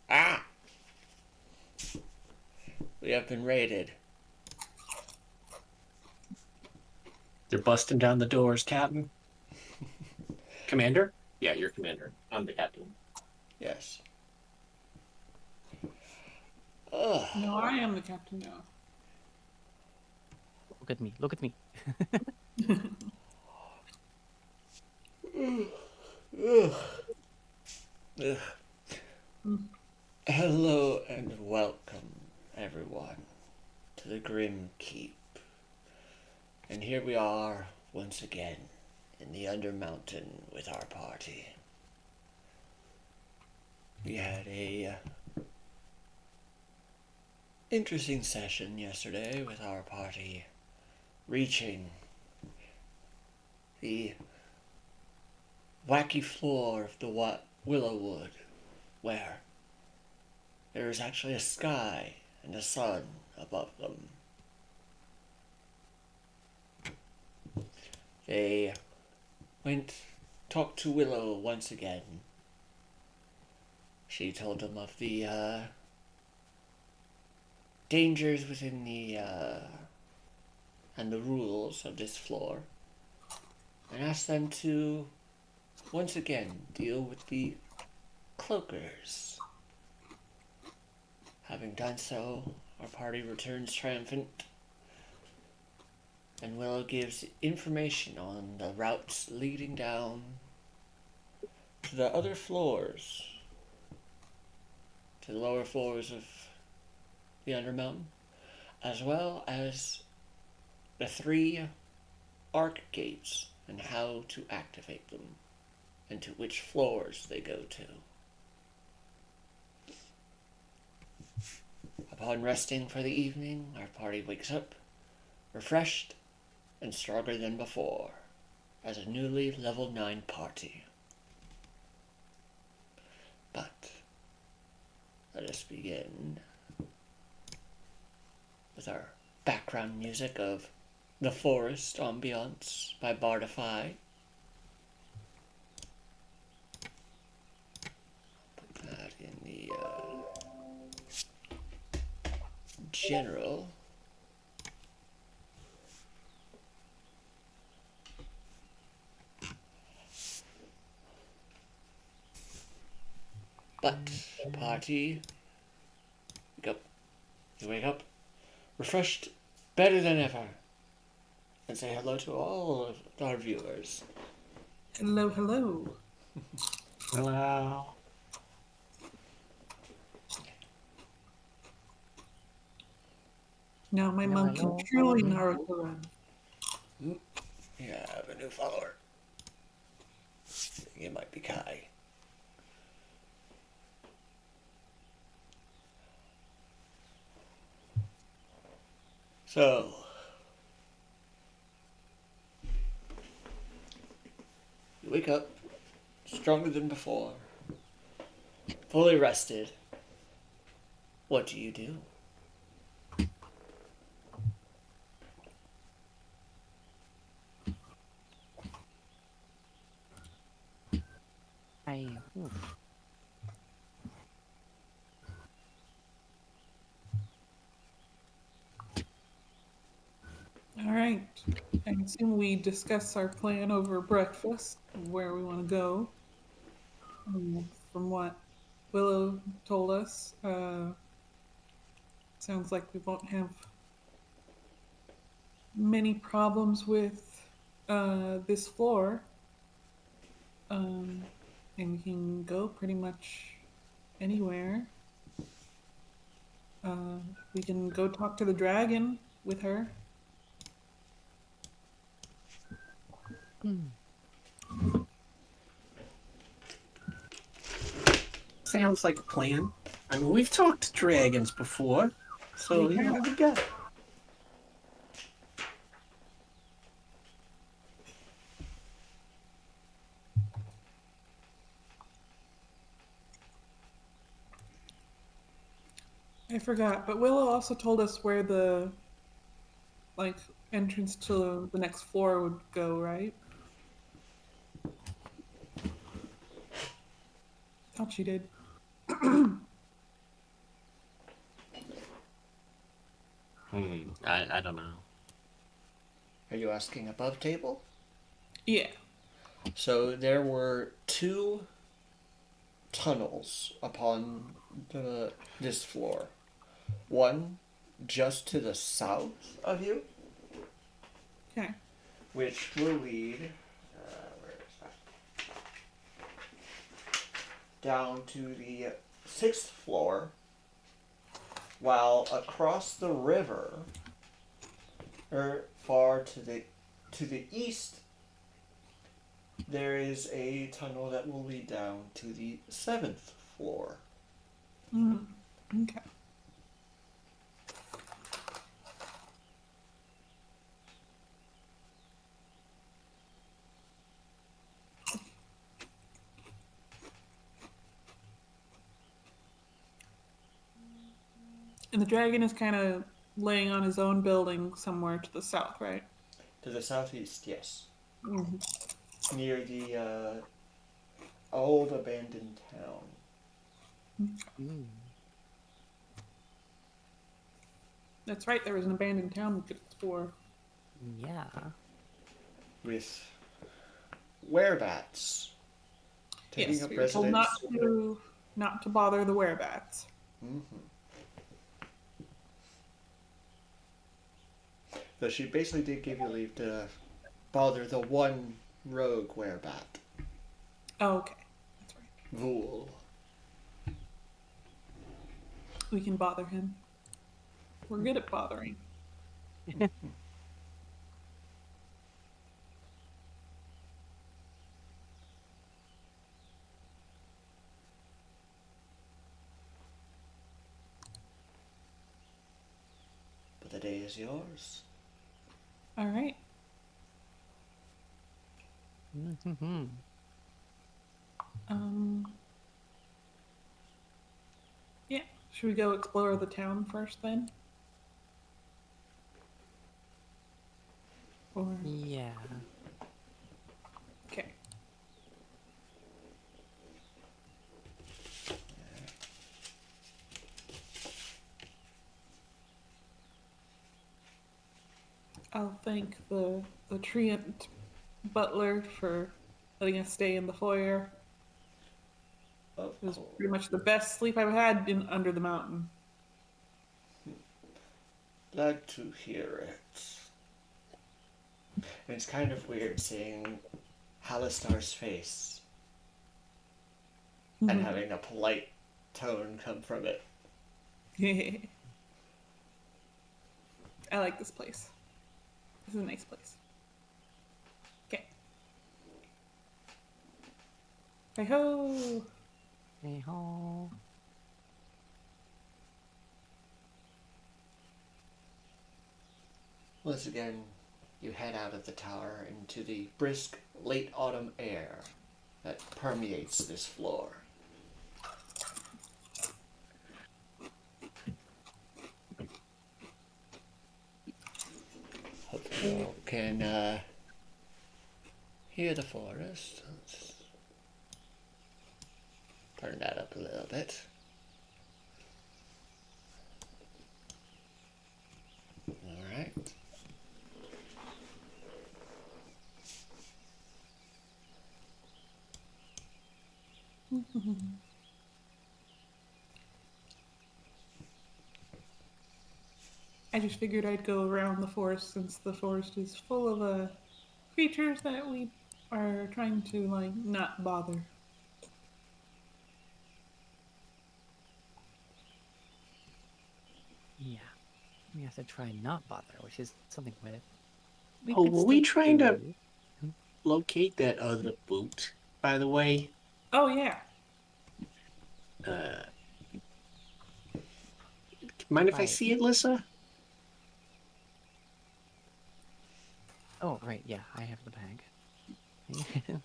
Ah! We have been raided. They're busting down the doors, Captain. Commander? Yeah, you're commander. I'm the captain. Yes. Ugh. No, I am the captain now. Look at me. Look at me. Ugh. Ugh. Hello and welcome, everyone, to the Grim Keep. And here we are, once again, in the Undermountain with our party. We had a interesting session yesterday with our party reaching the wacky floor of the willow wood, where there is actually a sky and a sun above them. They talked to Willow once again. She told them of the dangers within and the rules of this floor, and asked them to once again deal with the cloakers. Having done so, our party returns triumphant, and Willow gives information on the routes leading down to the other floors, to the lower floors of the Undermountain, as well as the 3 arc gates and how to activate them, and to which floors they go to. Upon resting for the evening, our party wakes up, refreshed and stronger than before, as a newly level 9 party. But let us begin with our background music of The Forest Ambiance by Bardify. Put that in the general. But, party, wake up. You wake up, refreshed, better than ever. And say hello to all of our viewers. Hello, hello. Hello. Now my Hello, monk can hello. truly Naruto run. You have a new follower. I think it might be Kai. So, you wake up, stronger than before, fully rested. What do you do? I. Oof. All right. I assume we discuss our plan over breakfast, where we want to go. From what Willow told us, sounds like we won't have many problems with this floor. And we can go pretty much anywhere. We can go talk to the dragon with her. Sounds like a plan. I mean, we've talked to dragons before, so We have. we got. I forgot, but Willow also told us where the like entrance to the next floor would go, right? Thought she did. I don't know. Are you asking above table? Yeah. So there were two tunnels upon this floor. One just to the south of you, Okay. which will lead where is that? Down to the sixth floor, while across the river, or far to the east, there is a tunnel that will lead down to the seventh floor. Okay. And the dragon is kind of laying on his own building somewhere to the south, right? To the southeast, yes. Mm-hmm. Near the old abandoned town. Mm. That's right. There was an abandoned town we could explore. Yeah. With werebats taking Yes, up we were told not residence. to bother the werebats. So she basically did give you leave to bother the one rogue werebat, Oh, okay, that's right. Vool. We can bother him. We're good at bothering. But the day is yours. All right. Mm-hmm. Yeah. Should we go explore the town first then? Or Yeah. okay. I'll thank the treant butler for letting us stay in the foyer. Of It was course. pretty much the best sleep I've had in under the mountain. Glad to hear it. And it's kind of weird seeing Halistar's face and having a polite tone come from it. I like this place. This is a nice place. Okay. Hey ho! Hey ho. Once again, you head out of the tower into the brisk late autumn air that permeates this floor. Hopefully you can hear the forest. Let's turn that up a little bit. All right. I just figured I'd go around the forest since the forest is full of creatures that we are trying to like not bother. Yeah. We have to try and not bother, which is something with. Oh, were we still trying to do. locate that other boot, by the way? Oh yeah. Mind if I Right. see it, Lissa? Oh, right. Yeah, I have the bag.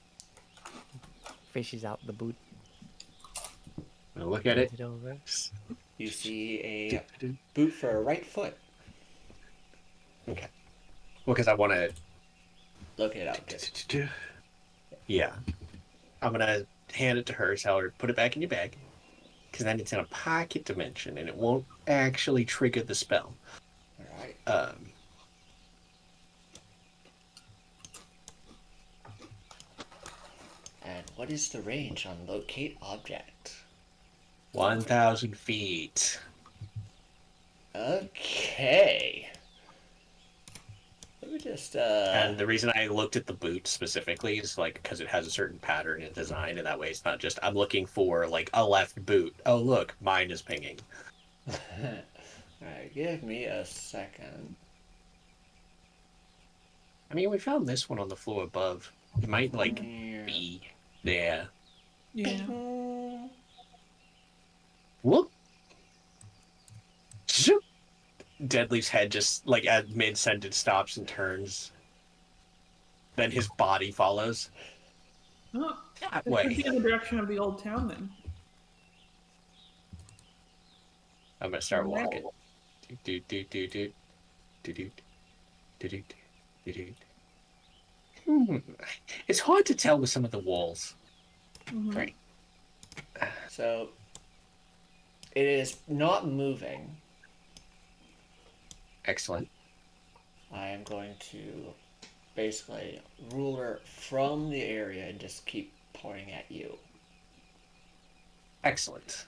Fishes out the boot. I'll look at it. Hands it over. You see a boot for a right foot. Okay. Well, because I want to. Locate it out. Yeah. I'm going to hand it to her, tell her, put it back in your bag. Because then it's in a pocket dimension and it won't actually trigger the spell. All right. And what is the range on locate object? 1,000 feet. Okay. Let me just And the reason I looked at the boot specifically is like because it has a certain pattern and design, and that way it's not just I'm looking for like a left boot. Oh look, mine is pinging. Alright, give me a second. I mean, we found this one on the floor above. It might like Yeah. be there. Yeah. Whoop. Zoop. Deadleaf's head just like at mid sentence stops and turns. Then his body follows Oh, that it could way. be in the direction of the old town then. I'm gonna start Right. walking. Do do do do do do do do do do. It's hard to tell with some of the walls. Mhm. Right. So it is not moving. Excellent. I am going to basically ruler from the area and just keep pointing at you. Excellent.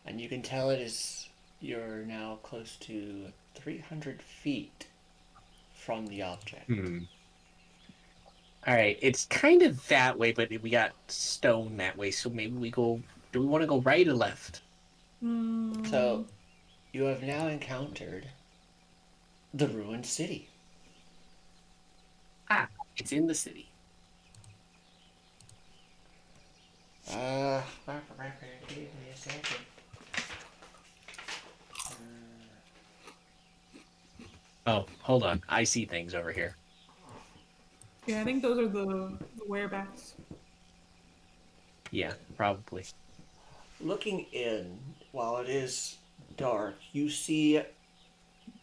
And you can tell it is you're now close to 300 feet from the object. All right, it's kind of that way, but we got stone that way, so maybe we go. Do we want to go right or left? So you have now encountered the ruined city. Ah, it's in the city. Give me a second. Oh, hold on. I see things over here. Yeah, I think those are the whereabouts. Yeah, probably. Looking in, while it is dark, you see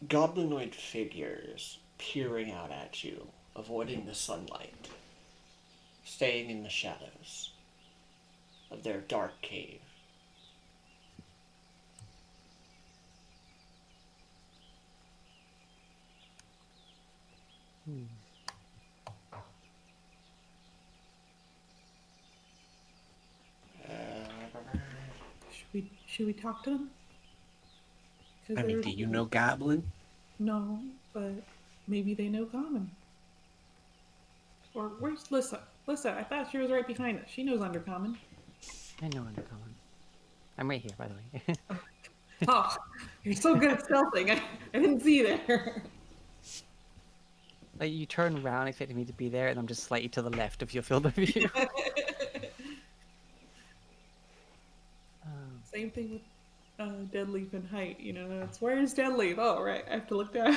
goblinoid figures peering out at you, avoiding the sunlight, staying in the shadows of their dark cave. Should we talk to them? I mean, do you know Goblin? No, but maybe they know Common. Or where's Lissa? Lissa, I thought she was right behind us. She knows Undercommon. I know Undercommon. I'm right here, by the way. Oh, you're so good at stealthing. I didn't see you there. Like, you turn around expecting me to be there, and I'm just slightly to the left of your field of view. Same thing with Deadleaf and height. You know, it's where's Deadleaf? Oh, right. I have to look down.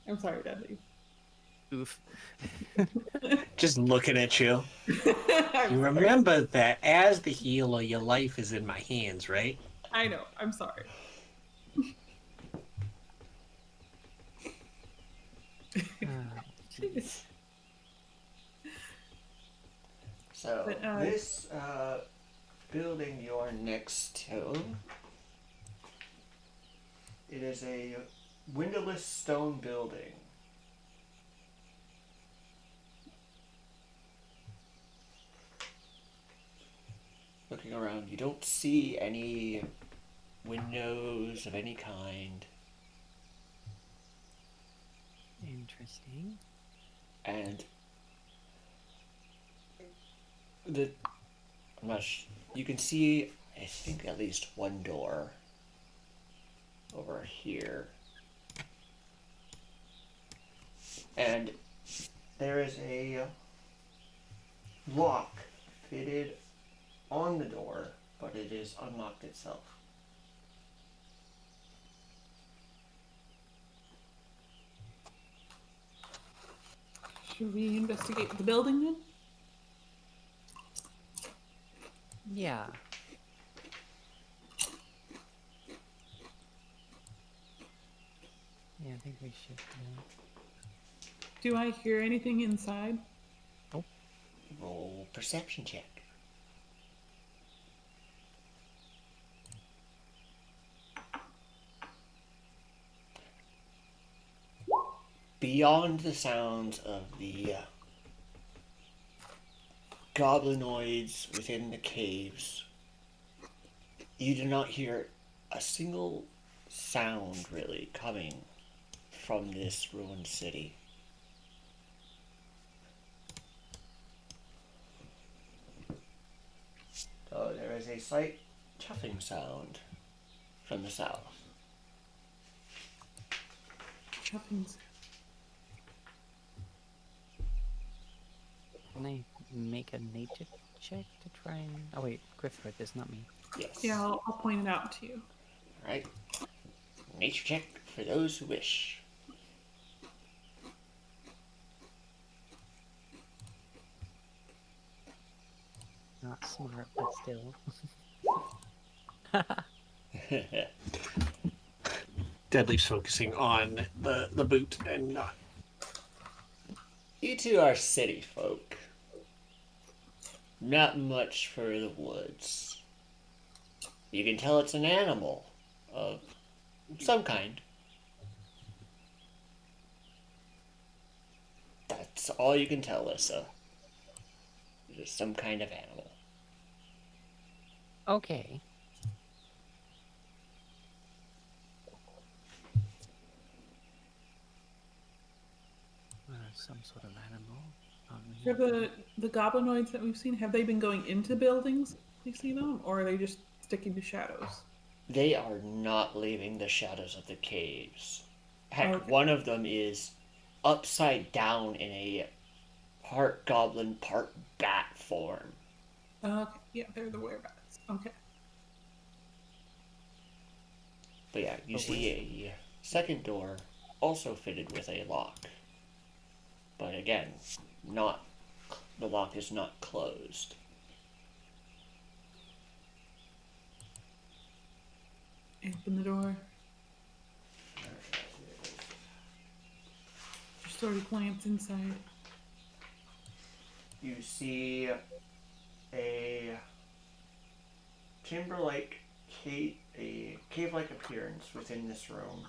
I'm sorry, Deadleaf. Oof. Just looking at you. You remember that as the healer, your life is in my hands, right? I know. I'm sorry. Jeez. So, But, this building you're next to, it is a windowless stone building. Looking around, you don't see any windows of any kind. Interesting. And you can see, I think, at least one door over here. And there is a lock fitted on the door, but it is unlocked itself. Should we investigate the building then? Yeah. Yeah, I think we should. Do I hear anything inside? Roll perception check. beyond the sounds of the goblinoids within the caves, you do not hear a single sound really coming from this ruined city. So there is a slight chuffing sound from the south. Chuffings. Can I make a nature check to try and... Oh wait, Griff heard this, not me. Yes. Yeah, I'll point it out to you. Alright. Nature check for those who wish. Not smart, but still. Deadleaf's focusing on the boot and not. You two are city folk. Not much for the woods. You can tell it's an animal of some kind. That's all you can tell, Lissa. It's some kind of animal. Okay. Some sort of animal. For the goblinoids that we've seen, have they been going into buildings? We see them, or are they just sticking to shadows? They are not leaving the shadows of the caves. Heck, Okay. one of them is upside down in a part goblin, part bat form. Okay, yeah, they're the werebats. Okay. But yeah, you But see a second door also fitted with a lock. But again, the lock is not closed. Open the door. There's sort of plants inside. You see a chamber-like a cave-like appearance within this room,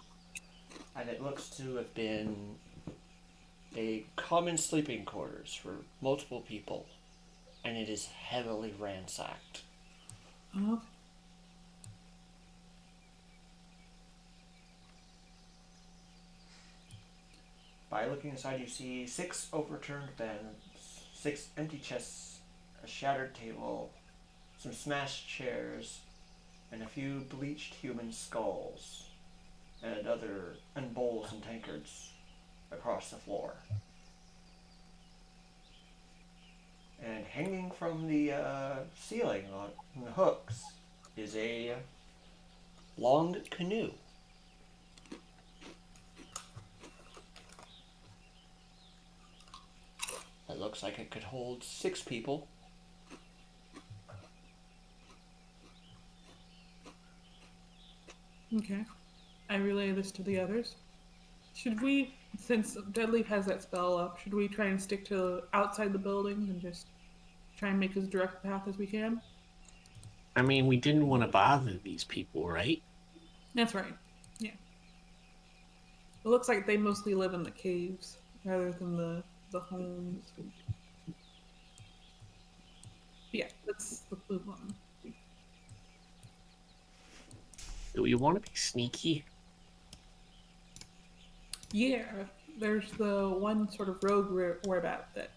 and it looks to have been a common sleeping quarters for multiple people, and it is heavily ransacked. Oh, By looking inside, you see 6 overturned beds, 6 empty chests, a shattered table, some smashed chairs, and a few bleached human skulls, and bowls and tankards across the floor. And hanging from the ceiling on the hooks is a long canoe. It looks like it could hold 6 people. okay. I relay this to the others. Should we, since Deadleaf has that spell up, should we try and stick to outside the building and just try and make as direct a path as we can? I mean, we didn't want to bother these people, right? That's right. Yeah. It looks like they mostly live in the caves rather than the homes. Yeah, let's move on. Do we want to be sneaky? Yeah, there's the one sort of rogue werebat that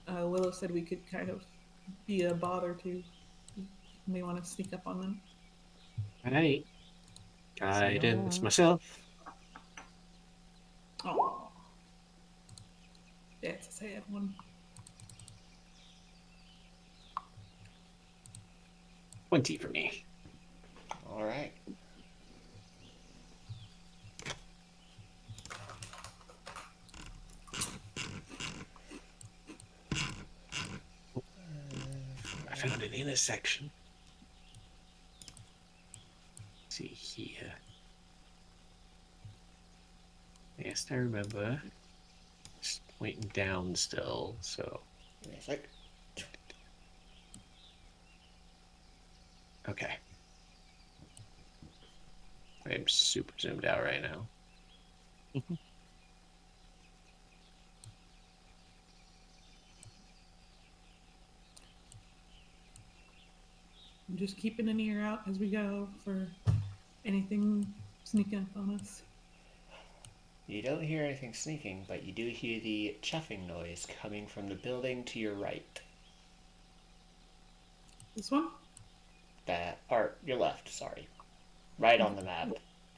Willow said we could kind of be a bother to. May want to sneak up on them. Right. Guidance So- myself. Oh, yeah, it's a sad one. 20 for me. Alright. I found an intersection. Let's see here. Yes, I remember. Just pointing down still, so. Give me a sec. Okay. I'm super zoomed out right now. I'm just keeping an ear out as we go for anything sneaking up on us. You don't hear anything sneaking, but you do hear the chuffing noise coming from the building to your right. This one? Or your left, sorry. Right on the map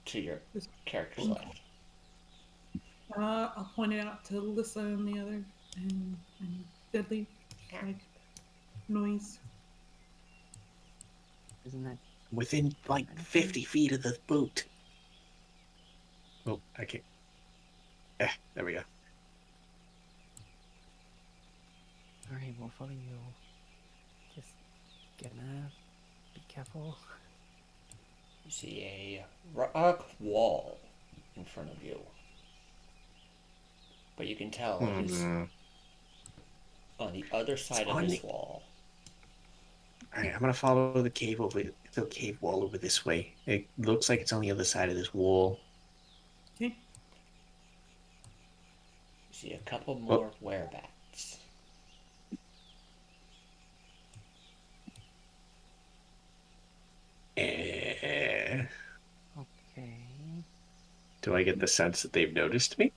to your This. character's left. I'll point it out to Alyssa and the other, and Deadly, like noise. Isn't that Within like 50 feet of the boot. Oh, I can't. There we go. all right? We'll follow you. Just gonna be careful. You see a rock wall in front of you. But you can tell it is on the other side of this wall. Alright, I'm gonna follow the cave wall over this way. It looks like it's on the other side of this wall. Okay. You see a couple more werebats. Okay. Do I get the sense that they've noticed me?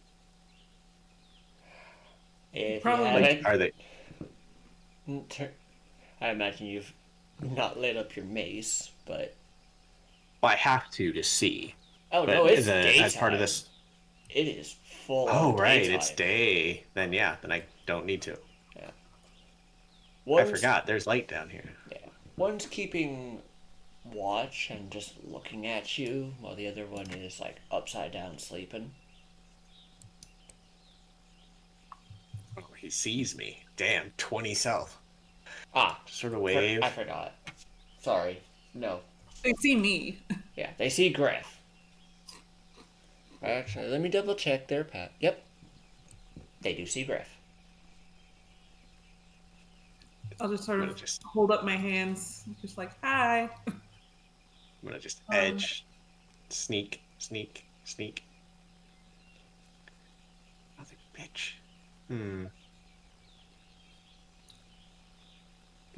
If Probably. you Like, are they? I imagine you've not lit up your mace, but Well, I have to see. oh But no, it's daytime. as part of this. It is full. Oh, on right, daytime. it's day. Then yeah, then I don't need to. Yeah. I forgot. There's light down here. Yeah. One's keeping watch and just looking at you, while the other one is like upside down sleeping. Oh, he sees me. Damn, 20 south. Ah, Sort of wave. I forgot. Sorry. No. They see me. Yeah, they see Griff. Actually, let me double check their path. Yep. They do see Griff. I'll just sort I'm of gonna just- hold up my hands, just like, hi. I'm gonna just edge, sneak. Mother bitch.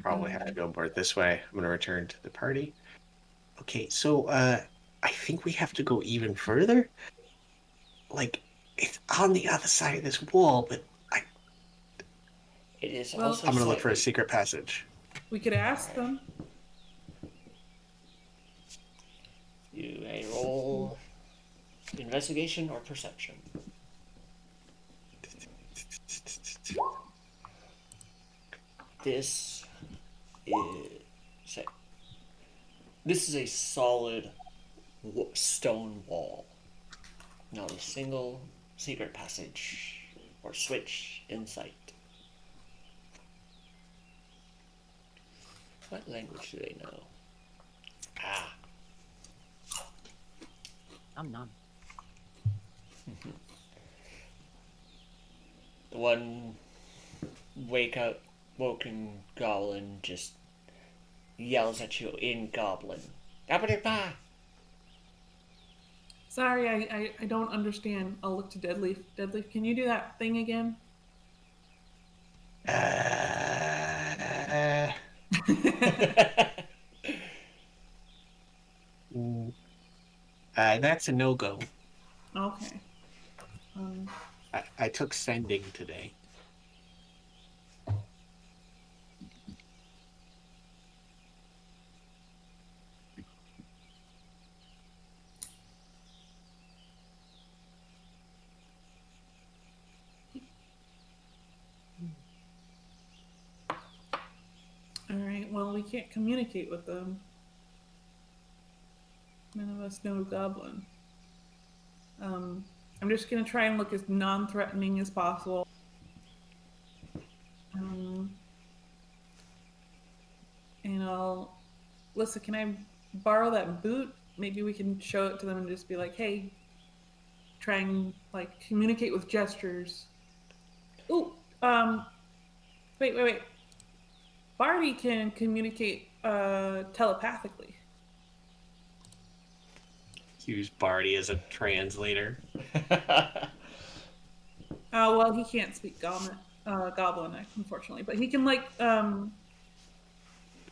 Probably had to go more this way. I'm gonna return to the party. Okay, so I think we have to go even further. Like, it's on the other side of this wall, but It is Well, also I'm gonna look for a slightly- secret passage. We could ask them. You may roll investigation or perception. This is a solid stone wall. Not a single secret passage or switch in sight. What language do they know? Ah. None. The one woken goblin just yells at you in goblin. Abba-dibba! Sorry, I don't understand. I'll look to Deadleaf. Deadleaf, can you do that thing again? That's a no-go. Okay. I took sending today. All right. Well, we can't communicate with them. None of us know goblin. I'm just gonna try and look as non-threatening as possible. And Lisa, can I borrow that boot? Maybe we can show it to them and just be like, hey, try and like communicate with gestures. Ooh, wait. Barty can communicate telepathically. Use Barty as a translator. Well, he can't speak goblin, unfortunately, but he can like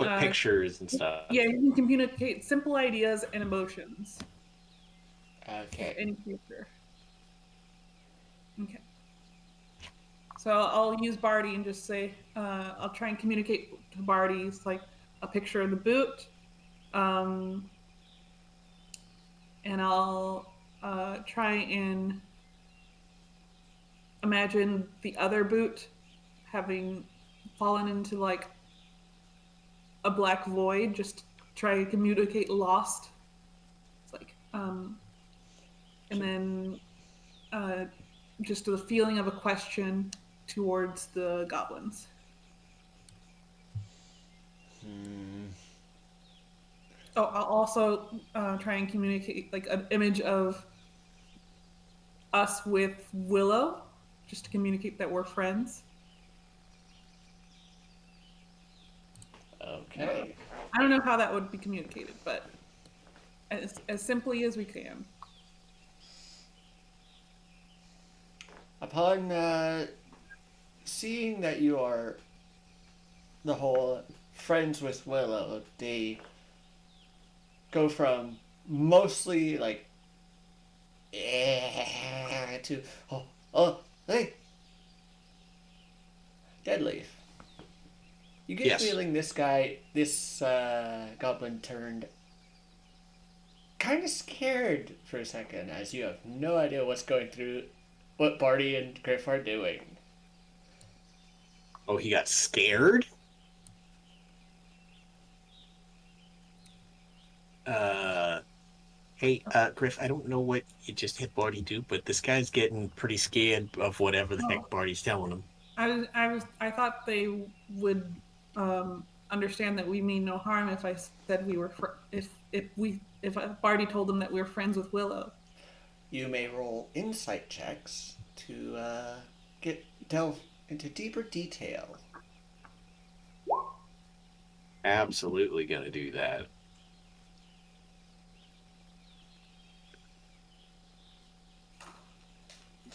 Like pictures and stuff. Yeah, you can communicate simple ideas and emotions with Okay. any creature. Okay. So I'll use Barty and just say, I'll try and communicate to Barty. It's like a picture of the boot, and I'll try and imagine the other boot having fallen into like a black void. Just try to communicate lost. It's like, and then just the feeling of a question towards the goblins. Oh, I'll also try and communicate like an image of us with Willow, just to communicate that we're friends. Okay. I don't know how that would be communicated, but as simply as we can. Upon seeing that you are the whole friends with Willow, they go from mostly like to hey, Deadleaf. You get Yes. feeling this goblin turned kind of scared for a second, as you have no idea what Barty and Griff are doing. Oh, he got scared? Hey, Griff, I don't know what you just hit Barty do, but this guy's getting pretty scared of whatever the heck Barty's telling him. I thought they would understand that we mean no harm if I said we were if Barty told them that we were friends with Willow. You may roll insight checks to delve into deeper detail. Absolutely gonna do that.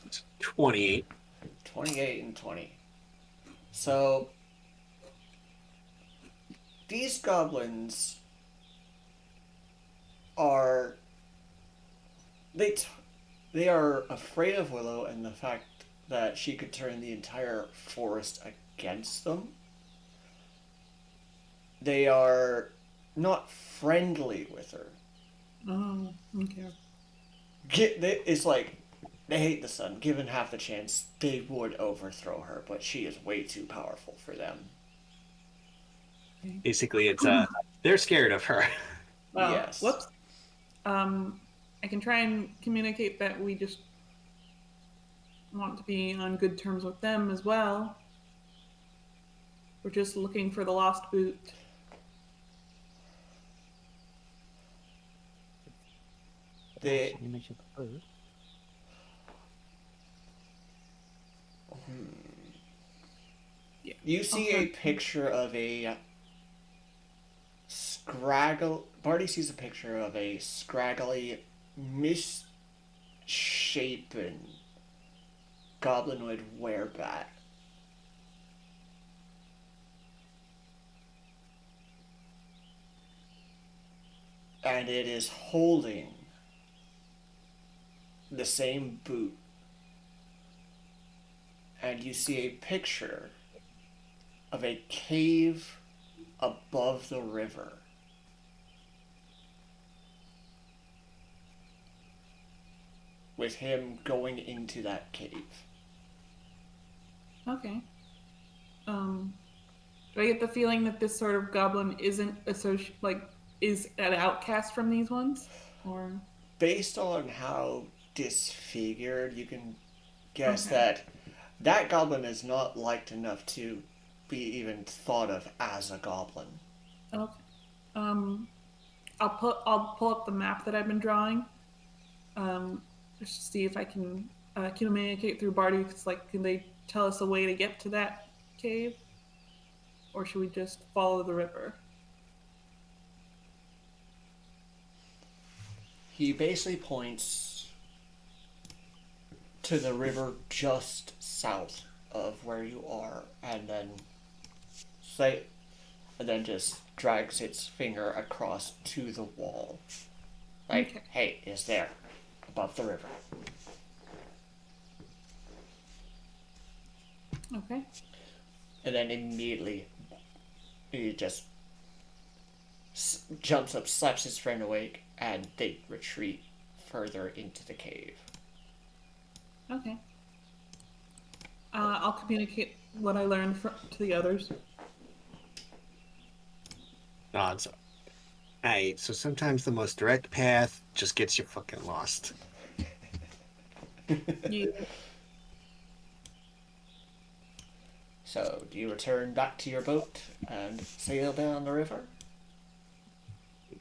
It's 28. 28 and 20. So, these goblins are they are afraid of Willow and the fact that she could turn the entire forest against them. They are not friendly with her. Oh, okay. It's like they hate the sun. Given half the chance, they would overthrow her, but she is way too powerful for them. Basically, it's they're scared of her. Well, Yes. whoops. I can try and communicate that we just want to be on good terms with them as well. We're just looking for the lost boot. They You mentioned the bird. Yeah. You see a picture of a Barty sees a picture of a scraggly, misshapen goblinoid werebat. And it is holding the same boot. And you see a picture of a cave above the river. With him going into that cave. Okay. Do I get the feeling that this sort of goblin isn't is an outcast from these ones, or Based on how disfigured, you can guess Okay. that goblin is not liked enough to be even thought of as a goblin. okay? Um, I'll pull up the map that I've been drawing, just to see if I can communicate through Barty. It's like, can they tell us a way to get to that cave, or should we just follow the river? He basically points to the river just south of where you are, and then say, and then just drags its finger across to the wall. Like, Okay. hey, it's there, above the river. Okay. And then immediately, he just jumps up, slaps his friend awake, and they retreat further into the cave. Okay. I'll communicate what I learned to the others. Odds. Hey, so sometimes the most direct path just gets you fucking lost. Yeah. So, do you return back to your boat and sail down the river?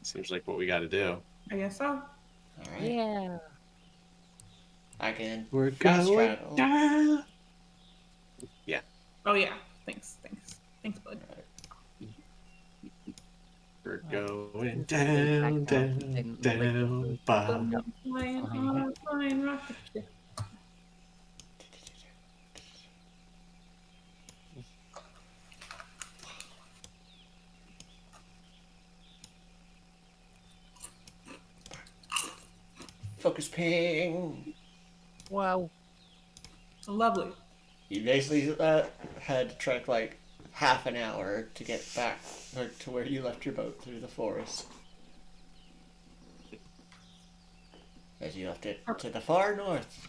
Seems like what we got to do. I guess so. All right. Yeah. I can We're fast going travel. down. Yeah. Oh yeah. Thanks, bud. We're going Back down, down, down, and down, Bob. Going flying on a flying rocket ship. Focus ping. Wow. Lovely. You basically had to trek like half an hour to get back to where you left your boat through the forest. As you left it to the far north.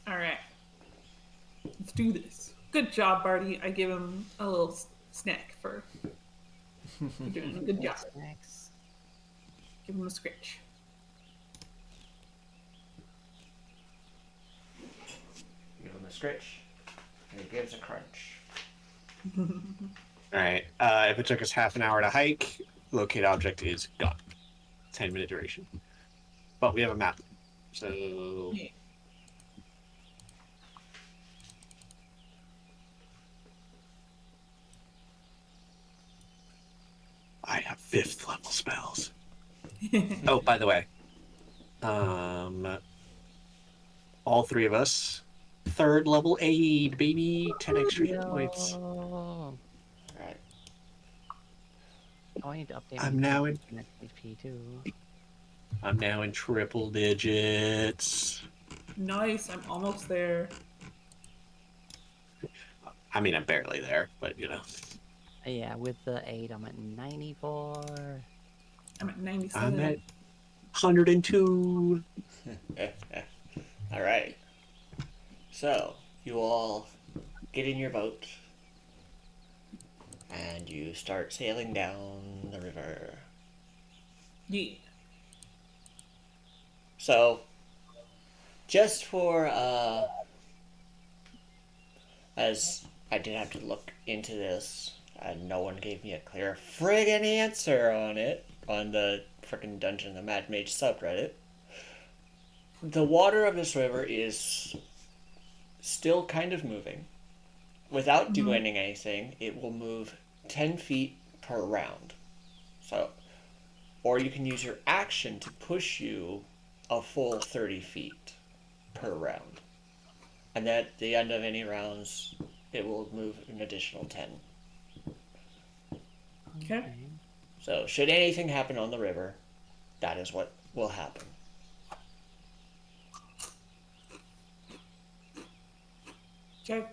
All right. Let's do this. Good job, Barty. I give him a little snack for doing a good job. Snacks. Give him a scratch. Give him a scritch, and he gives a crunch. All right. If it took us half an hour to hike, locate object is gone. 10-minute duration. But we have a map. So Yeah. I have 5th level spells. Oh, by the way. All 3 of us. 3rd level aid, baby. 10 extra hit points. Yo. Alright. Oh, I need to update I'm my now in HP too. I'm now in triple digits. Nice. I'm almost there. I mean, I'm barely there, but you know. Yeah, with the 8, I'm at 94. I'm at 97. I'm at 102. Alright. So, you all get in your boat and you start sailing down the river. Yeah. So, just for, as I did have to look into this, and no one gave me a clear friggin' answer on it, on the frickin' Dungeon of the Mad Mage subreddit. The water of this river is still kind of moving. Without doing anything, it will move 10 feet per round. So, or you can use your action to push you a full 30 feet per round. And at the end of any rounds, it will move an additional 10. Okay. So, should anything happen on the river, that is what will happen. Okay.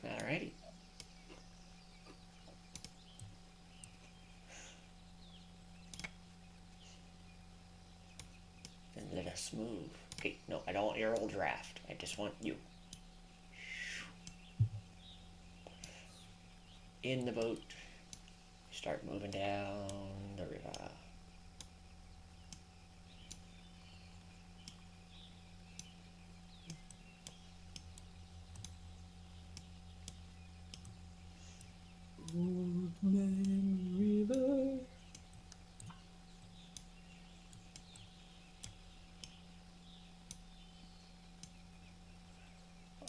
Alrighty. Then let us move. Okay, no, I don't want your old draft. I just want you. In the boat. Start moving down the river. Old Man River.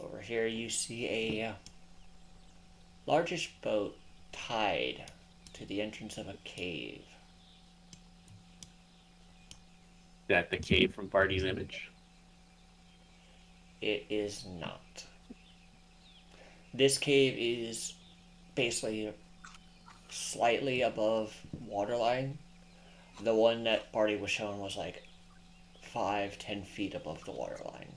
Over here you see a largish boat tied to the entrance of a cave. That the cave from Barty's image. It is not. This cave is basically slightly above waterline. The one that Barty was shown was like 5-10 feet above the waterline.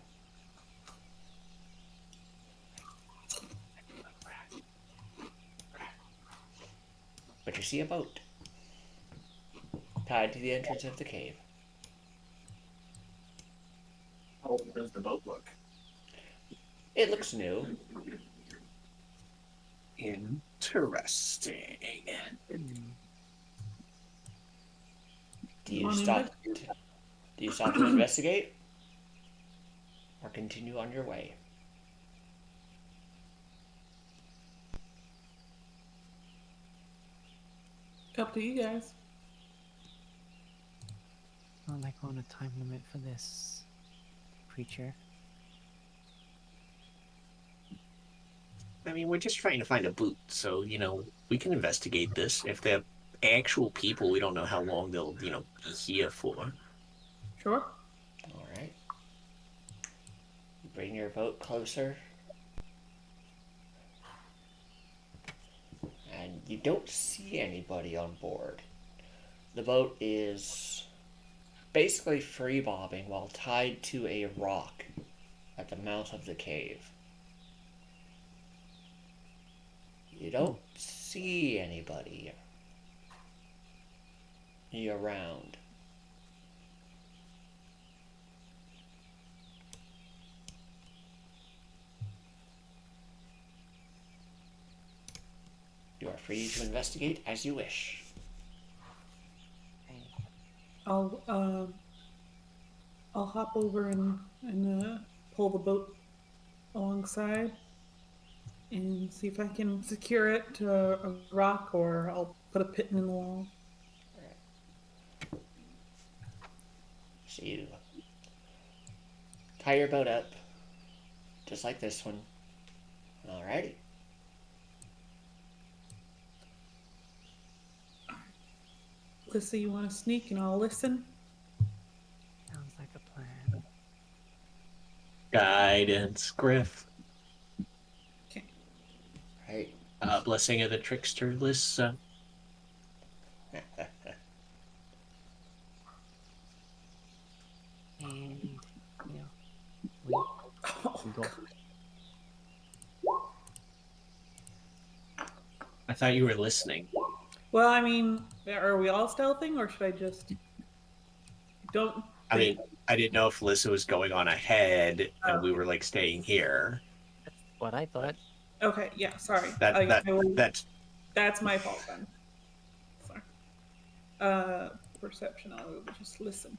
But you see a boat tied to the entrance of the cave. How old does the boat look? It looks new. Interesting. Do you Wanna stop? investigate? Do you stop to investigate, or continue on your way? Up to you guys. Not like on a time limit for this creature. I mean, we're just trying to find a boot, so, we can investigate this. If they're actual people, we don't know how long they'll, be here for. Sure. All right. Bring your boat closer. And you don't see anybody on board. The boat is basically free bobbing while tied to a rock at the mouth of the cave. You don't see anybody around. You are free to investigate as you wish. I'll hop over and pull the boat alongside and see if I can secure it to a rock, or I'll put a pin in the wall. So you tie your boat up, just like this one. Alrighty. Lissa, you want to sneak and I'll listen? Sounds like a plan. Guidance, Griff. Okay. Right. Blessing of the trickster, Lissa. And we go. I thought you were listening. Well, I mean, are we all stealthing, or should I just don't? I mean, I didn't know if Lissa was going on ahead and we were like staying here. That's what I thought. Okay, yeah, sorry. That's That's my fault then. Sorry. Perception. I'll just listen.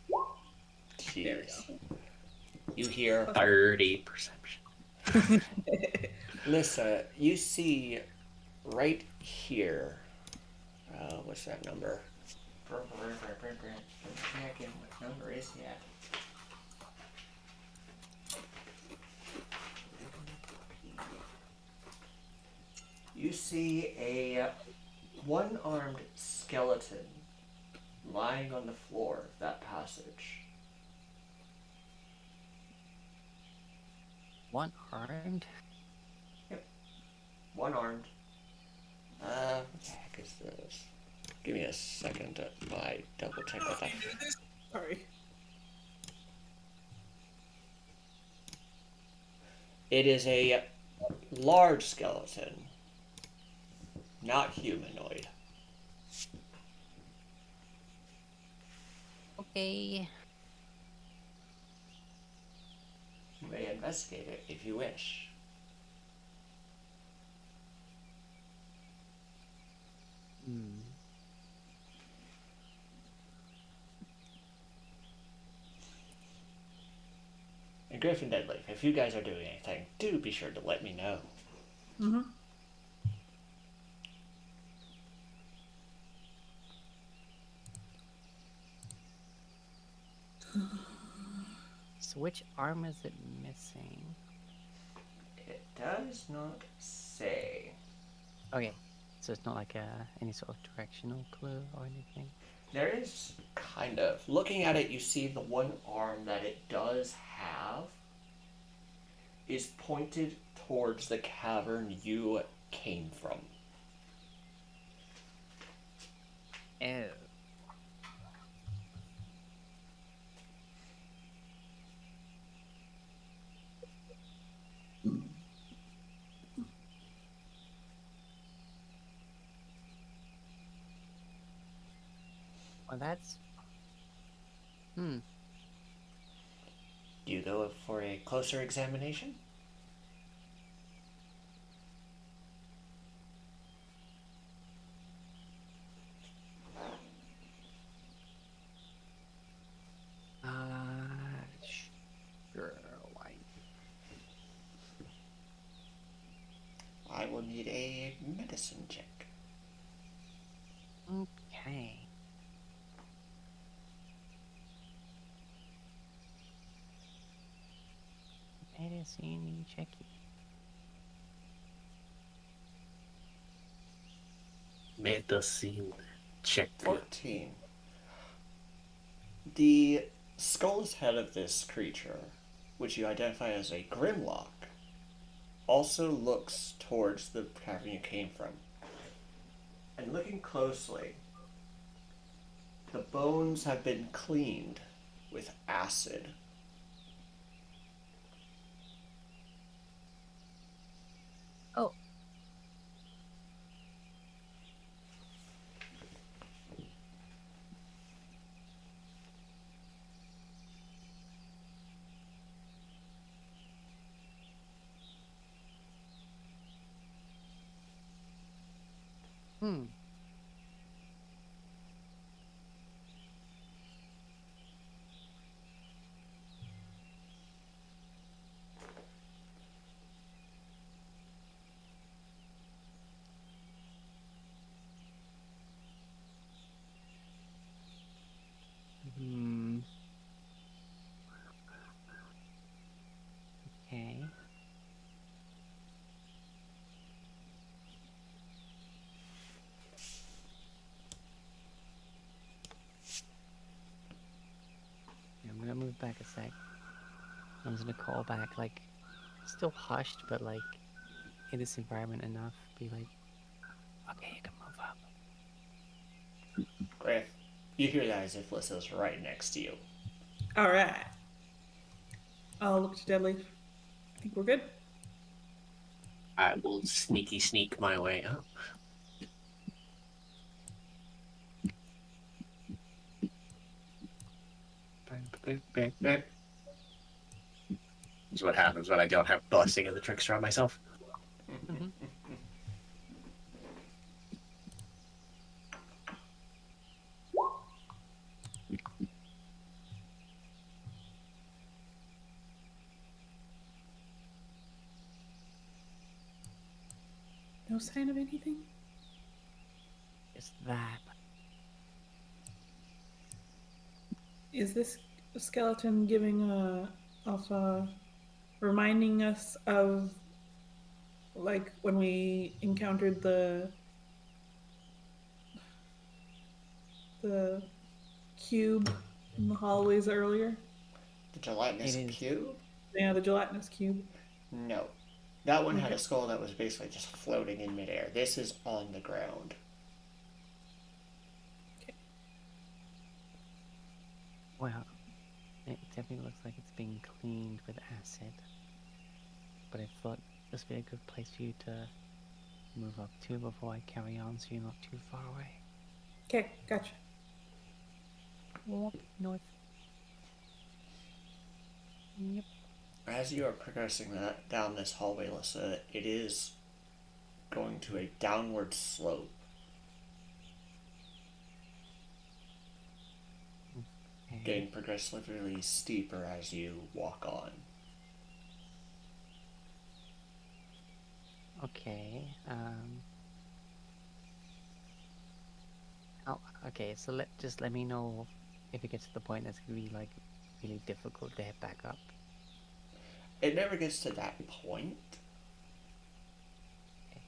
There we Jeez. go. You hear 30 perception. Lissa, you see right here. What's that number? Checking what number is that? You see a one-armed skeleton lying on the floor of that passage. One armed? One-armed. What the heck is this? Give me a second to double check what that. Sorry. It is a large skeleton, not humanoid. Okay. You may investigate it if you wish. And Griffin Deadleaf, if you guys are doing anything, do be sure to let me know. Mm-hmm. So which arm is it missing? It does not say. Okay. So it's not like any sort of directional clue or anything? There is kind of. Looking at it, you see the one arm that it does have is pointed towards the cavern you came from. Oh. Well, that's... Hmm. Do you go for a closer examination? Sure, why? I will need a medicine check. Okay. Medicine checky. Medicine check. 14. The skull's head of this creature, which you identify as a Grimlock, also looks towards the cavern you came from. And looking closely, the bones have been cleaned with acid. Oh. Hmm. Hmm. Okay. I'm gonna move back a sec. I'm just gonna call back, like, still hushed, but like in this environment enough. Be like, okay, you can move up. Griff, you hear that as if Lissa's right next to you. All right. I'll look to Deadleaf. I think we're good. I will sneaky sneak my way up. That's what happens when I don't have blessing of the trickster on myself. Mm-hmm. No sign of anything? Just that. Is this skeleton giving reminding us of like when we encountered the cube in the hallways earlier? The gelatinous It is. cube? Yeah, the gelatinous cube. No. That one had Okay. a skull that was basically just floating in midair. This is on the ground. Well, it definitely looks like it's being cleaned with acid. But I thought this would be a good place for you to move up to before I carry on, so you're not too far away. Okay, gotcha. Walk north. Yep. As you are progressing down this hallway, Lissa, it is going to a downward slope. Okay. Getting progressively steeper as you walk on. Okay. Oh, okay. So let me know if it gets to the point that's gonna be like really difficult to head back up. It never gets to that point. Okay.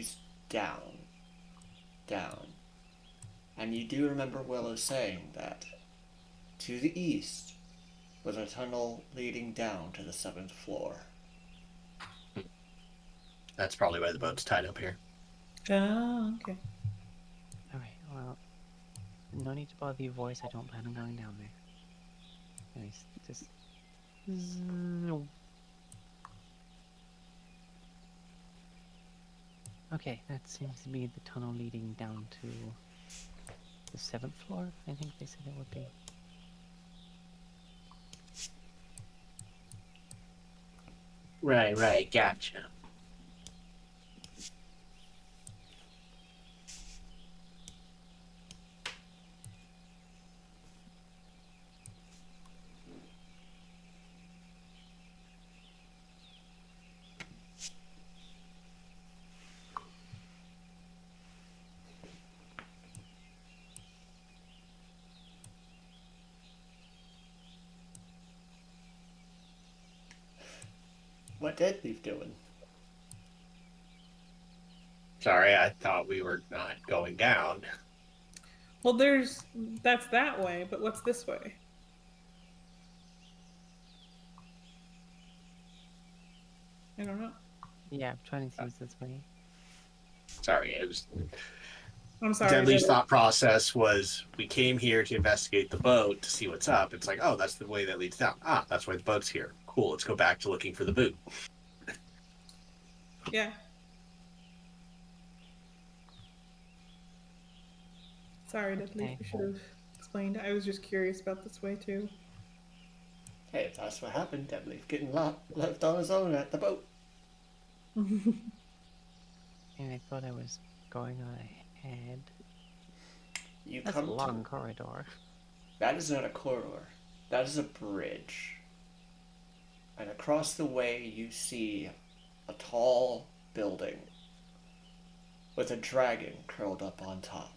continues down, down. And you do remember Willow saying that to the east was a tunnel leading down to the 7th floor. That's probably why the boat's tied up here. Oh, okay. Alright, well, no need to bother your voice. I don't plan on going down there. Anyways, just... Zoom. Okay, that seems to be the tunnel leading down to the 7th floor, I think they said it would be. Right, gotcha. What Deadleaf doing? Sorry, I thought we were not going down. Well, that's that way, but what's this way? I don't know. Yeah, I'm trying to see what's this way. Sorry, it was I'm sorry. Deadly's Dylan. thought process was we came here to investigate the boat to see what's up. It's like, oh, that's the way that leads down. Ah, that's why the boat's here. Cool, let's go back to looking for the boot. Yeah. Sorry, Deadleaf. Okay. We should have explained. I was just curious about this way too. Hey, if that's what happened, Deadleaf getting left on his own at the boat. And I thought I was going ahead. You That's a come long to... corridor. That is not a corridor. That is a bridge. And across the way you see a tall building with a dragon curled up on top.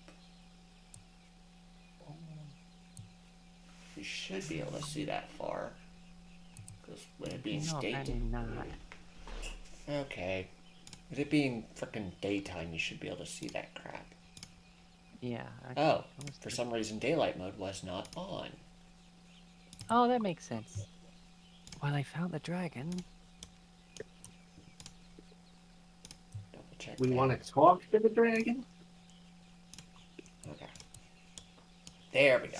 You should be able to see that far. Because with it being No, apparently daytime... not. Okay. With it being frickin' daytime, you should be able to see that crap. Yeah. Oh, for some reason daylight mode was not on. Oh, that makes sense. Well, I found the dragon. Double check We that. want to talk to the dragon? Okay. There we go.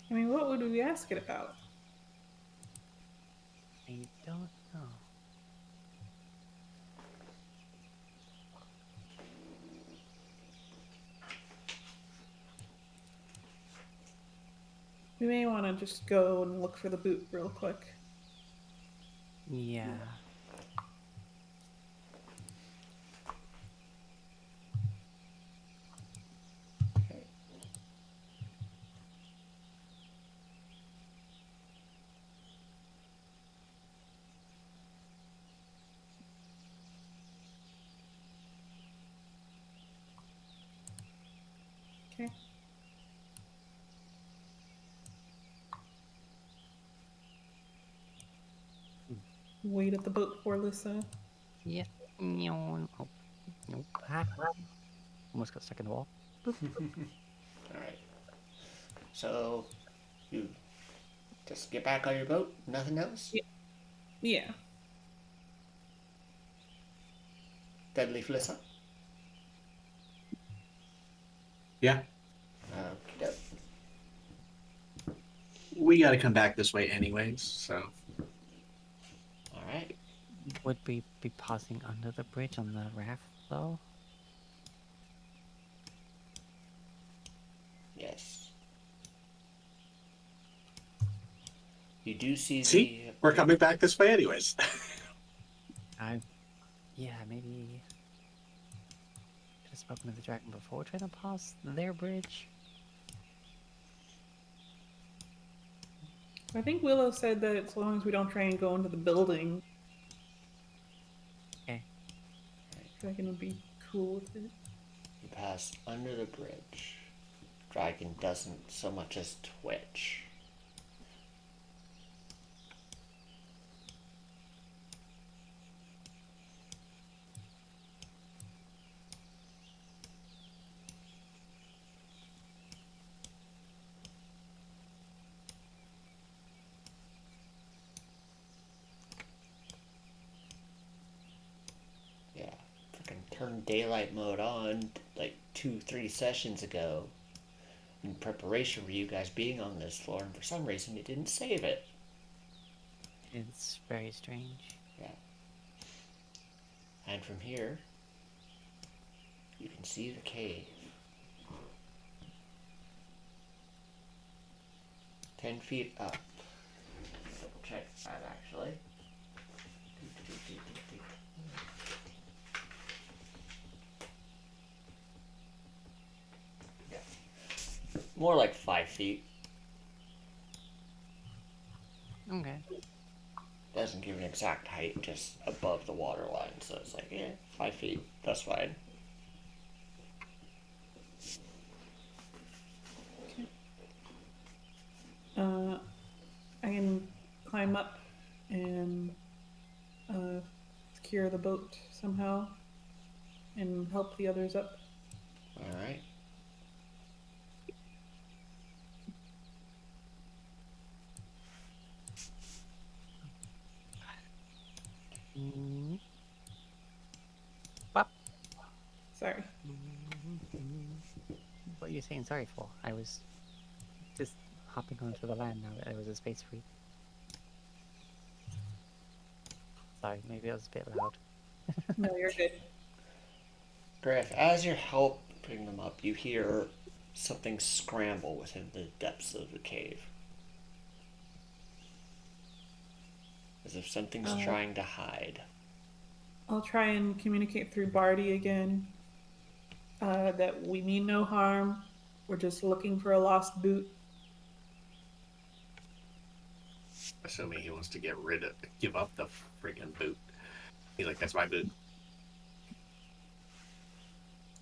I mean, what would we ask it about? I don't know. We may want to just go and look for the boot real quick. Yeah. Okay. Okay. Wait at the boat for Lissa. Yeah. No. Oh, nope. Ah. Almost got stuck in the wall. Alright. So, you just get back on your boat? Nothing else? Yeah. Deadleaf Lissa? Yeah. Okay. We got to come back this way anyways, so. Alright. Would we be pausing under the bridge on the raft, though? Yes. You do see See? We're coming back this way anyways. Yeah, maybe... Could have spoken to the dragon before trying to pass their bridge? I think Willow said that as long as we don't try and go into the building, Okay. Dragon would be cool with it. You pass under the bridge. Dragon doesn't so much as twitch. turned daylight mode on like 2-3 sessions ago in preparation for you guys being on this floor, and for some reason it didn't save it. It's very strange. Yeah. And from here, you can see the cave. 10 feet up. Check that actually. Yeah. More like 5 feet. Okay. Doesn't give an exact height, just above the water line. So it's like, yeah, 5 feet. That's fine. Okay. I can climb up and secure the boat somehow and help the others up. Alright. Mm. Bop. Sorry. What are you saying sorry for? I was just hopping onto the land now that there was a space free. Sorry, maybe I was a bit loud. No, you're good. Griff, as you're helping them up, you hear something scramble within the depths of the cave. As if something's trying to hide. I'll try and communicate through Barty again that we mean no harm. We're just looking for a lost boot. Assuming he wants to give up the freaking boot. He's like, that's my boot.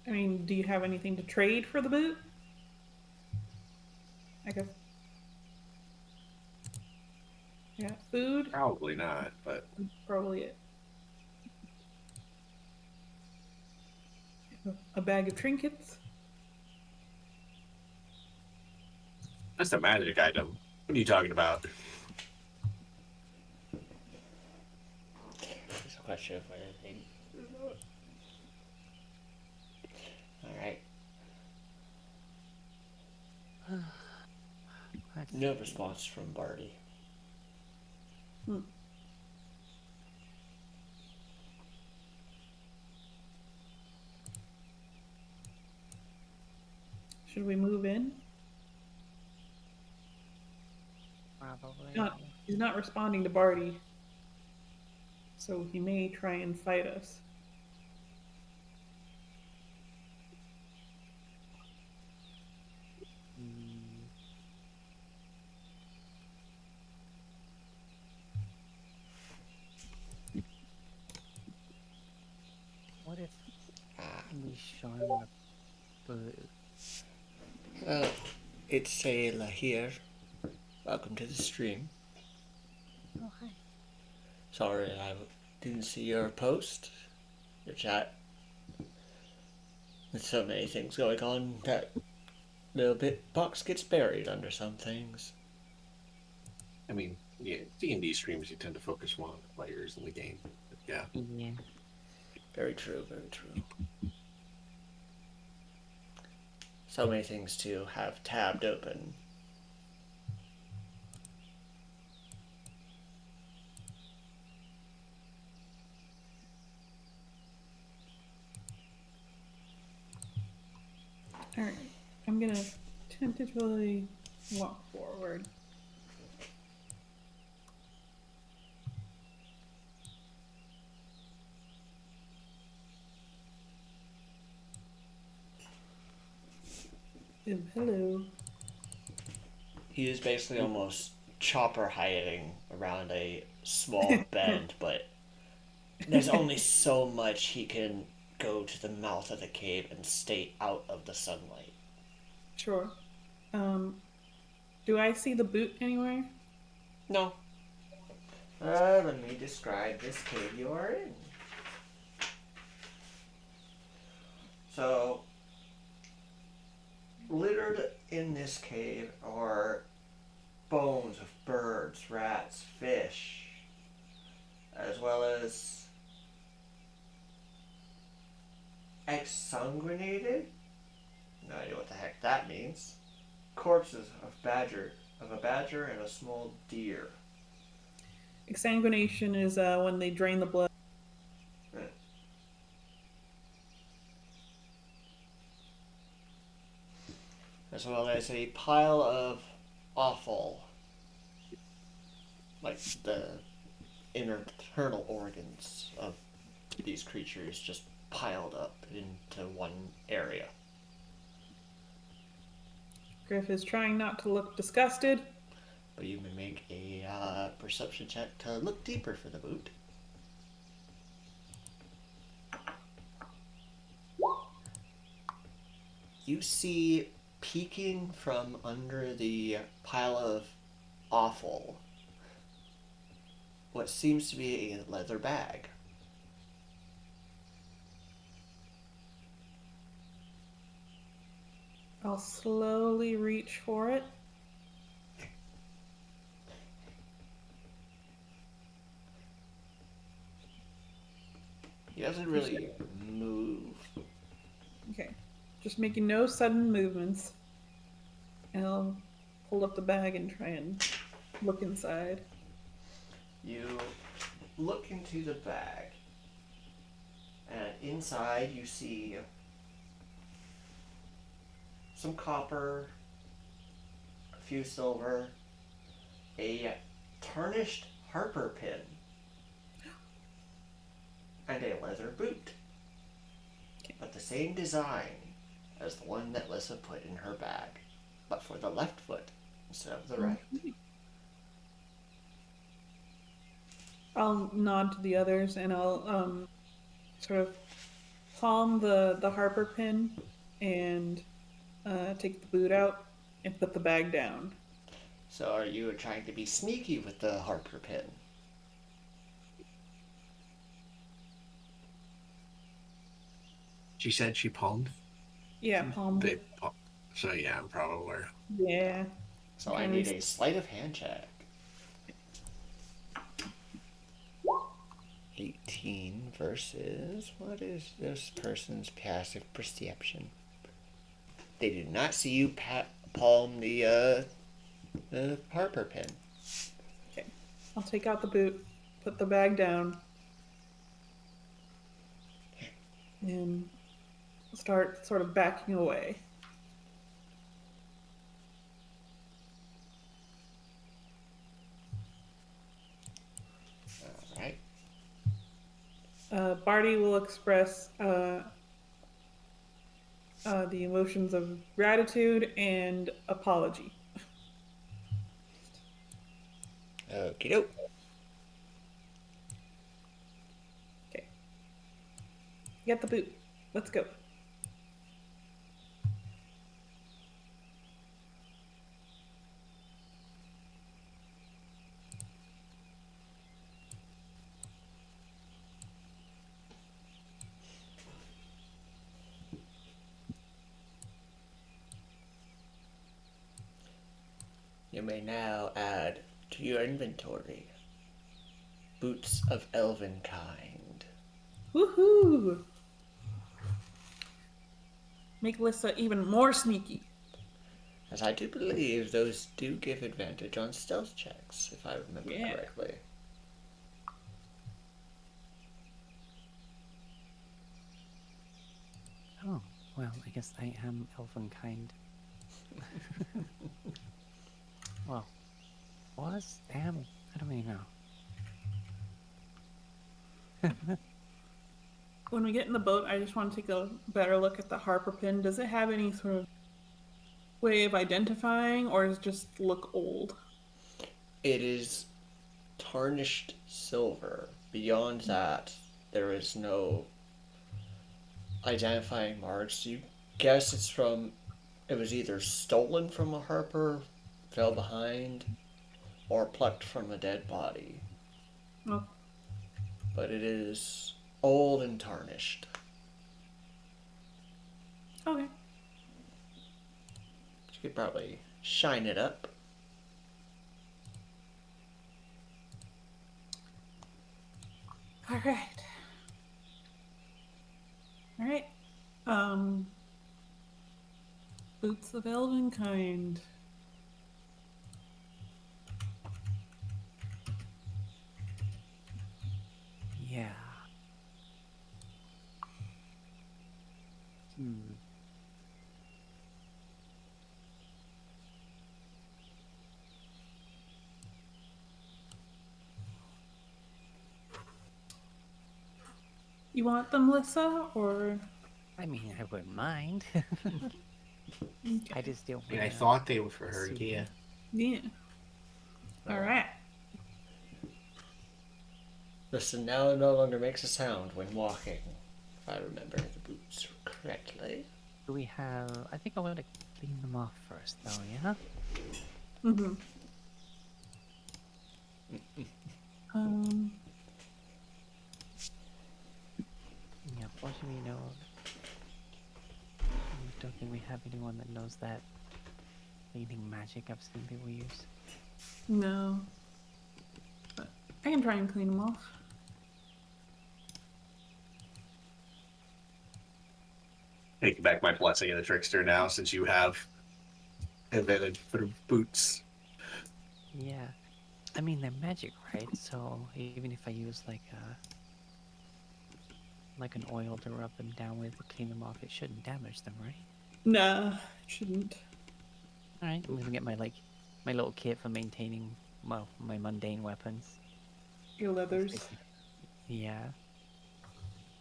I mean, do you have anything to trade for the boot? I guess. Yeah, food? Probably not, but Probably it. A bag of trinkets? that's a magic item. What are you talking about? It's a question of whether they... Alright. No response from Barty. Should we move in? Probably. He's not responding to Barty. So he may try and fight us. Mm. What if we show him the boot? It's Sayla here. Welcome to the stream. Oh, hi. Sorry I didn't see your post, your chat. With so many things going on, that little bit box gets buried under some things. I mean, yeah, D&D streams, you tend to focus more on the players in the game. But yeah. Yeah. Very true, very true. So many things to have tabbed open. Alright, I'm gonna tentatively walk forward. Hello. He is basically almost chopper hiding around a small bend, but there's only so much he can go to the mouth of the cave and stay out of the sunlight. Sure. Do I see the boot anywhere? No. Let me describe this cave you are in. So, littered in this cave are bones of birds, rats, fish, as well as Exsanguinated? No idea what the heck that means. Corpses of a badger and a small deer. Exsanguination is when they drain the blood. Eh. As well as a pile of offal, like the internal organs of these creatures just piled up into one area. Griff is trying not to look disgusted. But you may make a perception check to look deeper for the boot. You see peeking from under the pile of offal what seems to be a leather bag. I'll slowly reach for it. He doesn't really move. Okay. Just making no sudden movements. And I'll pull up the bag and try and look inside. You look into the bag, and inside you see some copper, a few silver, a tarnished harper pin, and a leather boot. But the same design as the one that Lissa put in her bag, but for the left foot instead of the right. I'll nod to the others and I'll sort of palm the harper pin and take the boot out and put the bag down. So are you trying to be sneaky with the harper pin? She said she palmed. Yeah, palmed They it. So yeah, probably. Yeah. So I need a sleight of hand check. 18 versus, what is this person's passive perception? They did not see you palm the harper pin. Okay. I'll take out the boot, put the bag down, and start sort of backing away. Alright. Barty will express the emotions of gratitude and apology. Okie doke. Okay. Get the boot. Let's go. You may now add to your inventory boots of elven kind. Woohoo! Make Lissa even more sneaky. As I do believe those do give advantage on stealth checks, if I remember correctly. Oh, well, I guess I am elvenkind. Well, was, am, I don't really know. When we get in the boat, I just want to take a better look at the harper pin. Does it have any sort of way of identifying, or does it just look old? It is tarnished silver. Beyond that, there is no identifying marks. You guess it was either stolen from a harper, fell behind, or plucked from a dead body. Oh. But it is old and tarnished. Okay. You could probably shine it up. All right. Um, boots of elven kind. Yeah. Hmm. You want them, Lissa, or I mean, I wouldn't mind. okay. I just don't I mean, I want thought they were for to her, assume. yeah. Yeah. All right. Listen now no longer makes a sound when walking, if I remember the boots correctly. Do we have? I think I want to clean them off first, though. Yeah. Mm-hmm. Um. Yeah. Fortunately, I don't think we have anyone that knows that cleaning magic I've seen people use. No. But I can try and clean them off. Taking back my blessing of the trickster now, since you have invented for boots. Yeah. I mean, they're magic, right? So even if I use like an oil to rub them down with to clean them off, it shouldn't damage them, right? Nah, shouldn't. All right. I'm gonna get my little kit for maintaining my mundane weapons. Your It's leathers. basically, yeah,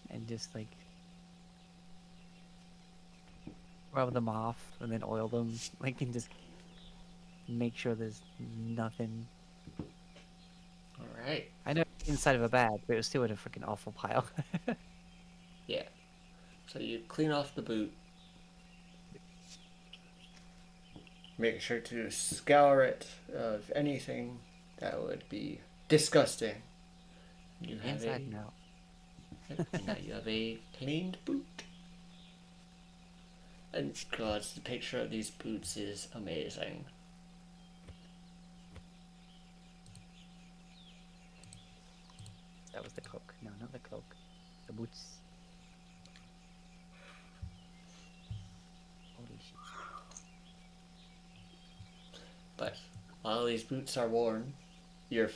and just like rub them off and then oil them, like, and just make sure there's nothing. Alright. I know inside of a bag, but it was still in a freaking awful pile. Yeah. So you clean off the boot. Make sure to scour it of anything that would be disgusting. You have Inside and out. and now you have a cleaned boot. And God, the picture of these boots is amazing. That was the cloak. No, not the cloak. The boots. Holy shit. But while these boots are worn, you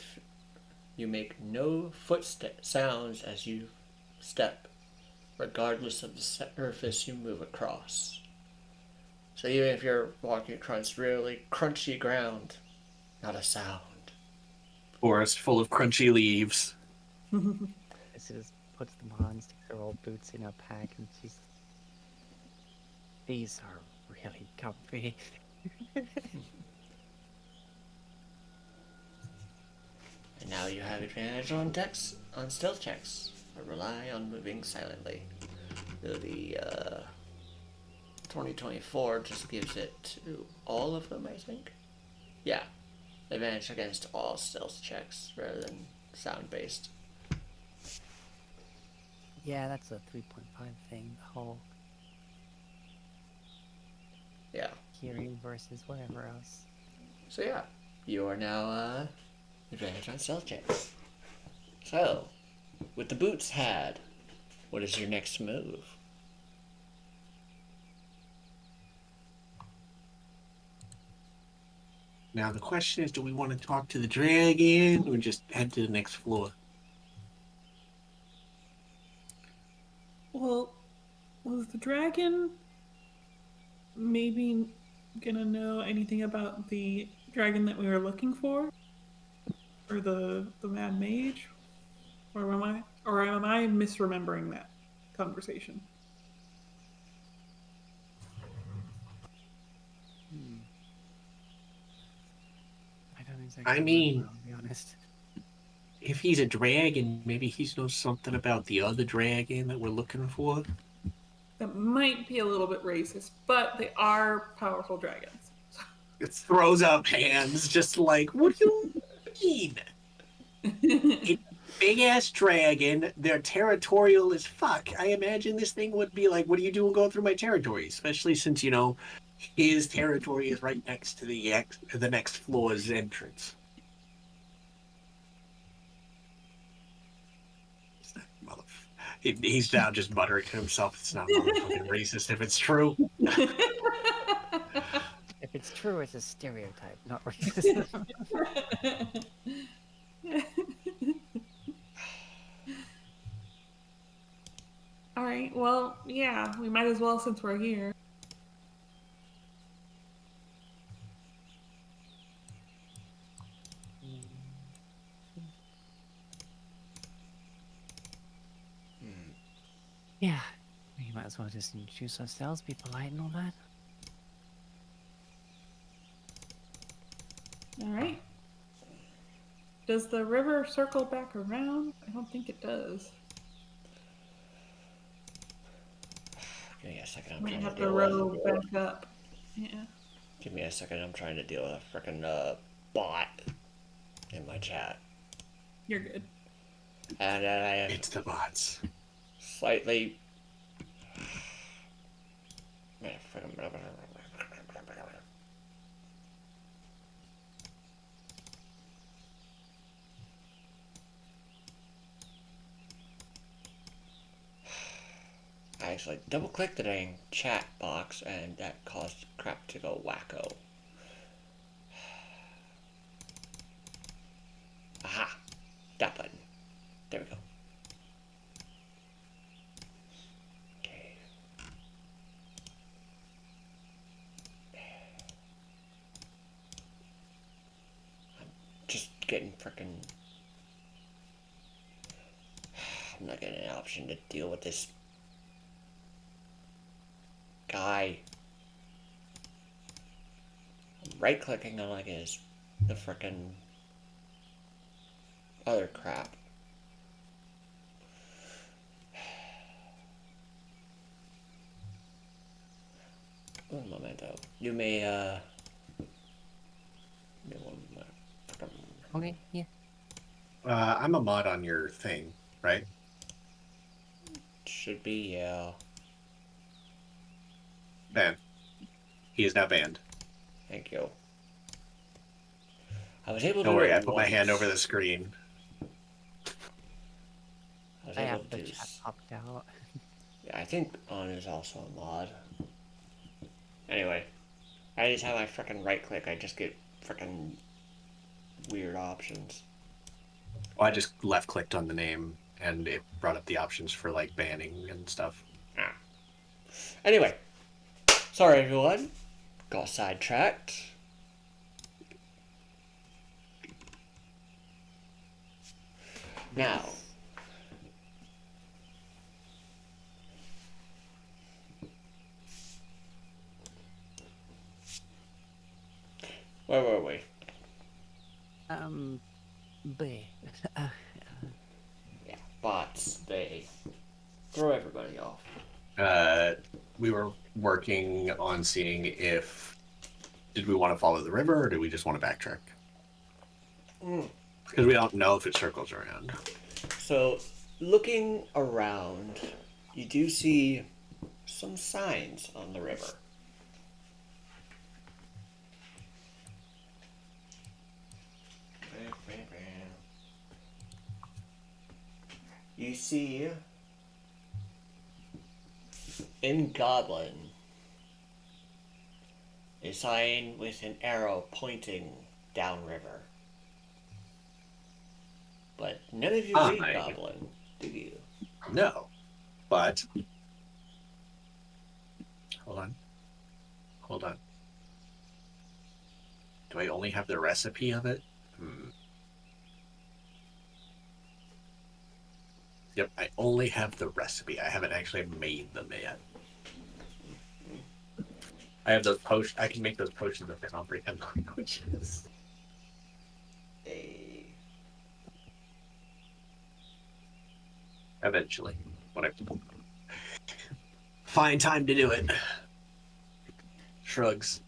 make no footstep sounds as you step, regardless of the surface you move across. So even if you're walking across really crunchy ground, not a sound. Forest full of crunchy leaves. She just puts them on, sticks her old boots in her pack, and she's. These are really comfy. And now you have advantage on stealth checks, but rely on moving silently. The 2024 just gives it to all of them, I think. Yeah, advantage against all stealth checks rather than sound based. Yeah, that's a 3.5 thing. The whole Yeah. hearing versus whatever else. So yeah, you are now advantage on stealth checks. So, with the boots had, what is your next move? Now the question is, do we want to talk to the dragon or just head to the next floor? Well, was the dragon maybe gonna know anything about the dragon that we were looking for, or the mad mage, or am I misremembering that conversation? Hmm. I don't exactly I remember, mean, I'll be honest. if he's a dragon, maybe he knows something about the other dragon that we're looking for. That might be a little bit racist, but they are powerful dragons. It throws up hands, just like, what do you mean? It's a big ass dragon. They're territorial as fuck. I imagine this thing would be like, what are you doing going through my territory? Especially since, his territory is right next to the next floor's entrance. He's now just muttering to himself, it's not motherfucking racist if it's true. If it's true, it's a stereotype, not racism. All right. Well, yeah, we might as well since we're here. Yeah, we might as well just introduce ourselves, be polite and all that. All right. Does the river circle back around? I don't think it does. Give me a second. I'm Might trying to have to deal row with. back up. Yeah. Give me a second. I'm trying to deal with a freaking bot in my chat, You're good. and then I have It's the bots. slightly. I actually double clicked the dang chat box and that caused crap to go wacko. Aha! That button. There we go. Okay. I'm just getting frickin'. I'm not getting an option to deal with this guy. I'm right clicking on like his the frickin' other crap. Un momento. You may give me one frickin'. Okay, yeah. I'm a mod on your thing, right? Should be, yeah. Ban. He is now banned. Thank you. I was able to Don't do worry, it I put my hand once. over the screen. I was I able have to the chat popped out. Yeah, I think On is also a mod. Anyway, anytime I frickin' right click, I just get frickin' weird options. Well, I just left clicked on the name and it brought up the options for like banning and stuff. Ah. Anyway, sorry everyone. Got sidetracked. Now, where were we? Bleh. Yeah, bots. They throw everybody off. We were working on seeing if did we want to follow the river or do we just want to backtrack? Because we don't know if it circles around. So, looking around, you do see some signs on the river. You see in Goblin a sign with an arrow pointing downriver. But none of you read Fine. Goblin, do you? No. But hold on. Hold on. Do I only have the recipe of it? Yep, I only have the recipe. I haven't actually made them yet. I have those potions. I can make those potions of comprehend languages. Eventually, when I find time to do it. Shrugs.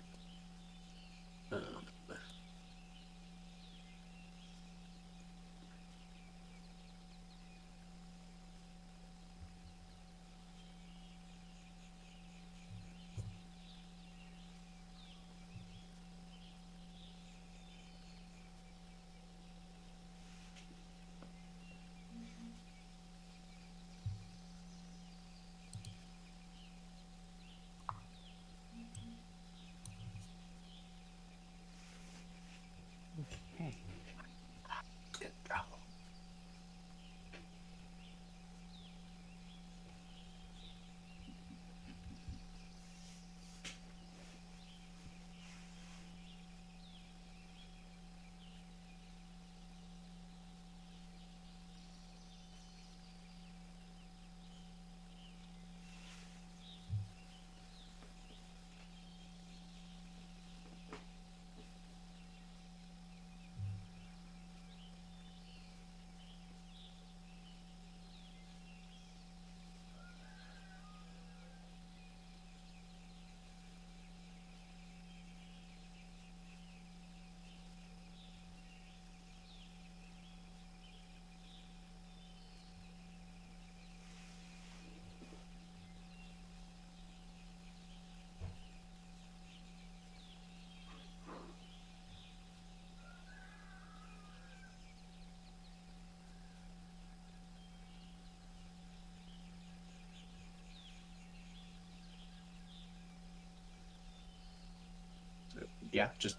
yeah, just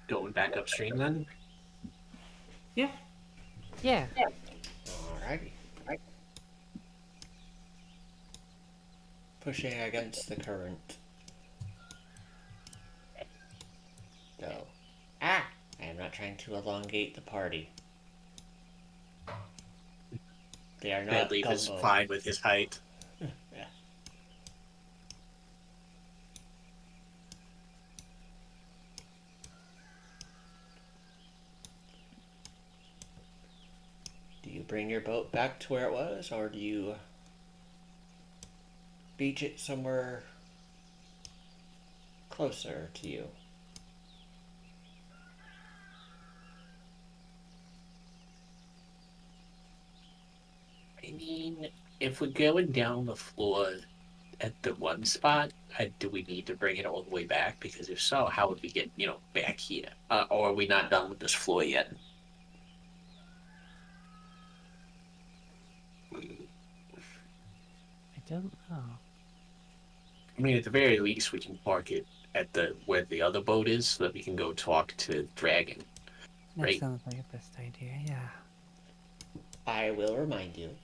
going back upstream then. Yeah. Yeah. Alrighty. Pushing against the current. Go. Ah! I am not trying to elongate the party. They are not Deadleaf is gumbo. fine with his height. Yeah. Do you bring your boat back to where it was, or do you beach it somewhere closer to you? I mean, if we're going down the floor at the one spot, do we need to bring it all the way back? Because if so, how would we get, back here? Or are we not done with this floor yet? I don't know. I mean, at the very least, we can park it at where the other boat is, so that we can go talk to Dragon. That Right. sounds like a best idea, yeah. I will remind you.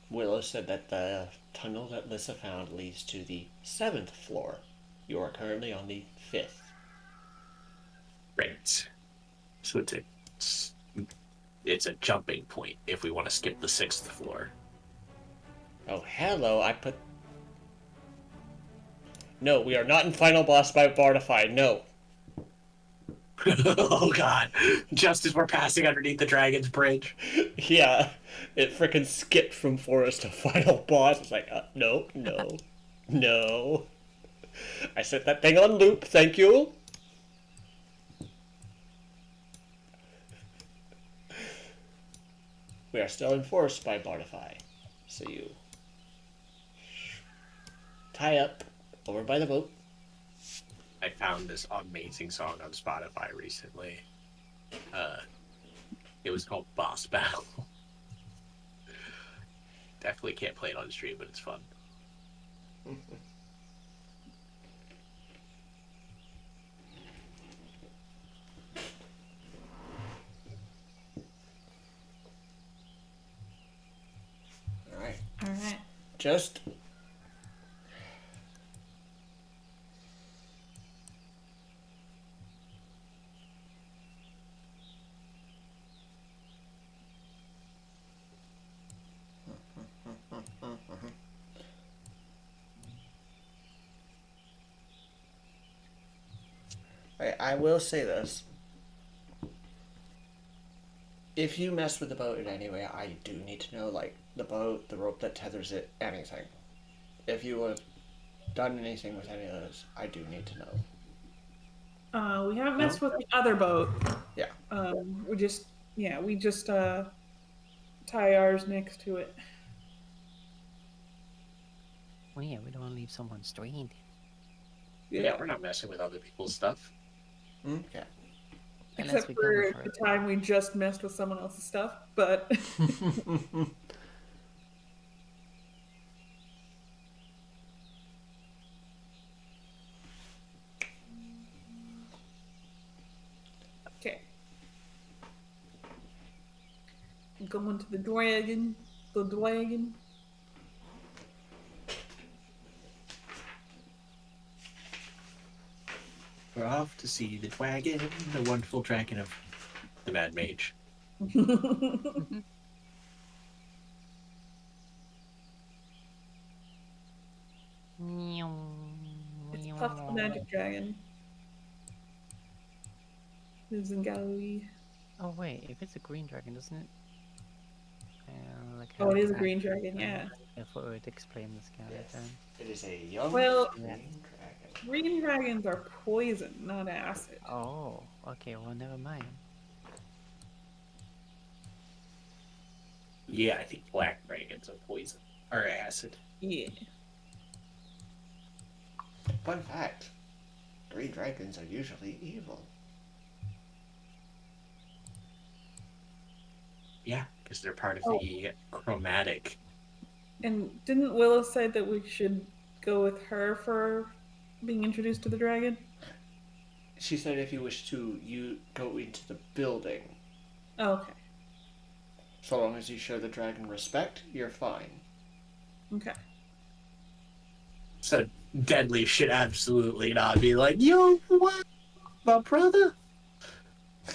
Willow said that the tunnel that Lissa found leads to the 7th floor. You are currently on the 5th. Right. So it's a jumping point if we want to skip the 6th floor. Oh, hello, No, we are not in Final Boss by Bardify, no. Oh god. Just as we're passing underneath the Dragon's Bridge. Yeah, it frickin' skipped from Forest to Final Boss. It's like, no. No. I set that thing on loop, thank you. We are still in Forest by Bardify. So you tie up over by the boat. I found this amazing song on Spotify recently. It was called Boss Battle. Definitely can't play it on stream, but it's fun. Alright. All right. Just I will say this. If you mess with the boat in any way, I do need to know, like, the boat, the rope that tethers it, anything. If you have done anything with any of those, I do need to know. We haven't messed with the other boat. Yeah. We just tie ours next to it. Well, yeah, we don't want to leave someone stranded. Yeah, we're not messing with other people's stuff. Okay. Unless Except we for go for the it. time we just messed with someone else's stuff, but okay. Going to the dragon. The dragon. We're off to see the dragon, the wonderful dragon of the Mad Mage. It's Puff the Magic Dragon. Lives in Galilee. Oh wait, if it's a green dragon, doesn't it? Like Oh, have it is a that- green dragon, yeah. I thought it would explain the skeleton. It is a young Well- green dragon. Green dragons are poison, not acid. Oh, okay, well never mind. Yeah, I think black dragons are poison. Or acid. Yeah. Fun fact. Green dragons are usually evil. Yeah, because they're part of Oh. the chromatic. And didn't Willow say that we should go with her for being introduced to the dragon? She said if you wish to, you go into the building. Oh, okay. So long as you show the dragon respect, you're fine. Okay. So Deadly should absolutely not be like, yo, what, my brother?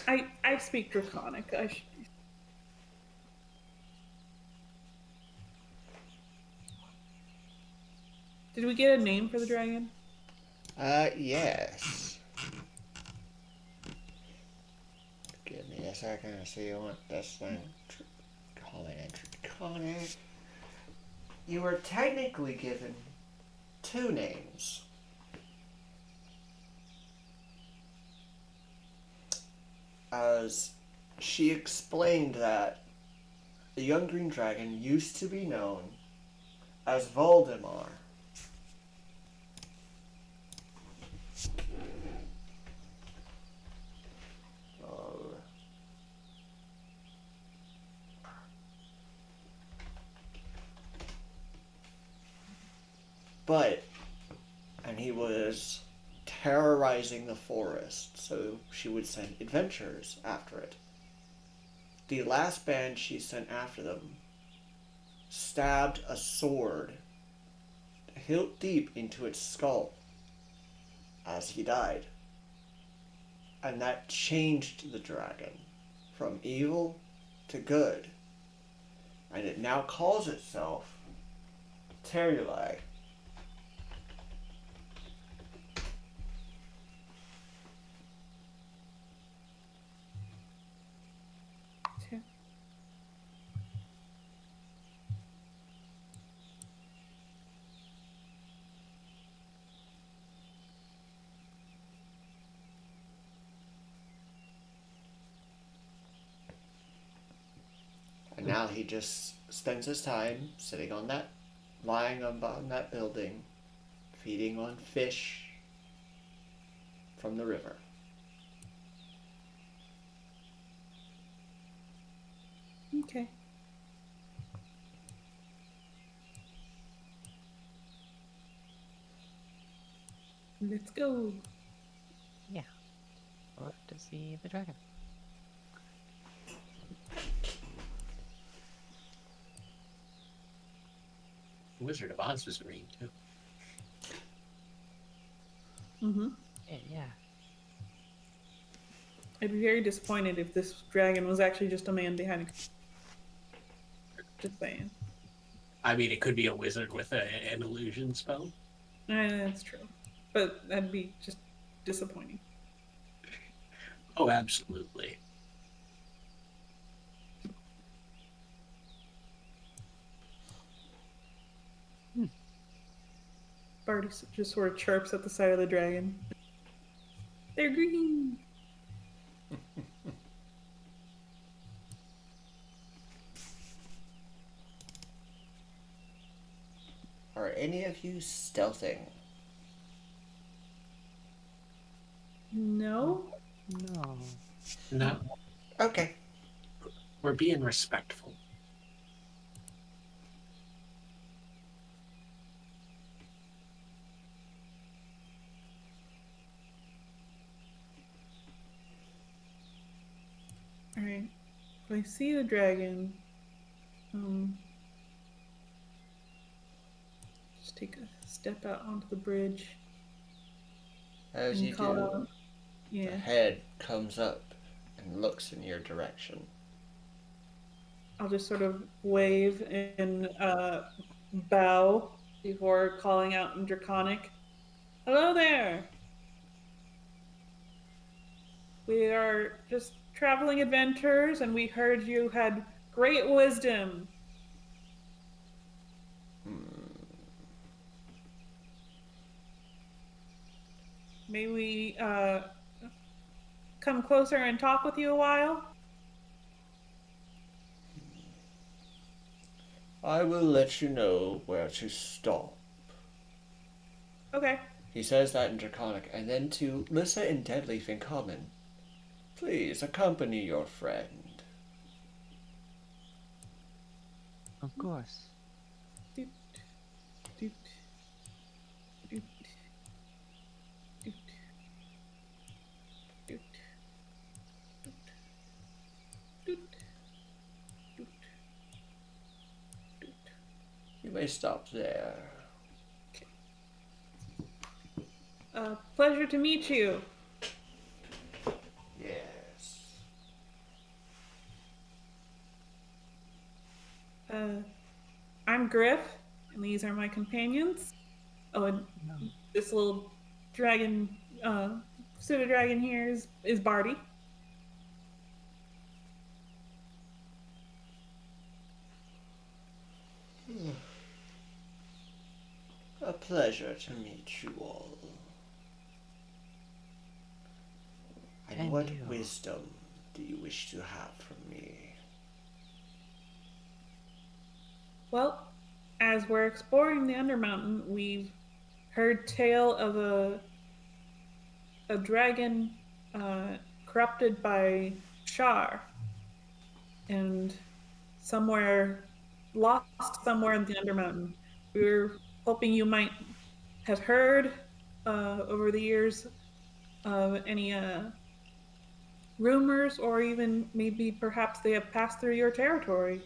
I speak Draconic. Did we get a name for the dragon? Yes. Give me a second to see what this thing. Call it Draconic. You were technically given 2 names. As she explained that the young green dragon used to be known as Voldemar. Oh. And he was terrorizing the forest, so she would send adventurers after it. The last band she sent after them stabbed a sword hilt deep into its skull as he died. And that changed the dragon from evil to good. And it now calls itself Terulai. Okay. And now he just spends his time sitting on that, lying on that building, feeding on fish from the river. Okay. Let's go. Yeah. Off to see the dragon. Wizard of Oz was green too. Mm-hmm. Yeah. I'd be very disappointed if this dragon was actually just a man behind a. Just saying. I mean, it could be a wizard with an illusion spell. That's true. But that'd be just disappointing. Oh, absolutely. Barty just sort of chirps at the side of the dragon. They're green. Are any of you stealthing? No. No. No, Okay. we're being respectful. Alright. If I see the dragon, just take a step out onto the bridge As and you call do, out. the Yeah. head comes up and looks in your direction. I'll just sort of wave and bow before calling out in Draconic. Hello there! We are just traveling adventurers and we heard you had great wisdom. May we come closer and talk with you a while? I will let you know where to stop. Okay. He says that in Draconic, and then to Lissa and Deadleaf in common. Please accompany your friend. Of course. Doot, doot, doot, doot. may stop there. Pleasure to meet you. Yes. I'm Griff, and these are my companions. Oh, and No. this little dragon, pseudo dragon here is Barty. A pleasure to meet you all. And what you. wisdom do you wish to have from me? Well, as we're exploring the Undermountain, we've heard tale of a dragon corrupted by Shar, and somewhere lost somewhere in the Undermountain. We were hoping you might have heard over the years of any rumors, or even maybe perhaps they have passed through your territory.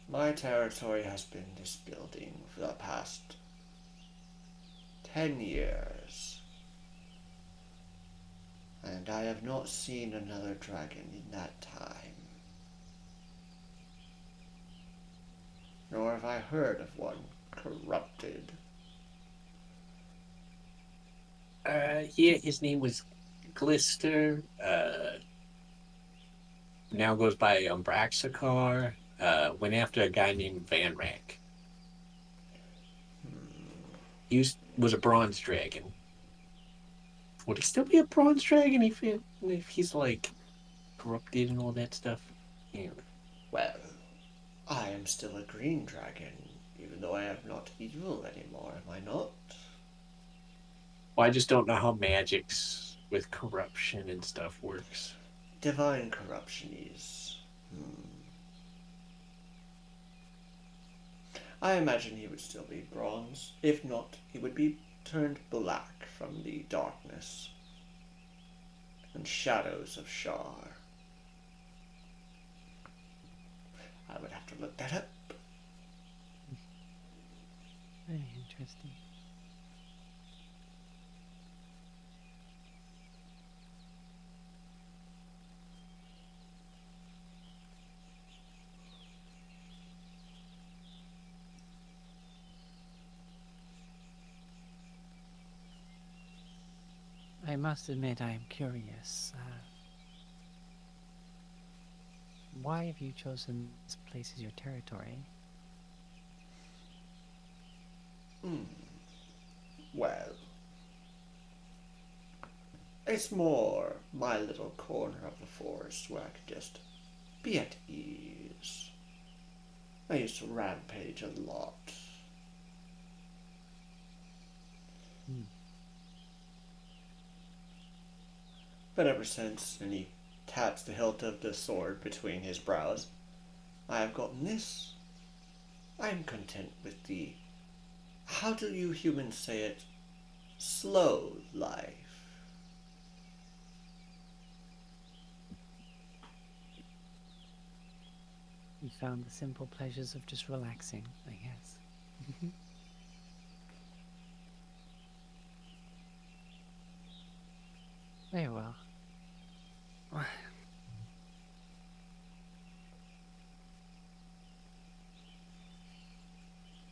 My territory has been this building for the past 10 years. And I have not seen another dragon in that time. Nor have I heard of one corrupted. Yeah, his name was Glister. Now goes by Umbraxacar. Went after a guy named Van Rack. He was a bronze dragon. Would he still be a bronze dragon if he's like corrupted and all that stuff? Yeah. Well, I am still a green dragon, even though I am not evil anymore, am I not? Well, I just don't know how magics with corruption and stuff works. Divine corruption is. I imagine he would still be bronze. If not, he would be turned black from the darkness and shadows of Shar. I would have to look that up. Very interesting. I must admit I am curious. Why have you chosen this place as your territory? Well, it's more my little corner of the forest where I could just be at ease. I used to rampage a lot. But ever since, and he taps the hilt of the sword between his brows, I have gotten this. I am content with the, how do you humans say it, slow life. You found the simple pleasures of just relaxing, I guess. Very well.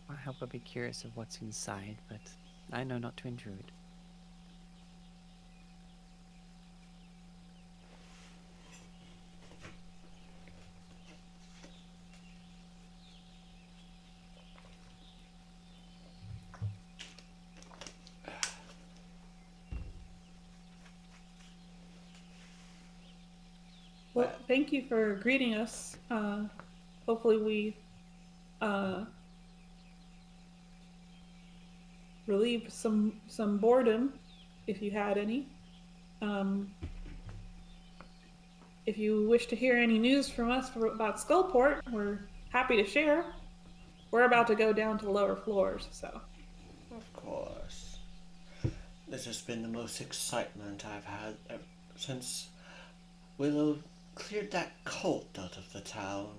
I hope I'll be curious of what's inside, but I know not to intrude. Well, thank you for greeting us. Hopefully we relieved some boredom, if you had any. If you wish to hear any news from us about Skullport, we're happy to share. We're about to go down to the lower floors, so. Of course. This has been the most excitement I've had since Willow cleared that cult out of the town.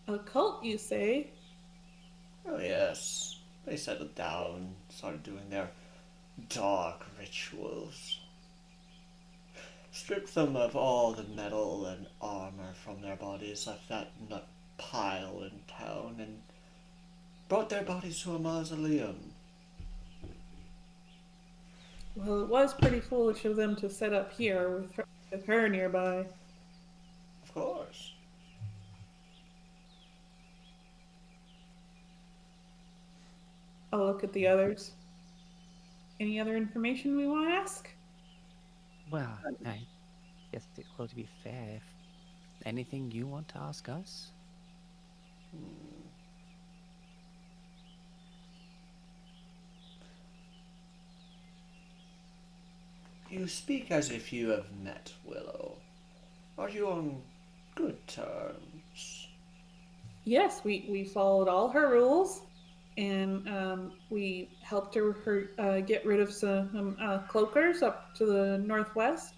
A cult, you say? Oh, yes. They settled down, started doing their dark rituals. Stripped them of all the metal and armor from their bodies, left that nut pile in town, and brought their bodies to a mausoleum. Well, it was pretty foolish of them to set up here with her nearby. Of course. I'll look at the others. Any other information we want to ask? Well, I guess, well, to be fair, if anything you want to ask us? You speak as if you have met Willow. Are you on good terms? Yes, we followed all her rules, and we helped her get rid of some cloakers up to the northwest,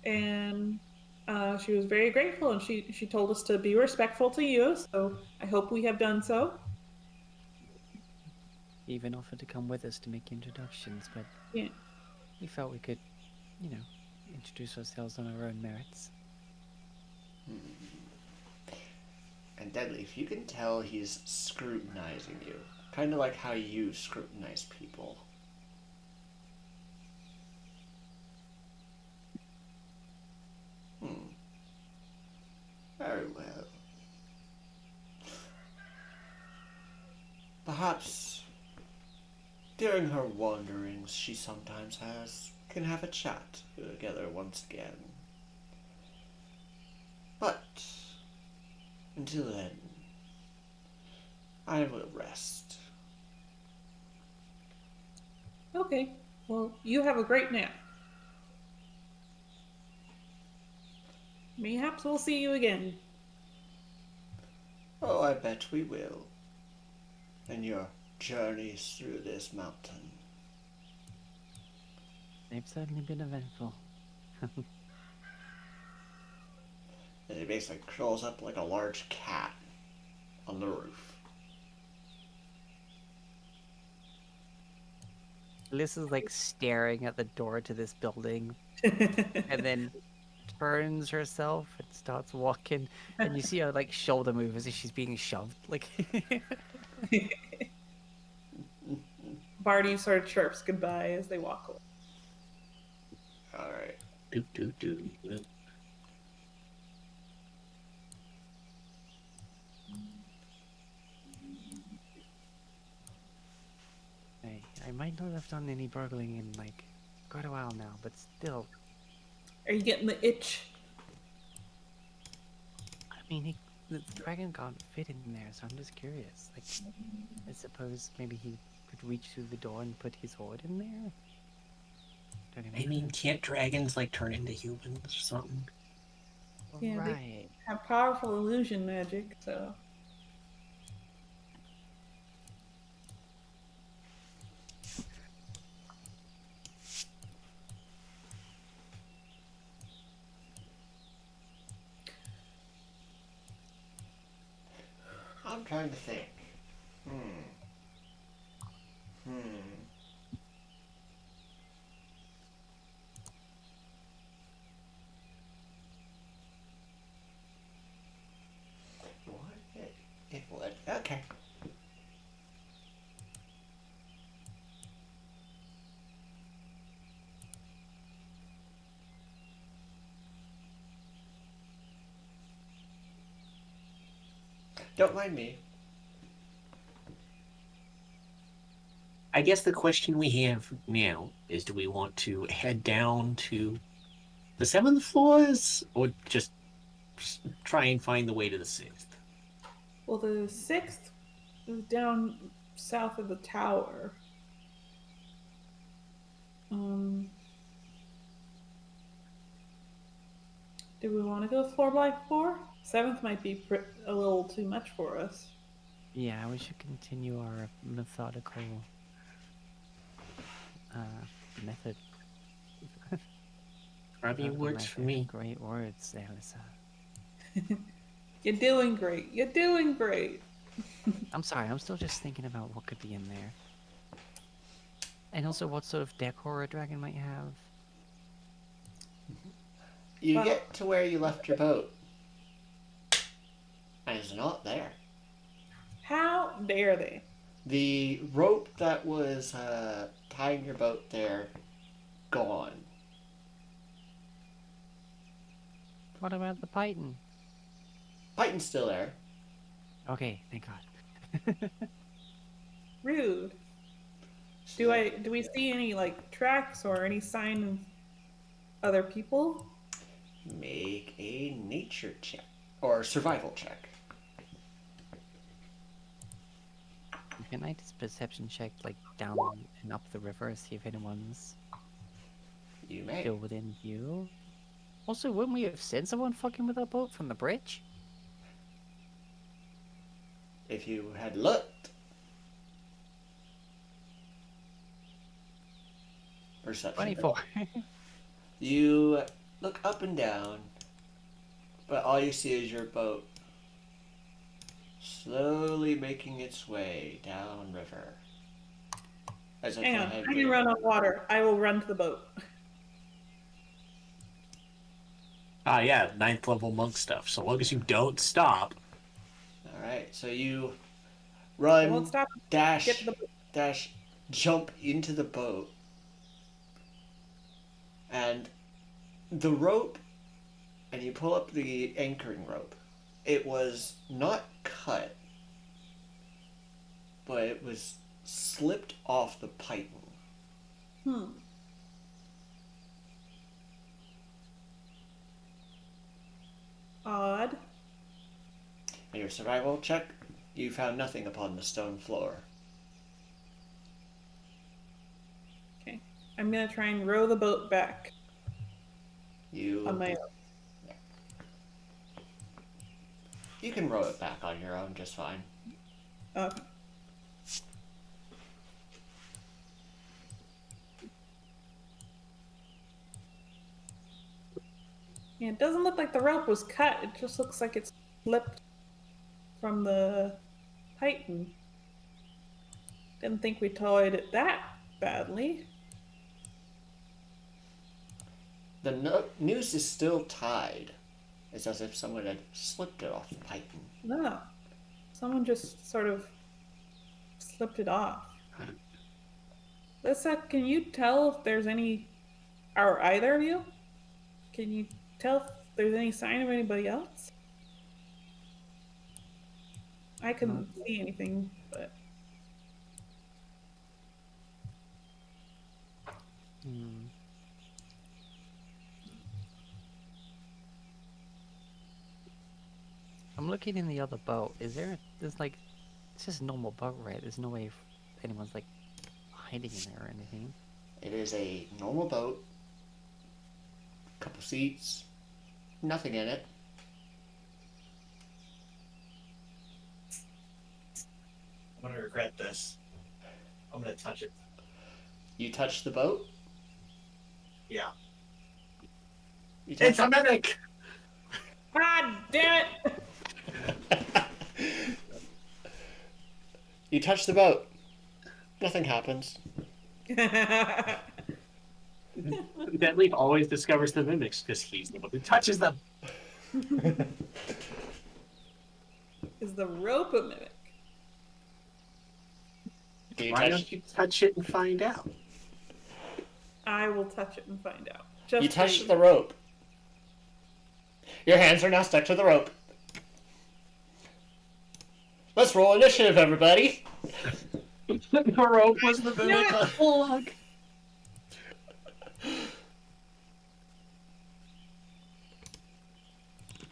and she was very grateful, and she told us to be respectful to you. So I hope we have done so. Even offered to come with us to make introductions, but Yeah. we felt we could, you know, introduce ourselves on our own merits. And Deadleaf, you can tell he's scrutinizing you. Kind of like how you scrutinize people. Very well. Perhaps during her wanderings she sometimes can have a chat together once again. But until then, I will rest. Okay. Well, you have a great nap. Mayhaps we'll see you again. Oh, I bet we will. And your journeys through this mountain. They've certainly been eventful. And he basically curls up like a large cat on the roof. Liz is like staring at the door to this building and then turns herself and starts walking, and you see her like shoulder move as if she's being shoved. Like Barty sort of chirps goodbye as they walk away. Alright. Do do do. I might not have done any burgling in like quite a while now, but still, Are you getting the itch? I mean, the dragon can't fit in there, so I'm just curious. Like, I suppose maybe he could reach through the door and put his hoard in there. Don't I even mean, can't dragons like turn into humans or something? Yeah, they right. have powerful illusion magic, so. I'm trying to think. What? It would. Okay. Don't mind me. I guess the question we have now is, do we want to head down to the seventh floors or just try and find the way to the sixth? Well, the sixth is down south of the tower. Um, do we want to go floor by floor? Seventh might be a little too much for us. Yeah, we should continue our methodical method. Probably Methodical works for method. me. Great words, Alyssa. You're doing great. You're doing great. I'm sorry, I'm still just thinking about what could be in there. And also what sort of decor a dragon might have. You Well- get to where you left your boat, and it's not there. How dare they? The rope that was tying your boat there, gone. What about the python? Python's still there. Okay, thank God. Rude. Do we see any like tracks or any sign of other people? Make a nature check or survival check. Can I just perception check like down and up the river, see if anyone's You may. still within view? Also, wouldn't we have seen someone fucking with our boat from the bridge? If you had looked. Perception. 24. You look up and down, but all you see is your boat slowly making its way downriver. As if Hang it on, had I can been- run on water. I will run to the boat. Ah, yeah, 9th level monk stuff. So long as you don't stop. Alright, so you I run, won't stop. dash, Get to the boat. dash, jump into the boat. And the rope, and you pull up the anchoring rope. It was not cut, but it was slipped off the python. Hmm. Odd. In your survival check, you found nothing upon the stone floor. Okay. I'm gonna try and row the boat back You on my own. You can row it back on your own just fine. Okay. Yeah, it doesn't look like the rope was cut. It just looks like it's slipped from the python. Didn't think we toyed it that badly. The noose is still tied. It's as if someone had slipped it off the python. No. Someone just sort of slipped it off. Lissa, can you tell if there's any, or either of you? Can you tell if there's any sign of anybody else? I couldn't see anything, but Hmm. I'm looking in the other boat. There's like, it's just a normal boat, right? There's no way anyone's like hiding in there or anything. It is a normal boat. Couple seats. Nothing in it. I'm gonna regret this. I'm gonna touch it. You touch the boat. Yeah. You touch It's a mimic! God damn You touch the boat. Nothing happens. it! Deadleaf always discovers the mimics because he's the one who touches them. Is the rope a mimic? Do you Why touch? don't you touch it and find out? I will touch it and find out. Just You for touch you. the rope. Your hands are now stuck to the rope. Let's roll initiative, everybody. The rope was the mimic. Plug.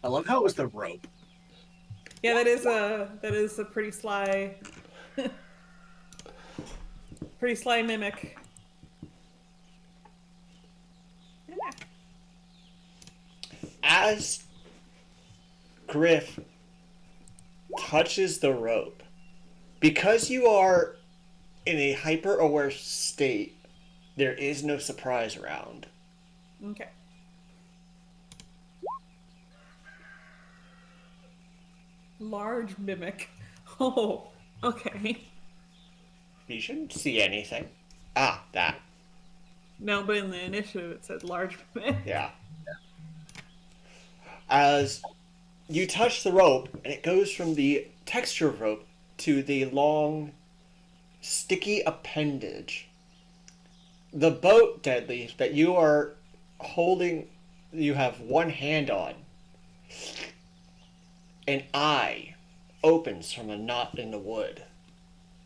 I love how it was the rope. Yeah, that is a pretty sly, pretty sly mimic. Yeah. As Griff touches the rope, because you are in a hyper aware state, there is no surprise around. Okay. Large mimic. Oh, okay. You shouldn't see anything. Ah, that. No, but in the initiative it said large mimic. Yeah. As you touch the rope, and it goes from the texture rope to the long, sticky appendage. The boat, Deadleaf, that you are holding, you have one hand on, an eye opens from a knot in the wood,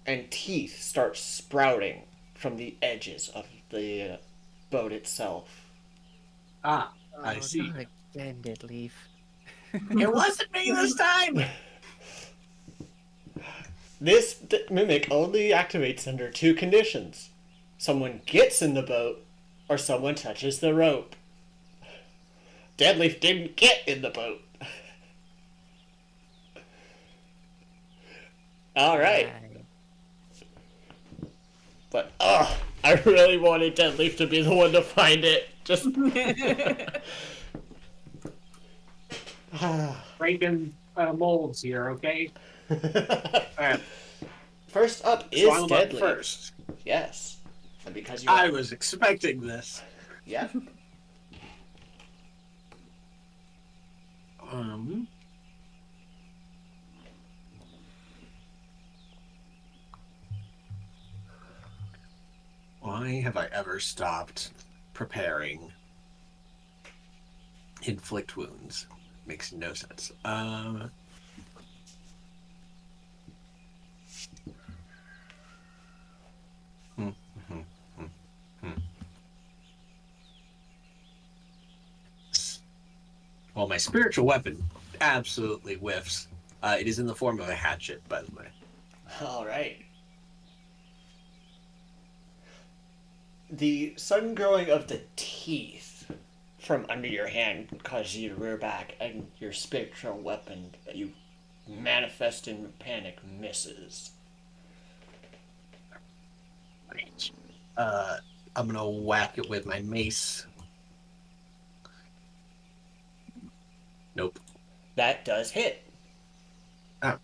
and teeth start sprouting from the edges of the boat itself. Ah, Oh, I see. not again, Deadleaf. It wasn't me this time! This mimic only activates under two conditions. Someone gets in the boat, or someone touches the rope. Deadleaf didn't get in the boat. Alright. But, I really wanted Deadleaf to be the one to find it. Just... Breaking molds here, okay? Alright, First up is so I'm up Deadleaf. first. Yes. And because you I was expecting this. Yeah. Why have I ever stopped preparing inflict wounds? Makes no sense. Well, my spiritual weapon absolutely whiffs. It is in the form of a hatchet, by the way. Alright. The sudden growing of the teeth from under your hand causes you to rear back, and your spiritual weapon that you manifest in panic misses. I'm gonna whack it with my mace. Nope. That does hit. Oh,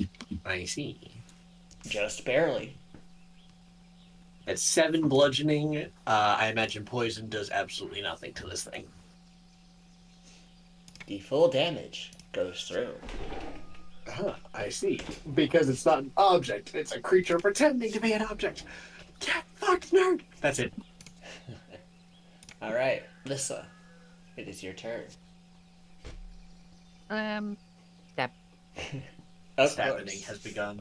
I see. Just barely. At 7 bludgeoning, I imagine poison does absolutely nothing to this thing. The full damage goes through. I see. Because it's not an object. It's a creature pretending to be an object. Get fucked, nerd! That's it. Alright, Lissa. It is your turn. Stab. Of Stabbing course. has begun.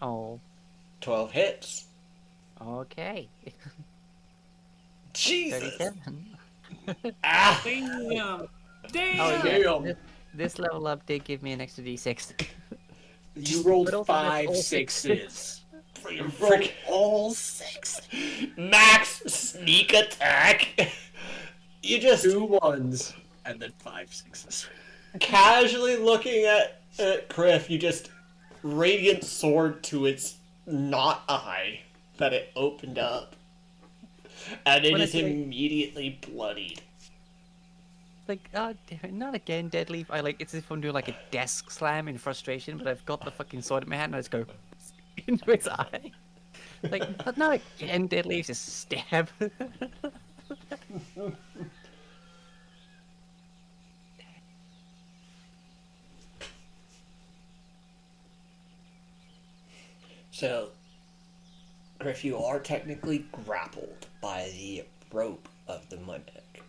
Oh, 12 hits. okay. Jesus! 37. Ah! Damn. Oh, Damn. yeah. Damn. This level up did give me an extra d6. You rolled But also that's 5 all sixes. For your You rolled frick all 6. max sneak attack. You just 2 1s and then 5 6s. casually looking at Criff, you just radiant sword to its not eye that it opened up. And it When I is say- immediately bloodied. Like, oh, damn it, not again, Deadleaf. It's as if I'm doing like a desk slam in frustration, but I've got the fucking sword in my hand and I just go into its eye. Like, not again, Deadleaf, just stab. So, Griff, you are technically grappled by the rope of the mimic.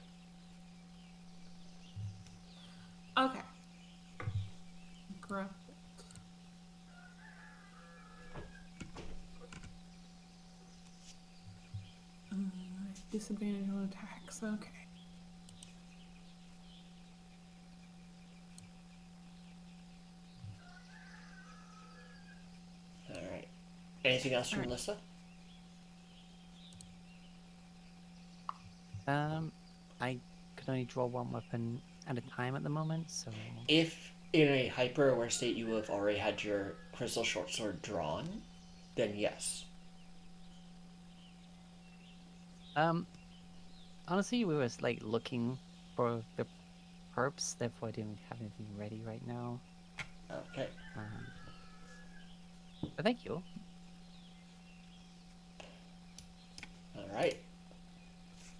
Okay. Grappled. Disadvantage on attacks. Okay. Alright. Anything else from Melissa? I could only draw one weapon at a time at the moment, so If in a hyper-aware state you have already had your crystal short sword drawn, then yes. honestly, we was like looking for the ropes, therefore I didn't have anything ready right now. Okay. But thank you. All right.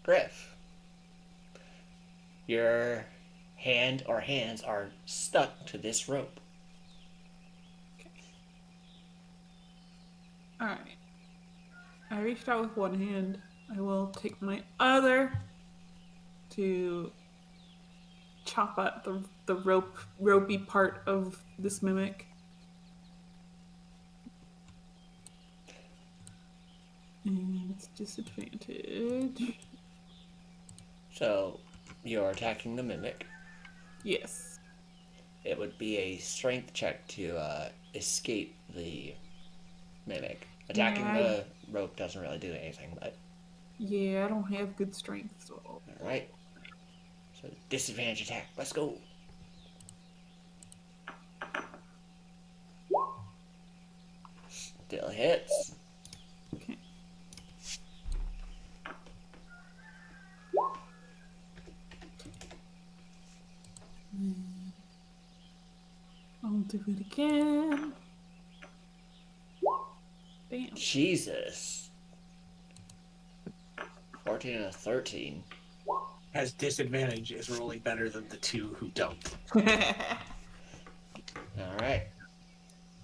Griff, your hand or hands are stuck to this rope. All right. I reached out with one hand. I will take my other to chop at the ropey part of this mimic. And it's disadvantage. So, you're attacking the mimic. Yes. It would be a strength check to escape the mimic. Attacking Yeah, the rope doesn't really do anything, but Yeah, I don't have good strength, so. all right. So disadvantage attack. Let's go. Still hits. Okay. I'll do it again. Damn. Jesus. 14 and a 13. Has disadvantage is rolling better than the two who don't. All right.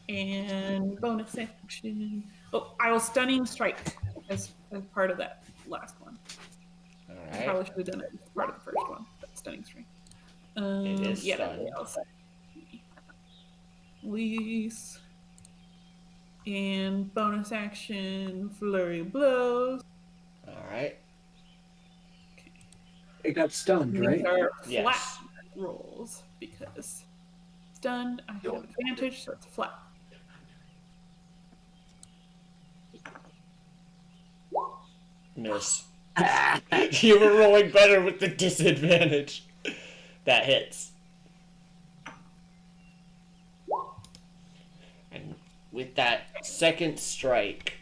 And bonus action. Oh, I will stunning strike as part of that last one. All I right. probably should have done it as part of the first one, but stunning strike. It is yeah, stunned. I'll say. Release. And bonus action, flurry of blows. All right. It got stunned, These right? are Yes. flat rolls because stunned, I have advantage, so it's flat. Miss. You were rolling better with the disadvantage. That hits. And with that second strike,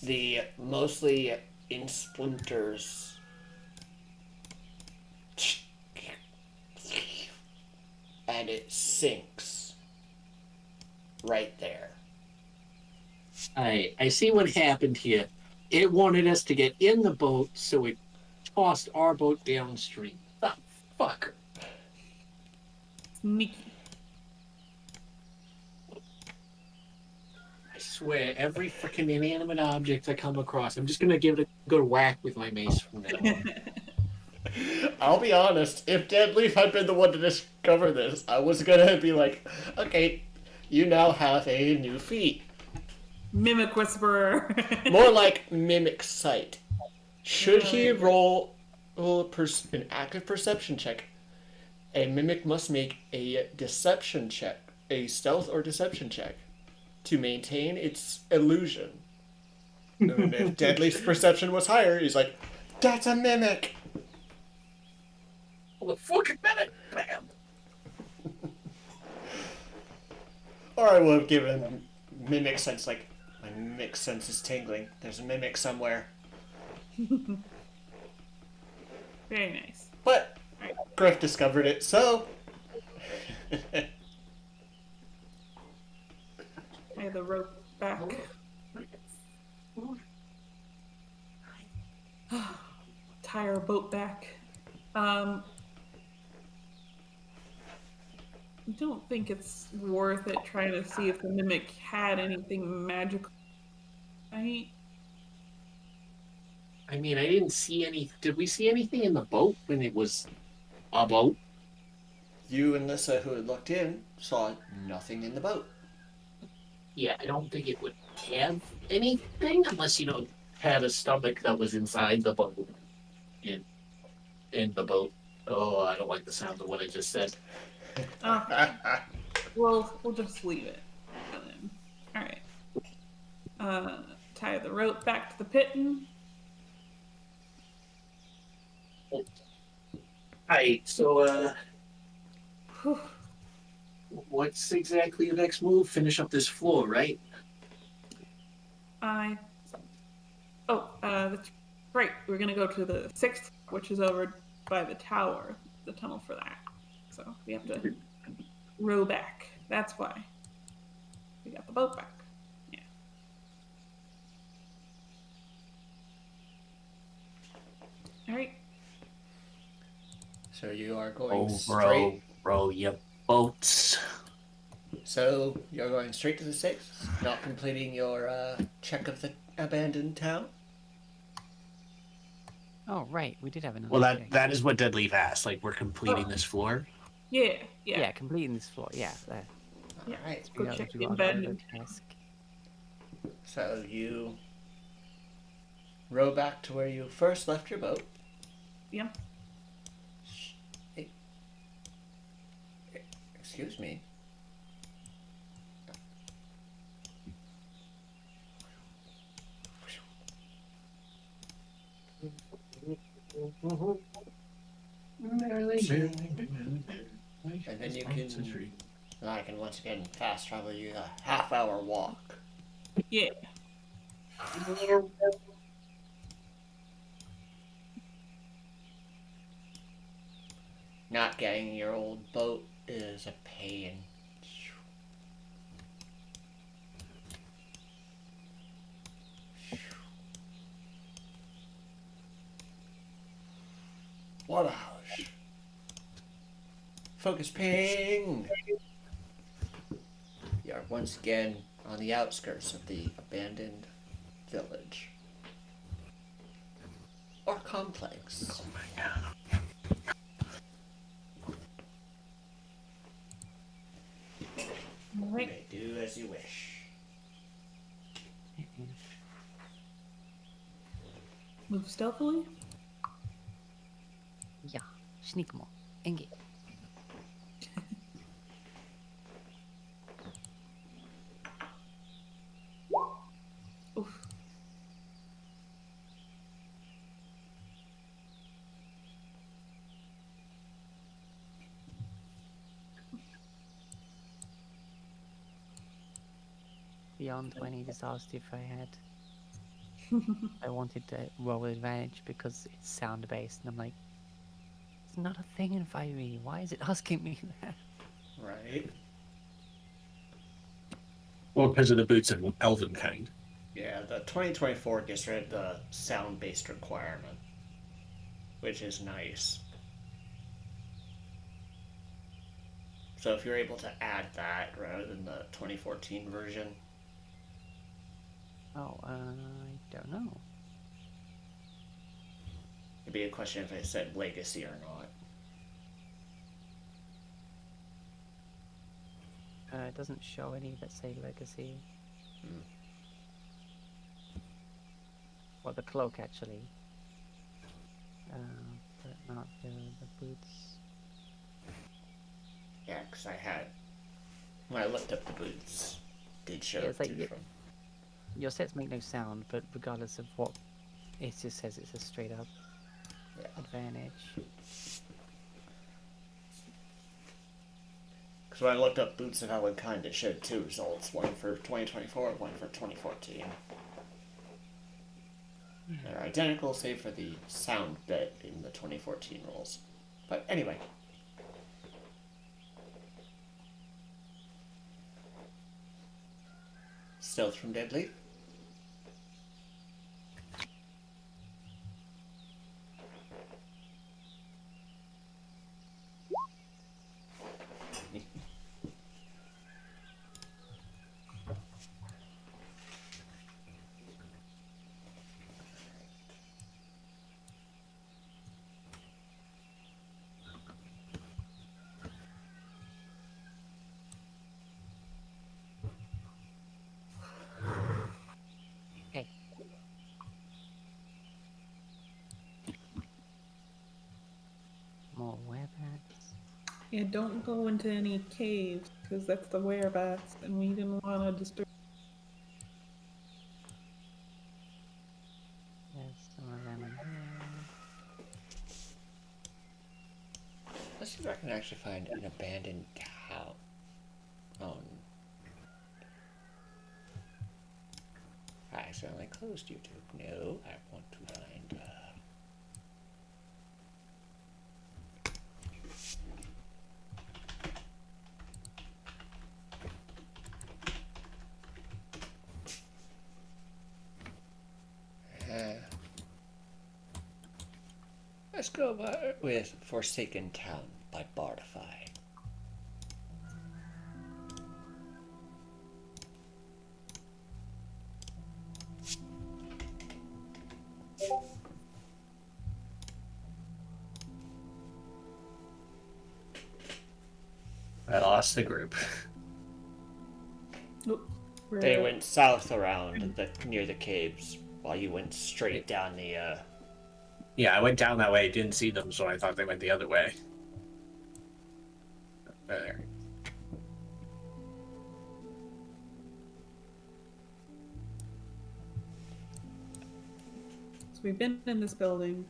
the mostly in splinters and it sinks right there. I see what happened here. It wanted us to get in the boat, so it tossed our boat downstream. The fuck? Sneaky. I swear, every freaking inanimate object I come across, I'm just gonna give it a good whack with my mace from now on. I'll be honest, if Deadleaf had been the one to discover this, I was gonna be like, okay, you now have a new feat. Mimic Whisperer. More like Mimic Sight. Should he roll an active perception check, a Mimic must make a deception check, a stealth or deception check, to maintain its illusion. And if Deadleaf's perception was higher, he's like, that's a Mimic! Well, a fucking minute, bam! Or I would have given Mimic sense, like, my Mimic sense is tingling. There's a Mimic somewhere. Very nice. But Griff discovered it, so... I have the rope back. Tie our boat back. I don't think it's worth it trying to see if the mimic had anything magical. Right? I mean, I didn't see any. Did we see anything in the boat when it was a boat? You and Lissa, who had looked in, saw nothing in the boat. Yeah, I don't think it would have anything unless, had a stomach that was inside the boat. In the boat. Oh, I don't like the sound of what I just said. We'll just leave it. All right. Tie the rope back to the pitten. Alright, so, Whew. what's exactly the next move? Finish up this floor, right? Right, we're gonna go to the 6th, which is over by the tower, the tunnel for that. So we have to row back. That's why. We got the boat back. Yeah. Alright. So you are going Oh, straight. row your boats. So you're going straight to the 6th, not completing your check of the abandoned town? Oh, right. We did have another Well, check. that is what Deadleaf asked. Like, we're completing this floor. Yeah. Yeah, completing this floor. Yeah, there. Yeah. Alright. Go We got to check do the our abandoned. task. So you row back to where you first left your boat. Yeah. Excuse me. And then you can, I can once again fast travel you a half-hour walk. Yeah. Not getting your old boat is a pain. Waterhouse. Focus ping! You are once again on the outskirts of the abandoned village. Or complex. Oh my god. You Alright. may do as you wish. Move stealthily. Yeah, sneak more. Engage. Oof. Beyond when he just asked if I wanted to roll advantage because it's sound based, and I'm like, it's not a thing in 5e. Why is it asking me that? Right? Well, because of the boots of elven kind. Yeah, the 2024 gets rid of the sound-based requirement, which is nice. So if you're able to add that rather than the 2014 version, Oh, I don't know. it'd be a question if I said legacy or not. It doesn't show any that say legacy. Well, the cloak actually, but not the boots. Yeah, because I had, when I looked up the boots, did show Yeah, it's like different. your sets make no sound, but regardless of what, it just says it's a straight up Yeah. advantage. Because when I looked up boots of Helen Kind, it showed two results, one for 2024 and one for 2014. They're identical, save for the sound bit in the 2014 rules. But anyway. Stealth from Deadleaf. Hey. More werebats. Yeah, don't go into any caves because that's the whereabouts, and we didn't want to disturb. There's some of them in here. Let's see if I can actually find an abandoned town. I accidentally closed YouTube. No, I want to find Let's go with Forsaken Town by Bardify. I lost the group. Oop, They we're- went south around near the caves, while you went straight down the. Yeah, I went down that way, didn't see them, so I thought they went the other way. There. So we've been in this building.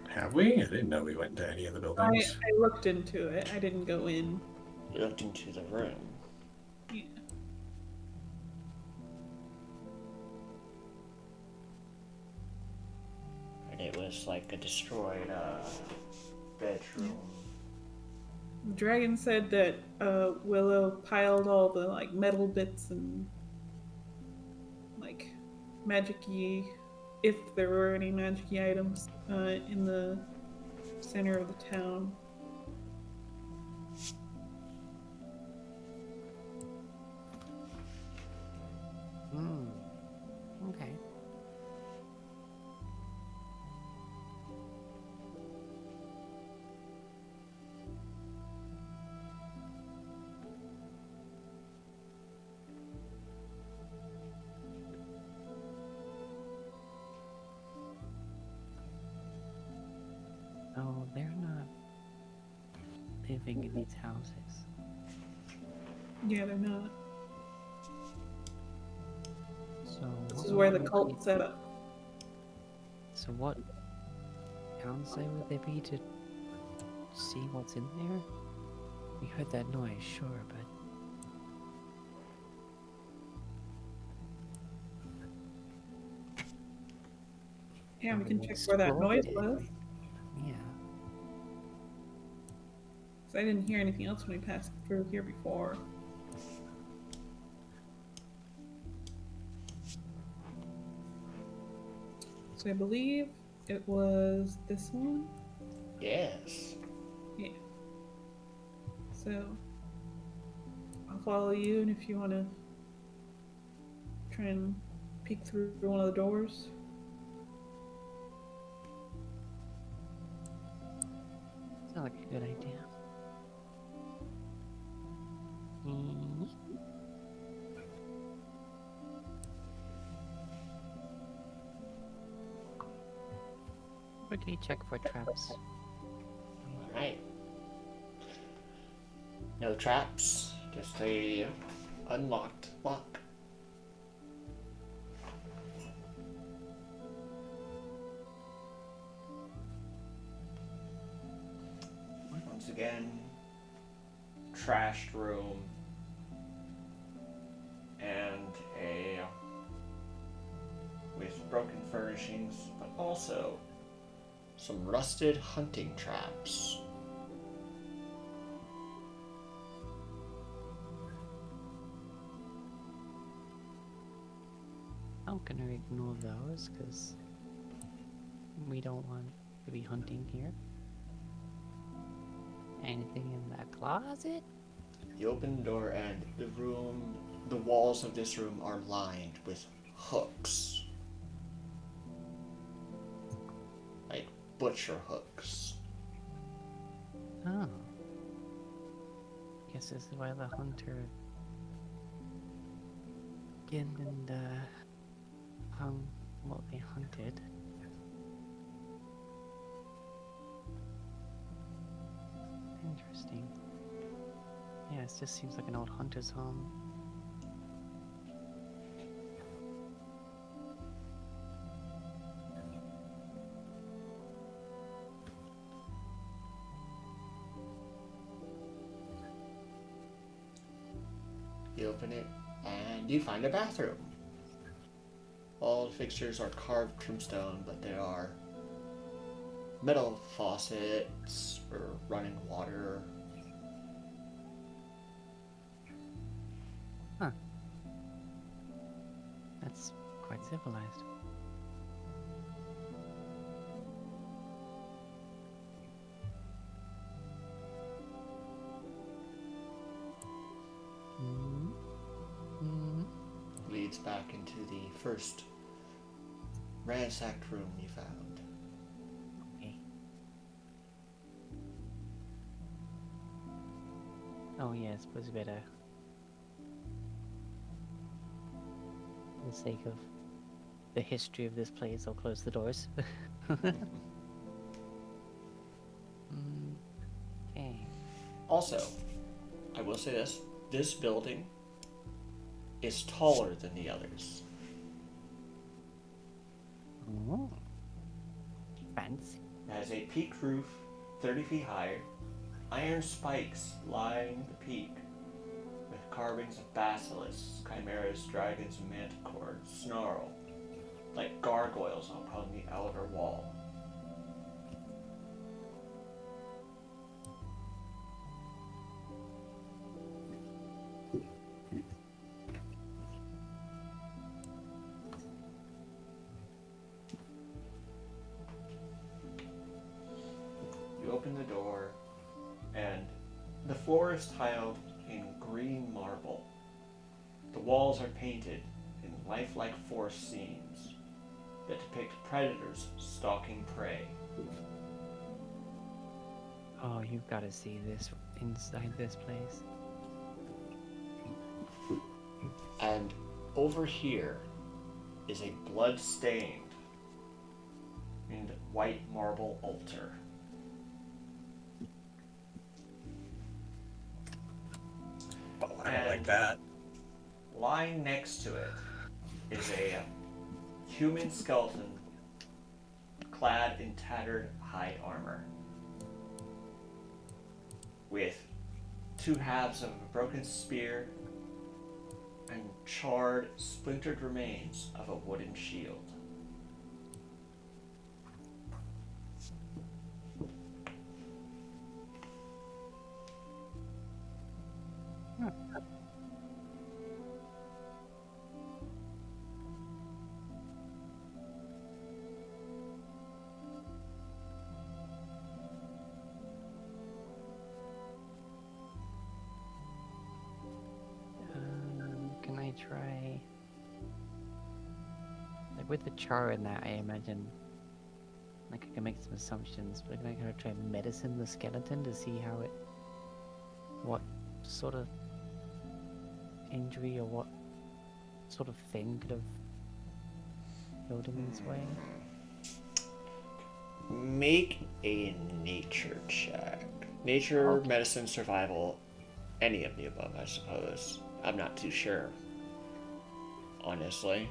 Have we? I didn't know we went into any of the I buildings. looked into it. I didn't go in. You looked into the room. Yeah. And it was like a destroyed bedroom. The dragon said that Willow piled all the like metal bits and like magic-y, if there were any magic-y items, in the center of the town. Hmm. Okay. Oh, they're not living in these houses. Yeah, they're not. So This what is where would the it cult be- set up. So what downside would there be to see what's in there? We heard that noise, sure, but Yeah, we can we check where that explored noise it. was. Yeah. 'Cause I didn't hear anything else when we passed through here before. So I believe it was this one. Yes. Yeah. So I'll follow you, and if you want to try and peek through one of the doors. Sounds like a good idea. Mm. Quickly check for traps. Alright. No traps, just a unlocked lock. Once again, trashed room and a with broken furnishings, but also some rusted hunting traps. I'm gonna ignore those because we don't want to be hunting here. Anything in that closet? You open the door and the walls of this room are lined with hooks. Like butcher hooks. Oh. Guess this is why the hunter skinned and hung what they hunted. Interesting. Yeah, it just seems like an old hunter's home. You open it and you find a bathroom. All the fixtures are carved from stone, but there are metal faucets for running water. That's quite civilized. back into the first ransacked room you found. Okay. Oh yeah, I suppose we better, for the sake of the history of this place, I'll close the doors. Okay. Also, I will say this building is taller than the others. Oh. Fancy. It has a peaked roof, 30 feet high, iron spikes line the peak, with carvings of basilisks, chimeras, dragons, and manticores snarl like gargoyles upon the outer wall. You open the door, and the floor is tiled in green marble. The walls are painted in lifelike forest scenes that depict predators stalking prey. Oh, you've got to see this inside this place. And over here is a blood-stained and white marble altar. Oh, I don't like that. Lying next to it is a human skeleton clad in tattered hide armor, with two halves of a broken spear and charred, splintered remains of a wooden shield. Can I try? Like with the char in that, I imagine. Like I can make some assumptions, but can I kind of try medicine the skeleton to see how it, what sort of injury or what sort of thing could have killed him in this way? Make a nature check. Nature, Okay. medicine, survival, any of the above, I suppose. I'm not too sure, honestly.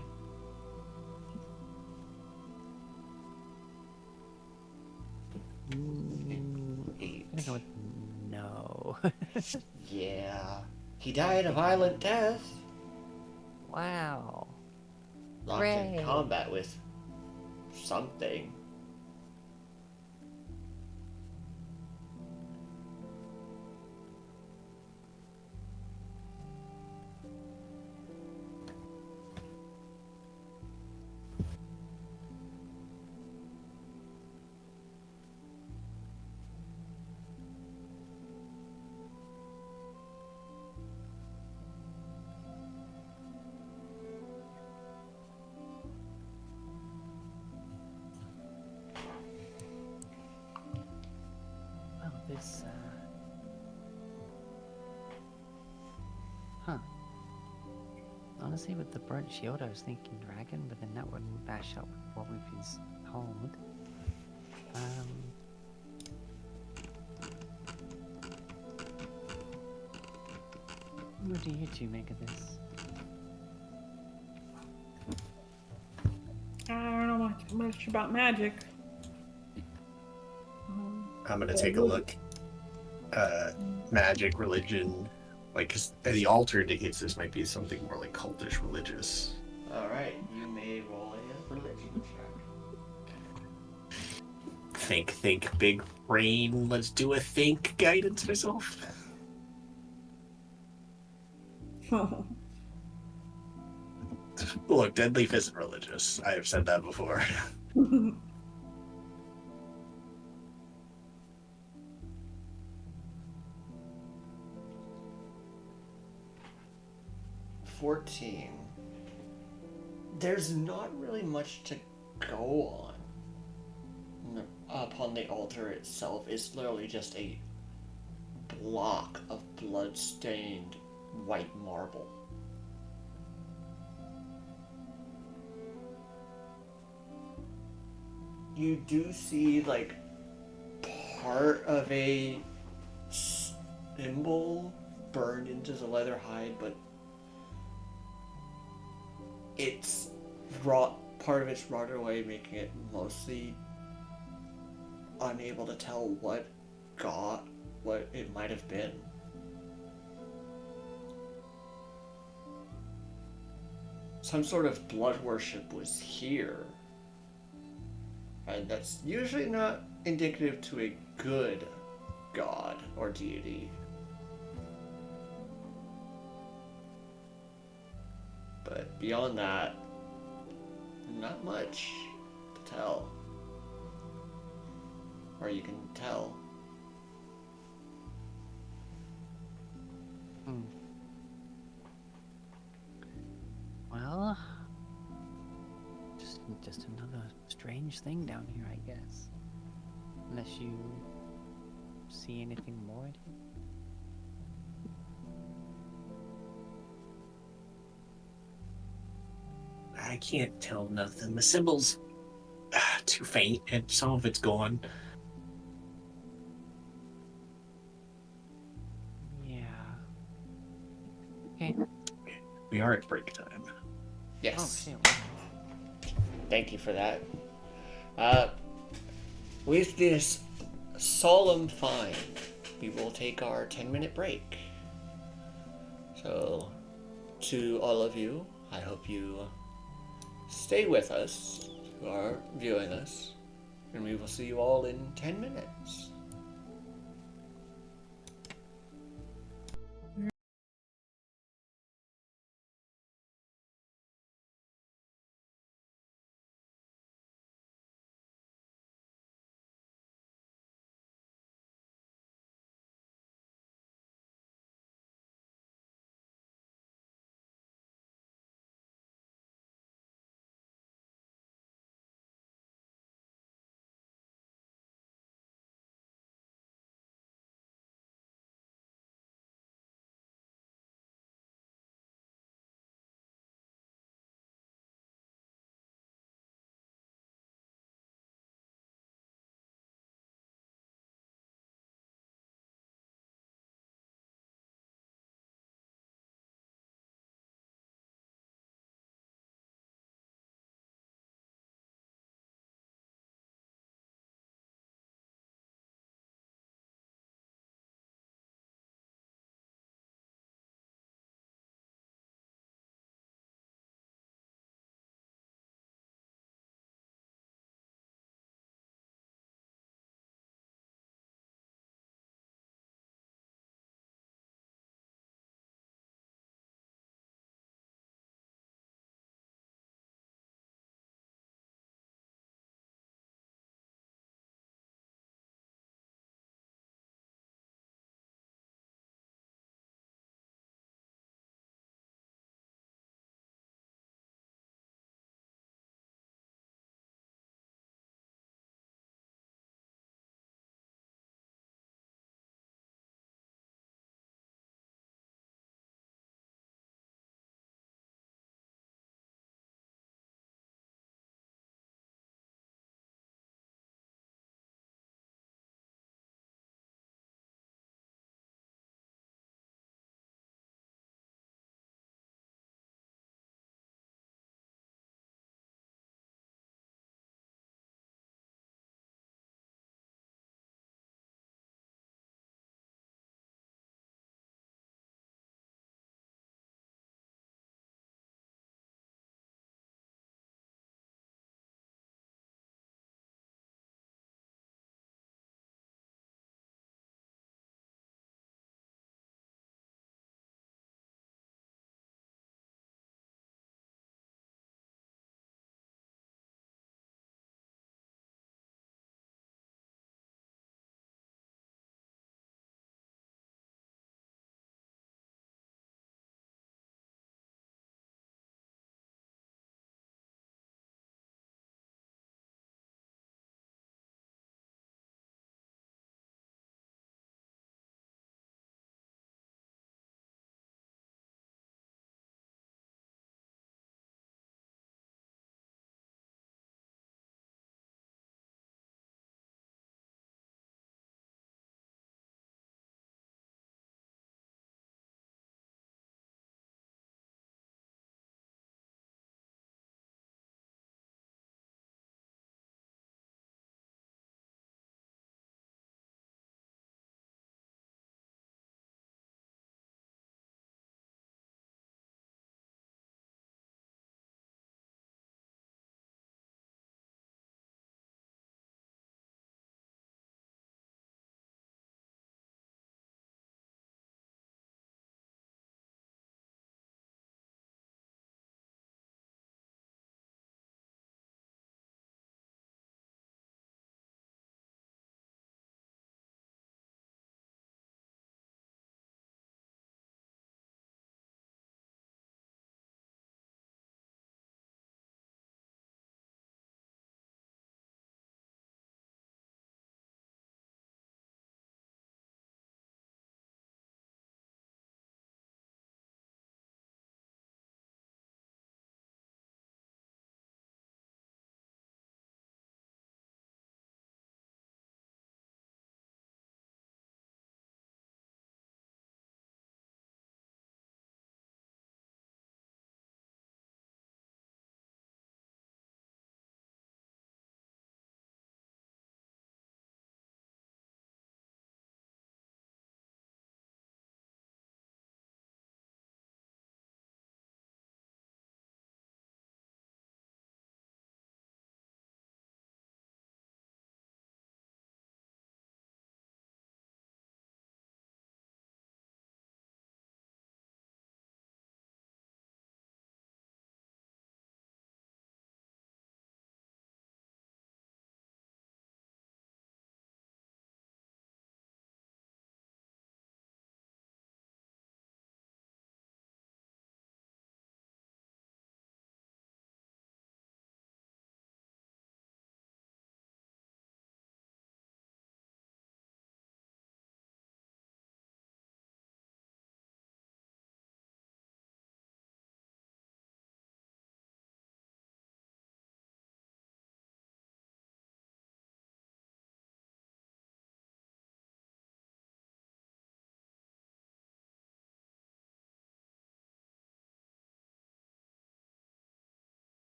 Eight. I'm gonna go with no. Yeah. He died a violent death. Wow. Locked Hooray. in combat with something. Well, this, huh. Honestly, with the burnt shield, I was thinking dragon, but then that wouldn't match up with what we've been told. What do you two make of this? I don't know much about magic. I'm gonna take a look. Magic, religion, like 'cause the altar indicates this might be something more like cultish, religious. Alright, you may roll a religion check. Think, big brain. Let's do a think guidance myself. Look, Deadleaf isn't religious. I have said that before. 14. there's not really much to go on. Upon the altar itself, it's literally just a block of blood-stained white marble. You do see, like, part of a symbol burned into the leather hide, but it's part of it's rotted away, making it mostly unable to tell what it might have been. Some sort of blood worship was here, and that's usually not indicative to a good god or deity. But beyond that, not much to tell. Or you can tell. Hmm. Well, just another strange thing down here, I guess. Unless you see anything more in here. I can't tell nothing. The symbol's too faint, and some of it's gone. Yeah. Okay. We are at break time. Yes. Oh, shit. Thank you for that. With this solemn find, we will take our 10-minute break. So, to all of you, I hope you stay with us who are viewing us, and we will see you all in 10 minutes.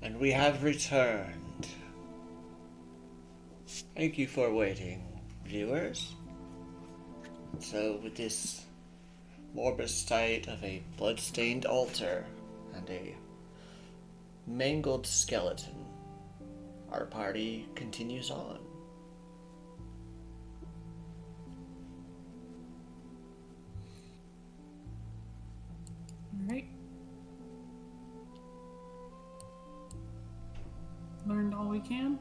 And we have returned. Thank you for waiting, viewers. So, with this morbid sight of a blood-stained altar and a mangled skeleton, our party continues on. Alright. Learned all we can.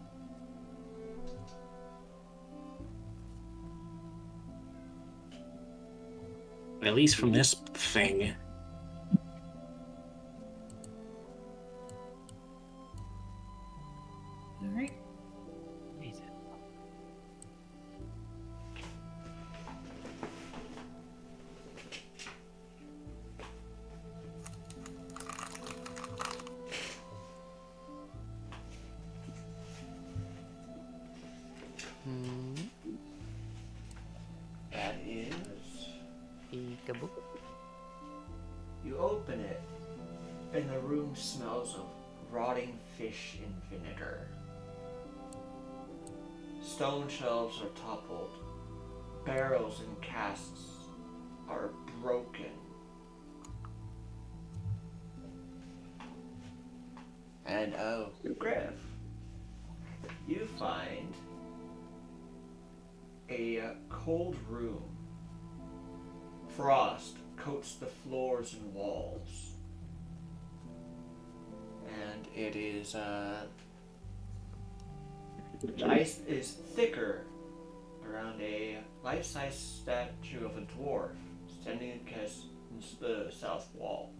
At least from this thing. Alright. Amazing. That is... Peekaboo. You open it, and the room smells of rotting fish in vinegar. Stone shelves are toppled. Barrels and casks are broken. And oh, Griff, you find a cold room. Frost coats the floors and walls. And it is, the ice is thicker around a life-size statue of a dwarf standing against the south wall.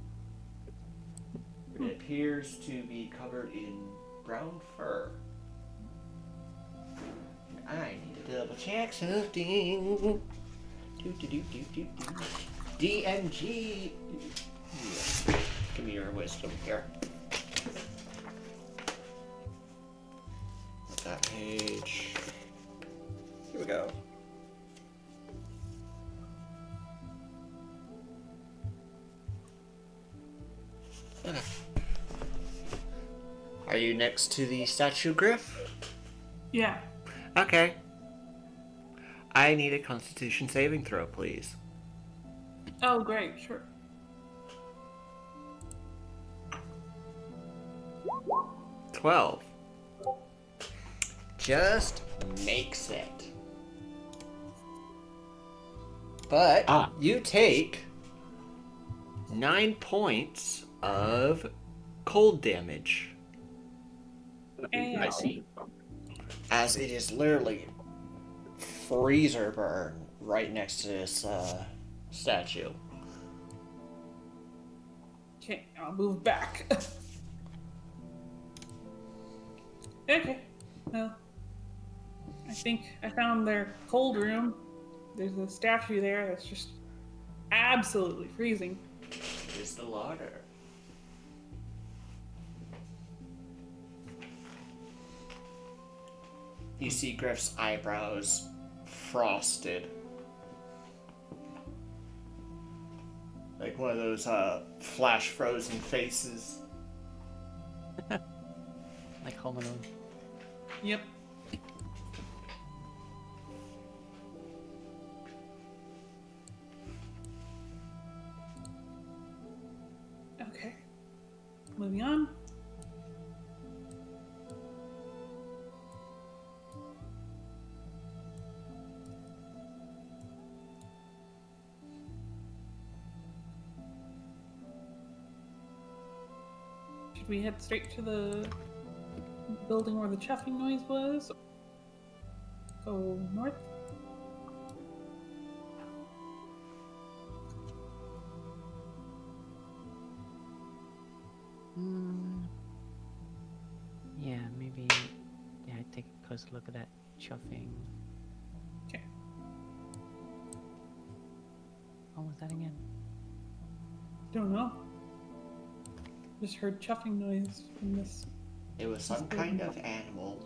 It appears to be covered in brown fur. I need to double check something. DMG. Yeah. Give me your wisdom here. That page. Here we go. Okay. Are you next to the statue, Griff? Yeah. Okay. I need a Constitution saving throw, please. Oh, great. Sure. 12. Just makes it. But you take 9 points of cold damage, I see. as it is literally freezer burn right next to this statue. Okay, I'll move back. Okay. Well, I think I found their cold room. There's a statue there that's just absolutely freezing. Is the larder. You see Griff's eyebrows frosted. Like one of those flash frozen faces. Like Home Alone. Yep. Okay. Moving on. Should we head straight to the building where the chuffing noise was? Go north? Yeah, maybe. Yeah, I'd take a closer look at that chuffing. Okay. What was that again? Don't know. Just heard chuffing noise from this. It was some kind of animal,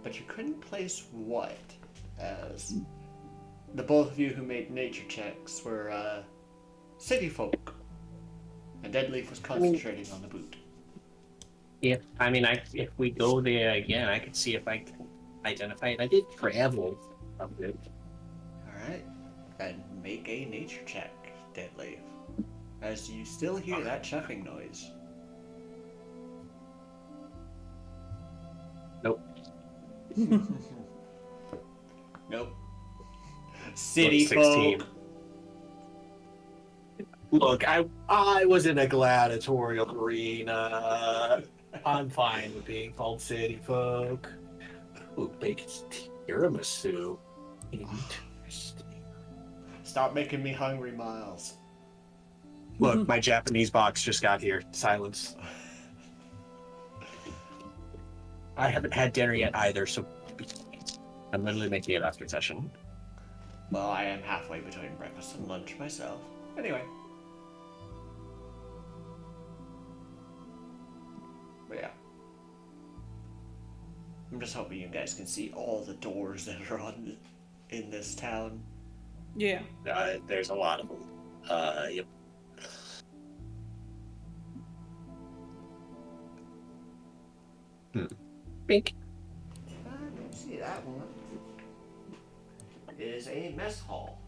but you couldn't place what, as the both of you who made nature checks were city folk, and Deadleaf was concentrating on the boot. If we go there again, I could see if I can identify it. I did travel a bit. Alright. Then make a nature check, Deadleaf. As you still hear that chuffing noise. Nope. Nope. City 16. folk. Look, I was in a gladiatorial arena. I'm fine with being called city folk. Ooh, bacon tiramisu. Interesting. Stop making me hungry, Miles. Look, my Japanese box just got here. Silence. I haven't had dinner yet either, so I'm literally making it after session. Well, I am halfway between breakfast and lunch myself. Anyway. But yeah. I'm just hoping you guys can see all the doors that are in this town. Yeah. There's a lot of them. Yep. Bink. I didn't see that one. It is a mess hall.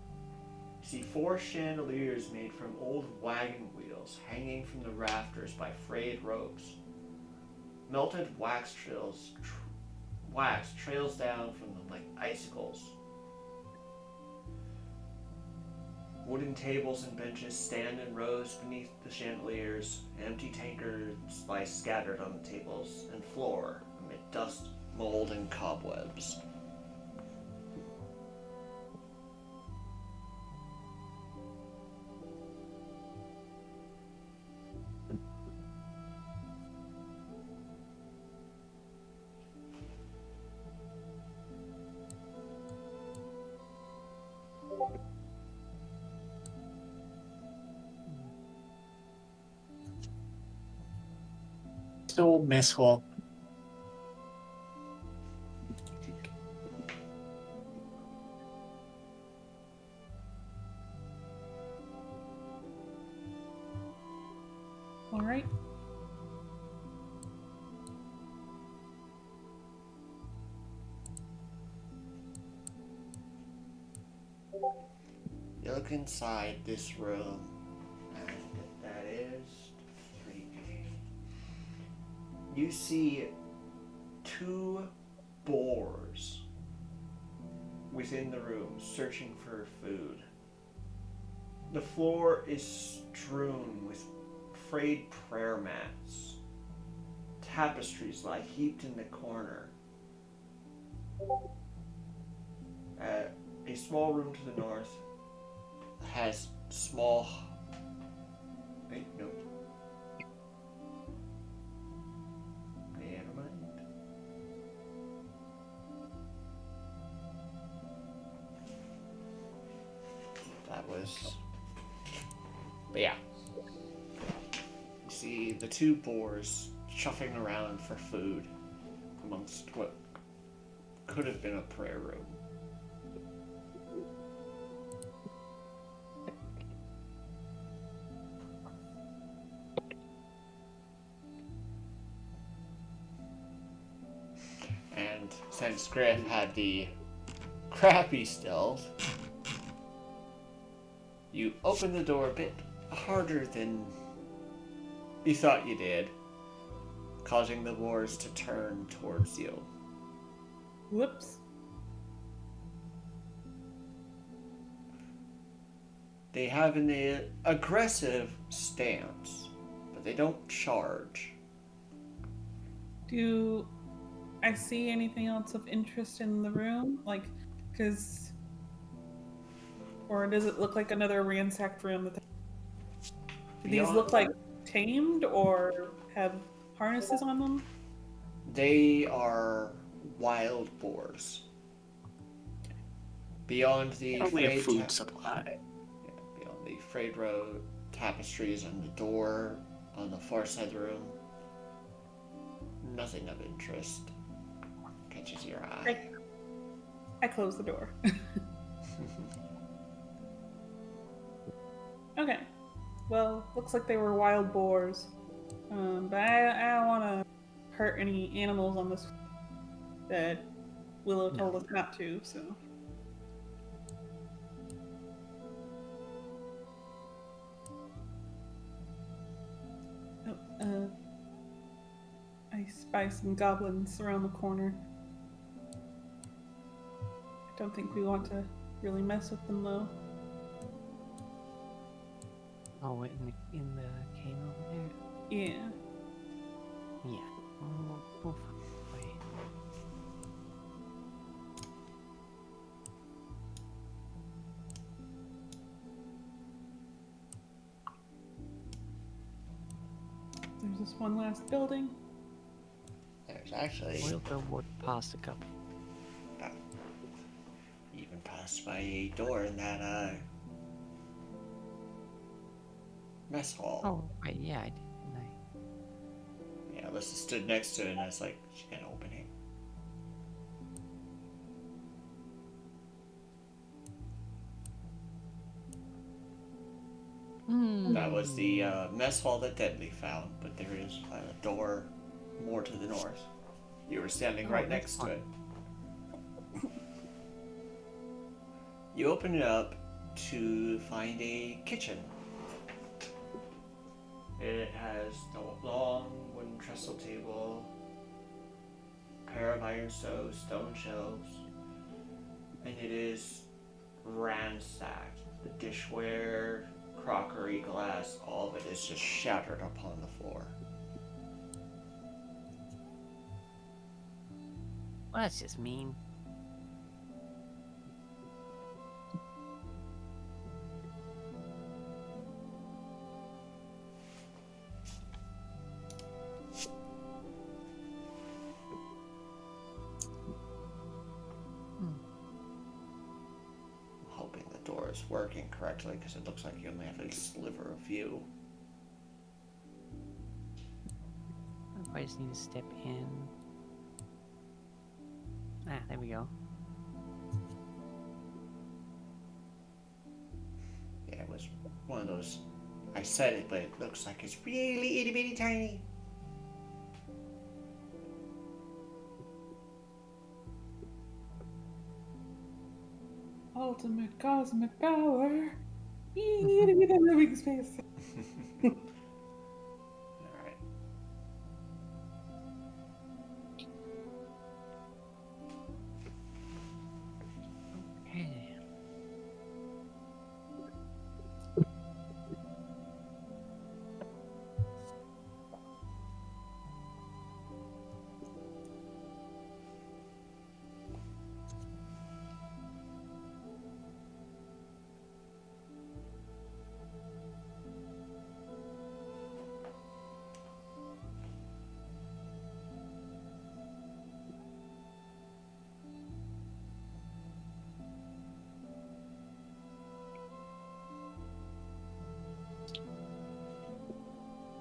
You see 4 chandeliers made from old wagon wheels hanging from the rafters by frayed ropes. Melted wax trails down from them like icicles. Wooden tables and benches stand in rows beneath the chandeliers. Empty tankards lie scattered on the tables and floor amid dust, mold, and cobwebs. So mess hall. All right. You look inside this room, and that is 3A. You see 2 boars within the room searching for food. The floor is strewn with frayed prayer mats. Tapestries lie heaped in the corner. A small room to the north has small... Wait, no. Never mind. That was... But yeah. You see the 2 boars chuffing around for food amongst what could have been a prayer room. And since Griff had the crappy stealth, you open the door a bit harder than you thought you did, causing the boars to turn towards you. Whoops. They have an aggressive stance, but they don't charge. Do I see anything else of interest in the room? Like, because... Or does it look like another ransacked room? Do these look like tamed or have harnesses on them? They are wild boars. Beyond the Probably a frayed food supply. beyond the frayed row tapestries and the door on the far side of the room, nothing of interest catches your eye. I close the door. Okay. Well, looks like they were wild boars. But I don't want to hurt any animals on this that Willow told No. us not to, so. Oh, I spy some goblins around the corner. I don't think we want to really mess with them though. Oh, in the cave over there? Yeah. Yeah. We'll find a way. There's this one last building. There's actually We'll go past a couple. even passed by a door in that mess hall. Oh, right, yeah, I did, didn't I? Yeah, Alyssa stood next to it, and I was like, she can't open it. That was the mess hall that Deadly found, but there is a door more to the north. You were standing right next to it. You open it up to find a kitchen. It has a long wooden trestle table, a pair of iron stoves, stone shelves, and it is ransacked. The dishware, crockery, glass, all of it is just shattered upon the floor. Well, that's just mean. I'm hoping the door is working correctly because it looks like you only have a sliver of view. I just need to step in. Ah, there we go. Yeah, it was one of those. I said it, but it looks like it's really itty bitty tiny. Ultimate cosmic power. Give that living space. Alright. Okay.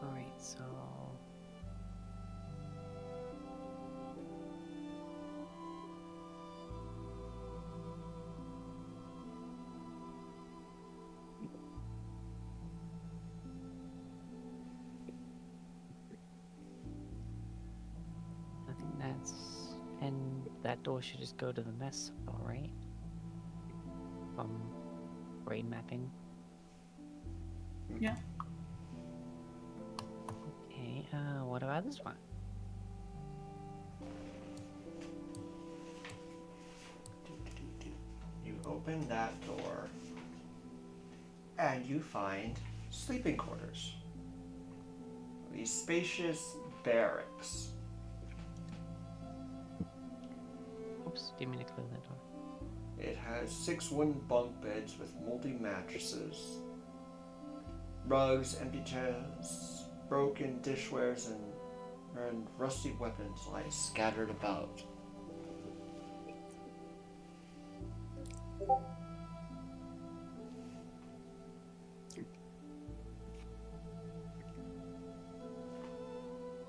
Alright, so... I think that's... And that door should just go to the mess hall, right? From brain mapping. Yeah. Okay, what about this one? You open that door and you find sleeping quarters. These spacious barracks. Oops, didn't mean to close that door. It has 6 wooden bunk beds with moldy mattresses, rugs, empty chairs, broken dishwares, and rusty weapons lie scattered about.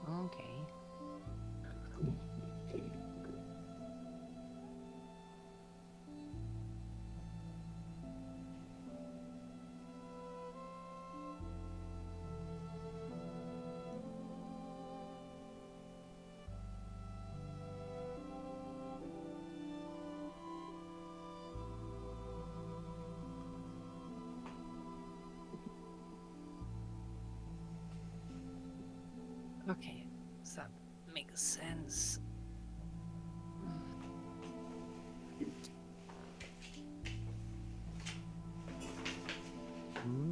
Okay. sense. Hmm?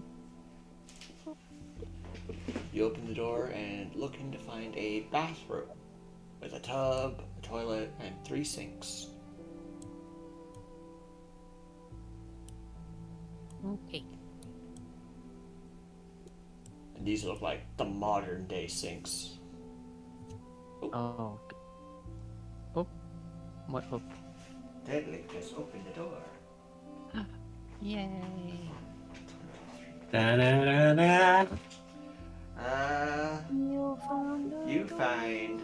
You open the door and looking to find a bathroom with a tub, a toilet, and 3 sinks. Okay. And these look like the modern day sinks. Oh. Oh. What? Oh. Deadlift just opened the door. Yay. Da-da-da-da. You find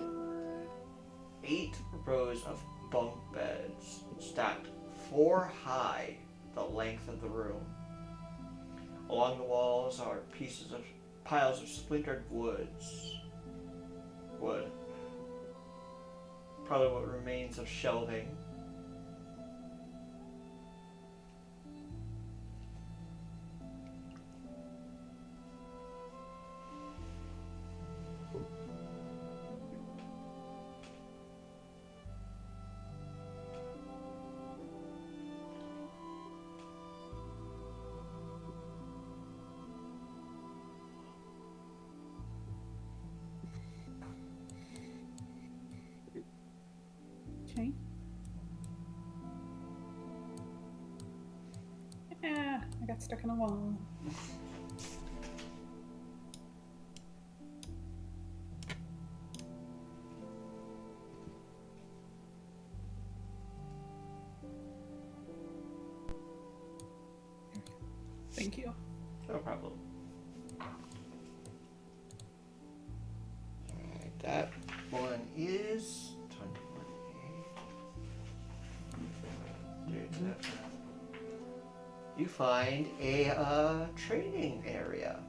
8 rows of bunk beds stacked 4 high the length of the room. Along the walls are piles of splintered wood. Probably what remains of shelving. Okay. Yeah, I got stuck in a wall. Thank you. No problem. Alright, that one is 21. You find a training area.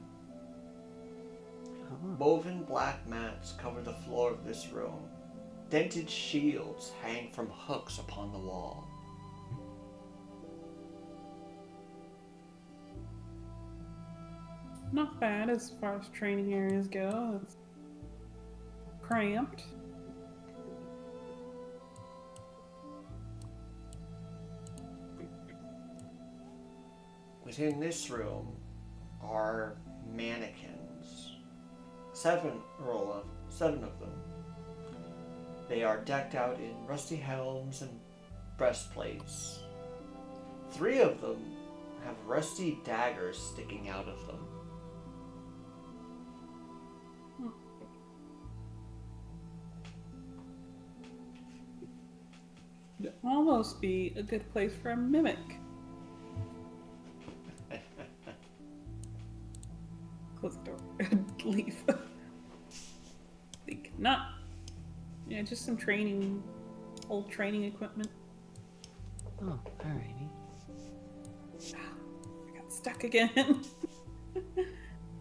Oh. Woven black mats cover the floor of this room. Dented shields hang from hooks upon the wall. Not bad as far as training areas go. It's cramped. Within this room are mannequins. 7 of them. They are decked out in rusty helms and breastplates. 3 of them have rusty daggers sticking out of them. It'd almost be a good place for a mimic. Close the door and leave. Think not. Yeah, just some old training equipment. Oh, alrighty. I got stuck again.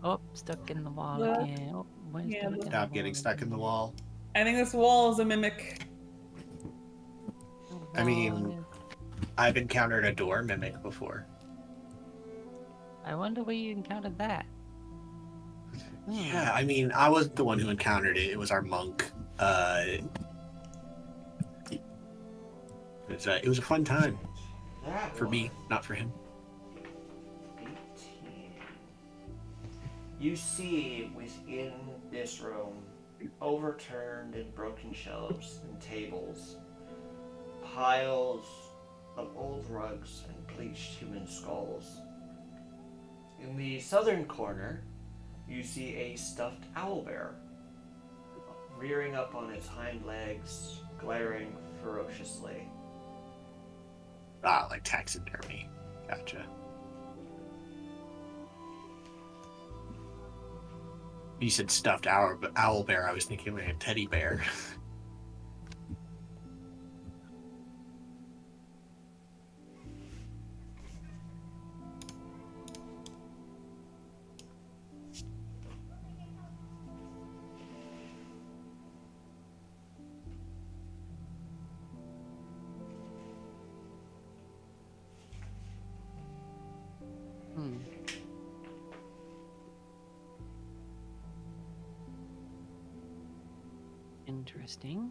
Oh, stuck in the wall Look. again. Oh, went Yeah, stuck in look. the Stop wall getting stuck in the again. wall. I think this wall is a mimic. The I mean- wall is- I've encountered a door mimic before. I wonder where you encountered that. Yeah, I mean, I wasn't the one who encountered it. It was our monk. It was a fun time That for me, one. not for him. 18. You see within this room overturned and broken shelves and tables, piles of old rugs and bleached human skulls. In the southern corner, you see a stuffed owlbear rearing up on its hind legs, glaring ferociously. Ah, like taxidermy. Gotcha. You said stuffed owl bear. I was thinking like a teddy bear. Hmm. interesting.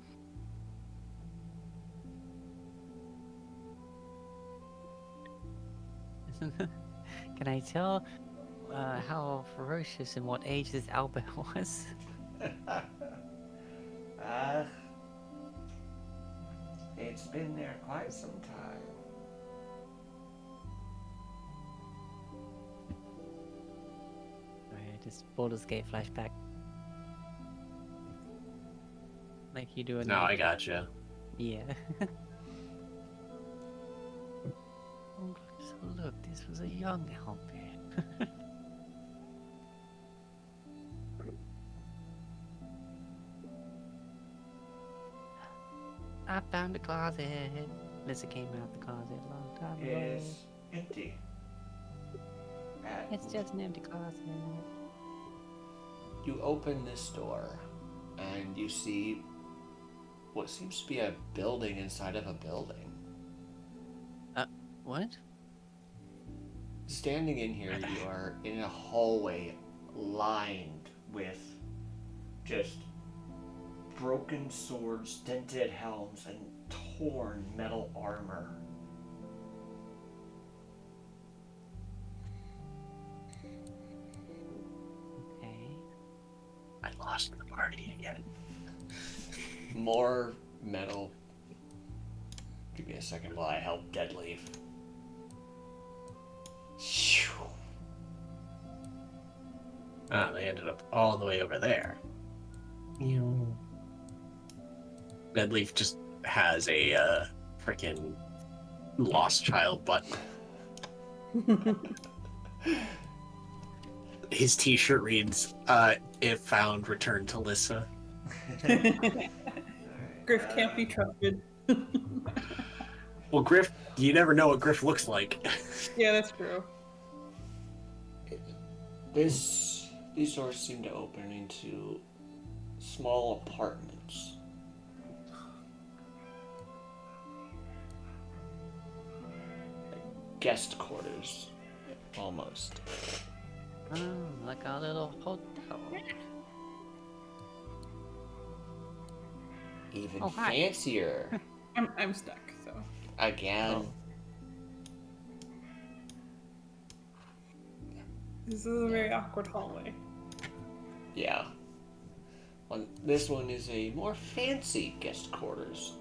Can I tell how ferocious and what age this owlbear was? uh, it's been there quite some time. Sorry, I just Baldur's Gate flashback. Like you do in No, I gotcha. Yeah. Oh, so look, this was a young owlbear. I found a closet. Lisa came out the closet a long time ago. Is empty. It's just an empty closet. You open this door, and you see what seems to be a building inside of a building. What? Standing in here, you are in a hallway lined with just broken swords, dented helms, and torn metal armor. Okay. I lost the party again. More metal. Give me a second while I help Deadleaf. Phew. Ah, they ended up all the way over there. Deadleaf just has a freaking lost child button. His t-shirt reads, if found, return to Lissa. Griff can't be trusted. Well, Griff, you never know what Griff looks like. Yeah, that's true. These doors seem to open into small apartments. Like guest quarters, almost. Oh, like a little hotel. Even Oh, hi. fancier. I'm stuck, so. Again. Oh. This is a very awkward hallway. Yeah. This one is a more fancy guest quarters.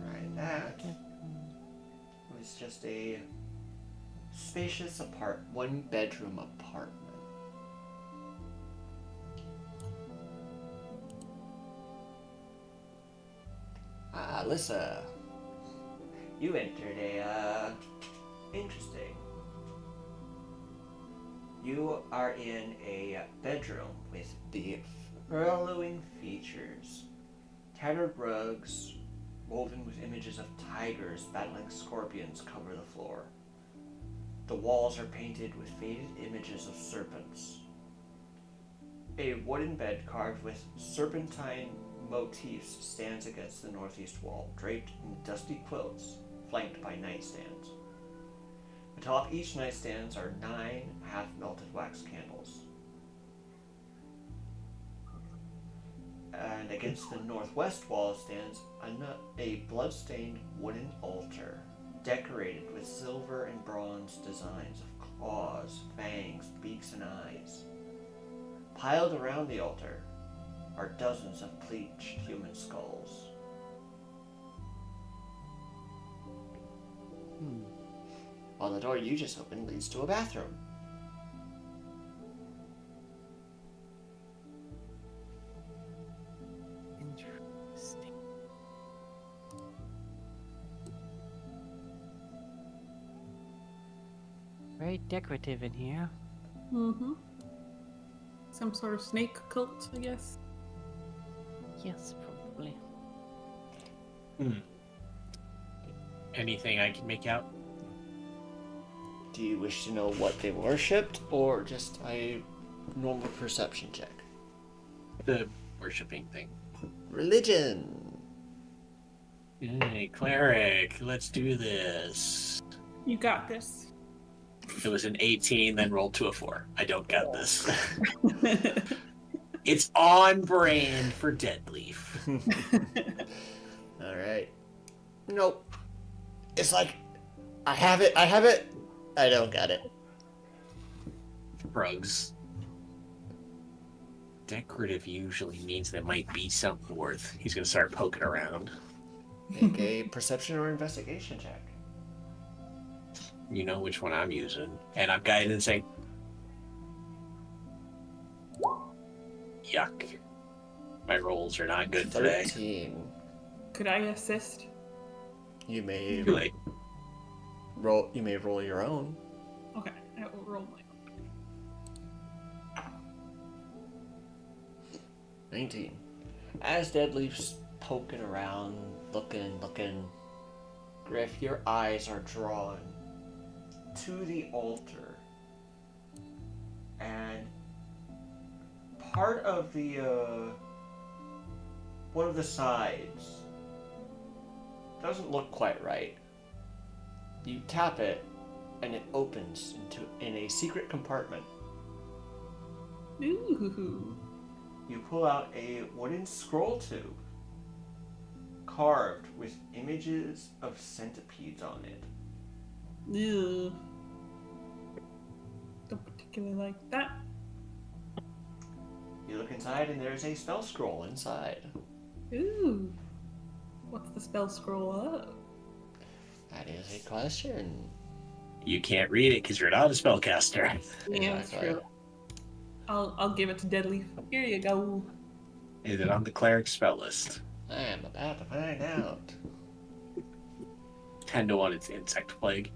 Alright, that was just a spacious one bedroom apartment. Alyssa, you entered interesting. You are in a bedroom with the following features: tattered rugs, woven with images of tigers battling scorpions, cover the floor. The walls are painted with faded images of serpents. A wooden bed carved with serpentine motifs stands against the northeast wall, draped in dusty quilts, flanked by nightstands. Atop each nightstand are 9 half-melted wax candles. And against the northwest wall stands a blood-stained wooden altar, decorated with silver and bronze designs of claws, fangs, beaks, and eyes. Piled around the altar are dozens of bleached human skulls. while the door you just opened leads to a bathroom. Interesting. Very decorative in here. Mm-hmm. Some sort of snake cult, I guess. Yes, probably. Anything I can make out? Do you wish to know what they worshipped, or just a normal perception check? The worshipping thing. Religion. Hey, cleric, let's do this. You got this. It was an 18, then rolled to a 4. I don't got this. It's on brand for Deadleaf. All right. Nope. It's like, I have it. I don't got it. Rugs. Decorative usually means there might be something worth. He's gonna start poking around. Make a perception or investigation check. You know which one I'm using. And I'm guided and saying, yuck. My rolls are not good today. 13. Could I assist? You may Too late. roll. You may roll your own. Okay, I will roll my 19. As Deadleaf's poking around, looking, Griff, your eyes are drawn to the altar. And part of the, one of the sides doesn't look quite right. You tap it, and it opens in a secret compartment. Ooh. You pull out a wooden scroll tube carved with images of centipedes on it. Ew. Don't particularly like that. You look inside and there's a spell scroll inside. Ooh. What's the spell scroll of? That is a question. You can't read it because you're not a spellcaster. Yeah, that's true. I'll give it to Deadleaf. Here you go. Is it on the cleric spell list? I am about to find out. 10 to 1, it's insect plague.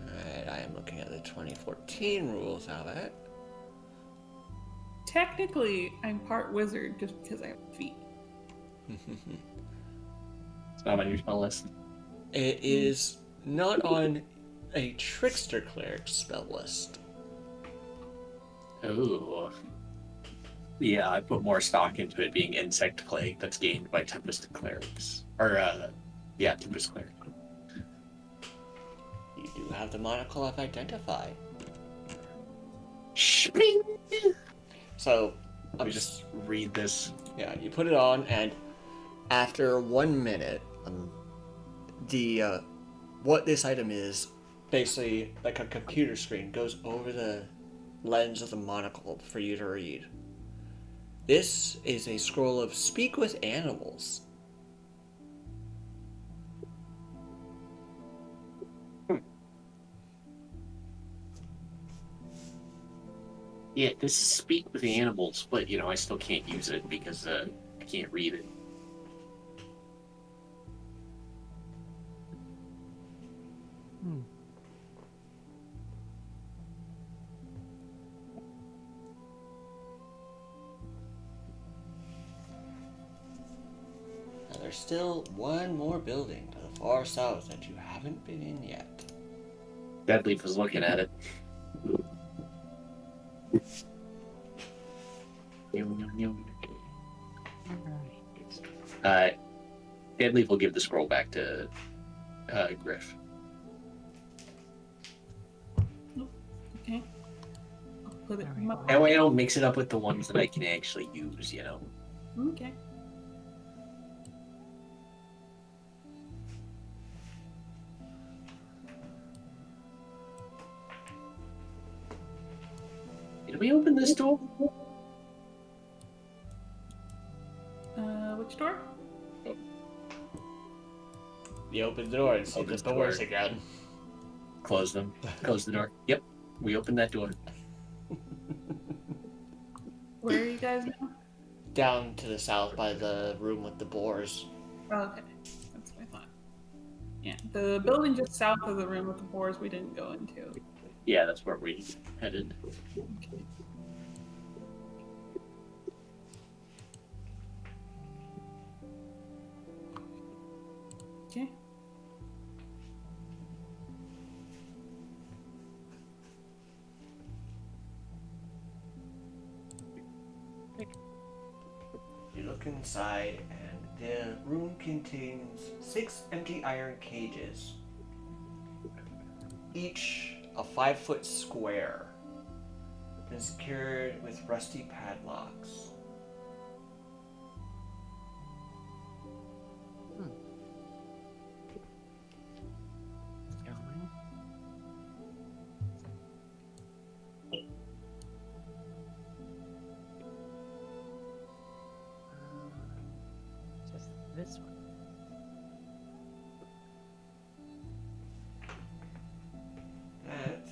Alright, I am looking at the 2014 rules of it. Technically, I'm part wizard just because I have feet. It's not on your spell list. It is not on a trickster cleric spell list. Ooh. Yeah, I put more stock into it being insect plague that's gained by Tempest clerics. Or, Tempest cleric. You do have the monocle of identify. Shping! So, Let me just read this. yeah, you put it on, and after 1 minute, what this item is, basically like a computer screen, goes over the lens of the monocle for you to read. This is a scroll of Speak with Animals. Yeah, this is Speak with the Animals, but, I still can't use it because I can't read it. Now, there's still one more building to the far south that you haven't been in yet. Deadleaf was looking at it. Deadleaf will give the scroll back to Griff. Okay. I'll put it in my That way I don't mix it up with the ones that I can actually use, Okay. Did we open this door? You open the door and see the Opens the doors door. again. Close them. Close the door. Yep. We opened that door. Where are you guys now? Down to the south by the room with the boars. Oh, okay. That's what I thought. Yeah, the building just south of the room with the boars we didn't go into. Yeah, that's where we headed. Okay. Okay. You look inside, and the room contains 6 empty iron cages, each a 5-foot square, and secured with rusty padlocks. Going. Just this one. That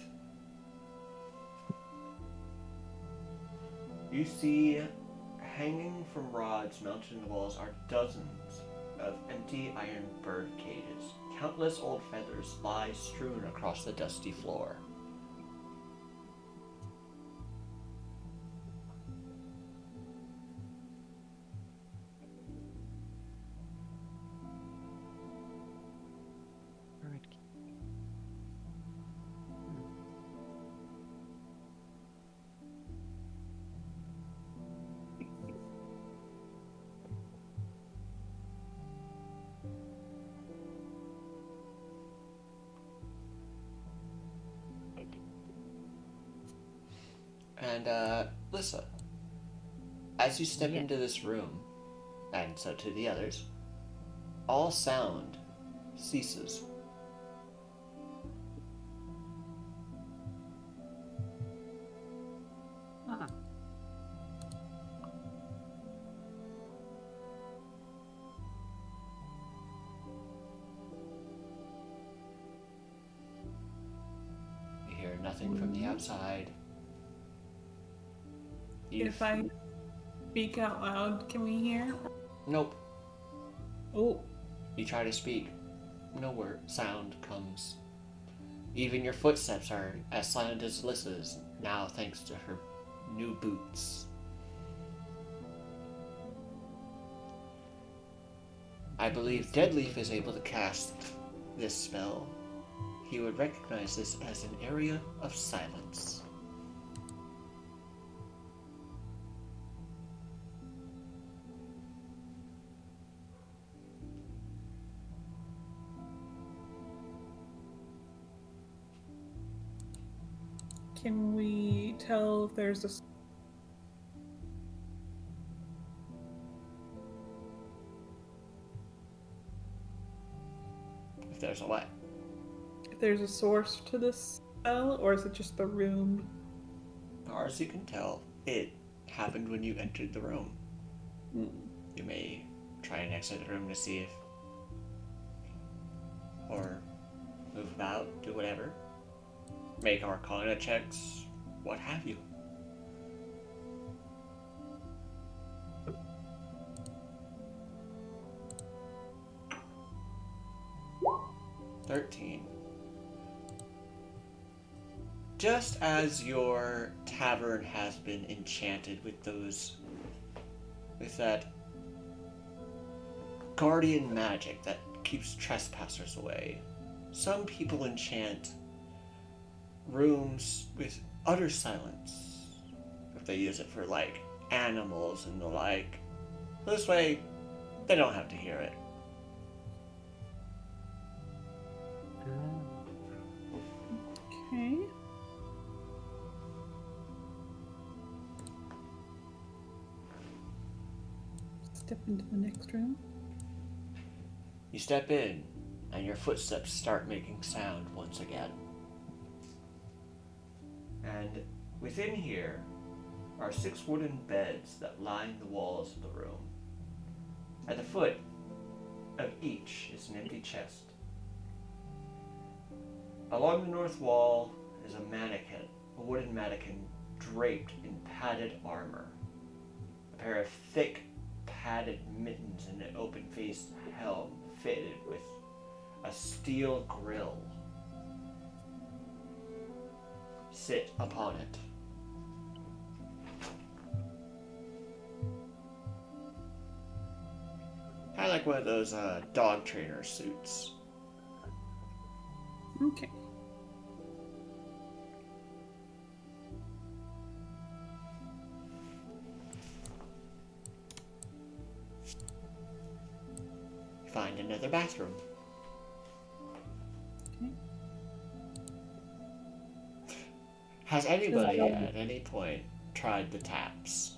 you see hanging from rods mounted in the walls are dozens of empty iron bird cages. Countless old feathers lie strewn across the dusty floor. Bird key. And, Lissa, as you step Yeah. into this room, and so to the others, all sound ceases. Ah. You hear nothing from the outside. If I speak out loud, can we hear? Nope. Oh, You try to speak. No word sound comes. Even your footsteps are as silent as Lissa's, now thanks to her new boots. I believe Deadleaf is able to cast this spell. He would recognize this as an area of silence. can we tell if there's a If there's a what? if there's a source to this spell, or is it just the room? As far as you can tell, it happened when you entered the room. Hmm. You may try and exit the room to see if, or move about, do whatever. Make Arcana checks, what have you. $13. Just as your tavern has been enchanted with that guardian magic that keeps trespassers away, some people enchant rooms with utter silence if they use it for like animals and the like. This way they don't have to hear it. Okay. Step into the next room. You step in, and your footsteps start making sound once again. And within here are 6 wooden beds that line the walls of the room. At the foot of each is an empty chest, Along the north wall is a mannequin, a wooden mannequin draped in padded armor. A pair of thick, padded mittens and an open-faced helm fitted with a steel grill sit upon it. Kind of like one of those dog trainer suits. Okay. Find another bathroom. Okay. Has anybody at any point tried the taps?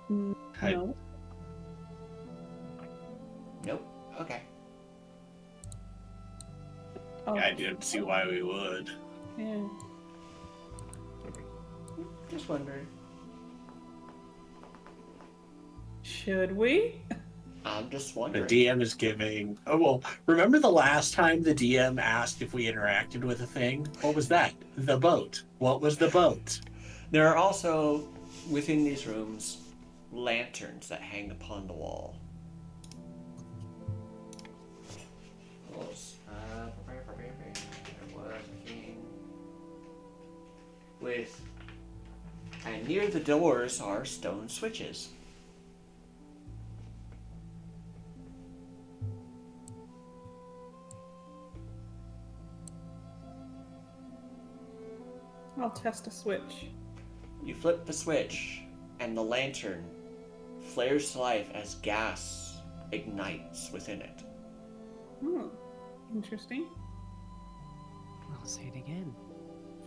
No. Nope. Okay. Oh, I didn't see why we would. yeah. Just wondering. Should we? I'm just The wondering. DM is giving. Oh, well, remember the last time the DM asked if we interacted with a thing? What was that? The boat. What was the boat? There are also, within these rooms, lanterns that hang upon the wall. With, and near the doors are stone switches. I'll test a switch. You flip the switch, and the lantern flares to life as gas ignites within it. Interesting. I'll say it again.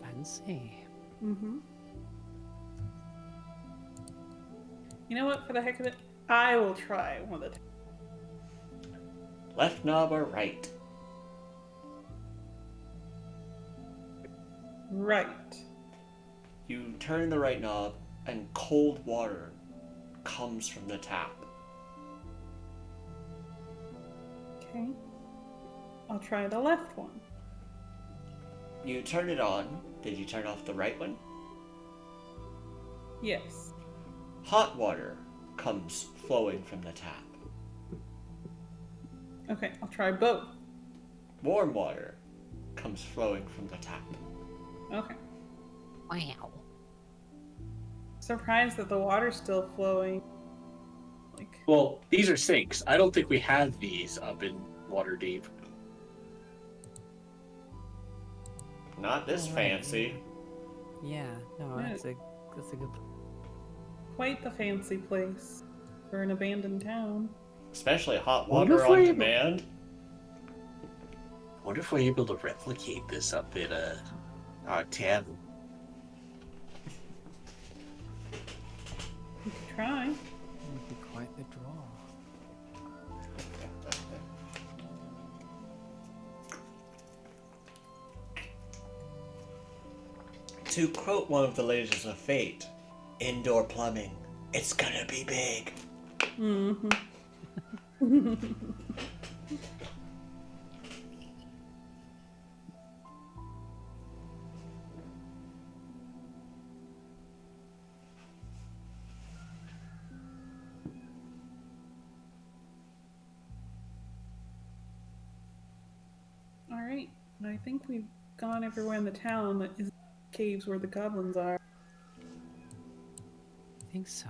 Fancy. Mm-hmm. You know what? For the heck of it, I will try one of the. Left knob or right? Right. You turn the right knob, and cold water comes from the tap. Okay. I'll try the left one. You turn it on. Did you turn off the right one? Yes. Hot water comes flowing from the tap. Okay, I'll try both. Warm water comes flowing from the tap. Okay. Wow. Surprised that the water's still flowing. Like, Well, these are sinks. I don't think we have these up in Waterdeep. Not this Alright. fancy. Yeah, no, Yeah. that's a good. quite the fancy place for an abandoned town. Especially hot Wonder water if on we- demand. I wonder if we're able to replicate this up in a tavern. You could try. Would be quite the draw. To quote one of the Ladies of Fate, indoor plumbing, it's gonna be big. Mm-hmm. All right. I think we've gone everywhere in the town that is caves where the goblins are. I think so.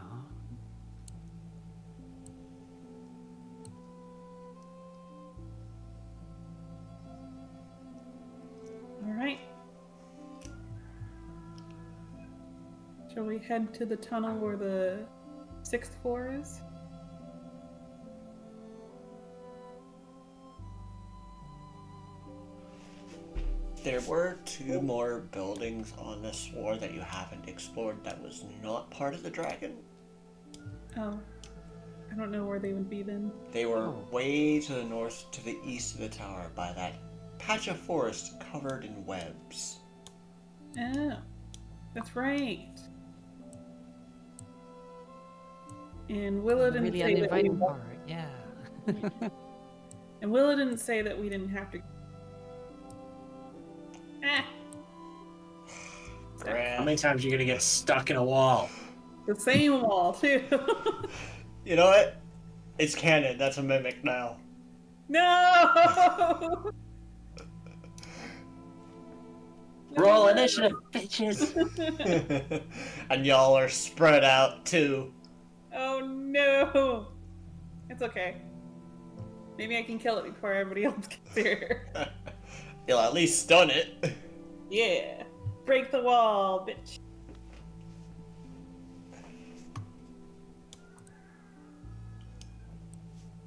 All right. Shall we head to the tunnel where the 6th floor is? There were two more buildings on this floor that you haven't explored that was not part of the dragon. Oh. I don't know where they would be then. They were Oh. way to the north, to the east of the tower, by that patch of forest covered in webs. Oh. That's right. And Willa didn't Really say that we, uninviting part, yeah. and Willa didn't say that we didn't have to. How many times are you gonna get stuck in a wall? The same wall, too. You know what? It's canon. That's a mimic now. No! Roll initiative, bitches! And y'all are spread out too. Oh no! It's okay. Maybe I can kill it before everybody else gets here. You'll at least stun it. Yeah. Break the wall, bitch.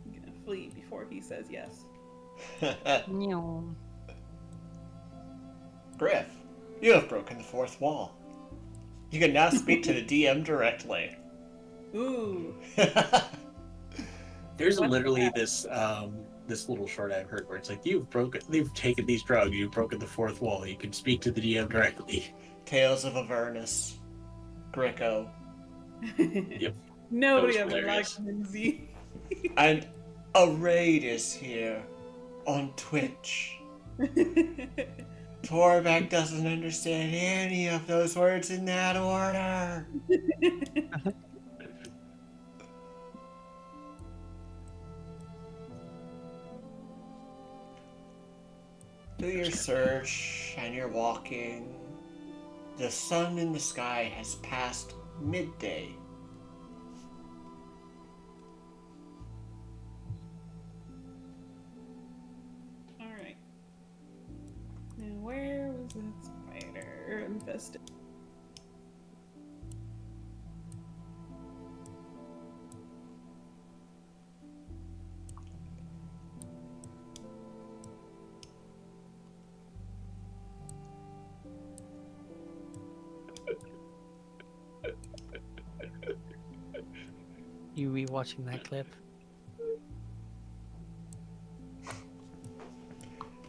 I'm gonna flee before he says yes. Meow. Griff, you have broken the fourth wall. You can now speak to the DM directly. Ooh. There's What's literally that? this little short I've heard where it's like you've taken these drugs, you've broken the fourth wall. You can speak to the DM directly. Tales of Avernus. Greco. Yep. Nobody That was ever liked hilarious. Lindsay. And a raid is here on Twitch. Torbeck doesn't understand any of those words in that order. Do your search and you're walking. The sun in the sky has passed midday. Alright. Now where was that spider infested? You rewatching that clip?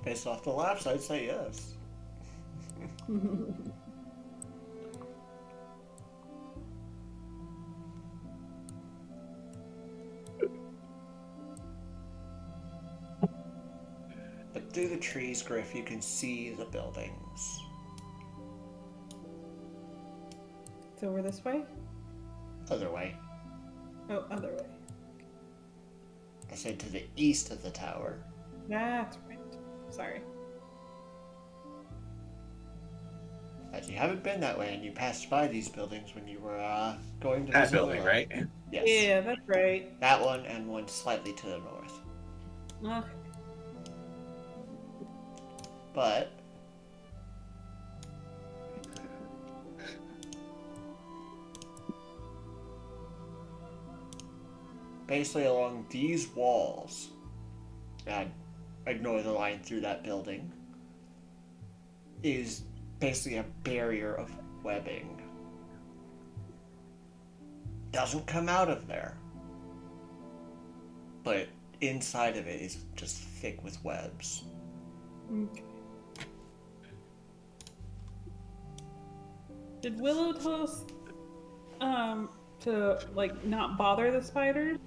Based off the laughs, I'd say yes. But through the trees, Griff, you can see the buildings. It's over this way? Other way. Oh, other way. I said to the east of the tower. That's right. Sorry. As you haven't been that way, and you passed by these buildings when you were going to That visit building, Willow. right? Yes. Yeah, that's right. That one and one slightly to the north. Okay. But basically along these walls, and ignore the line through that building, is basically a barrier of webbing. Doesn't come out of there, but inside of it is just thick with webs. Okay. Did Willow tell us to like not bother the spiders?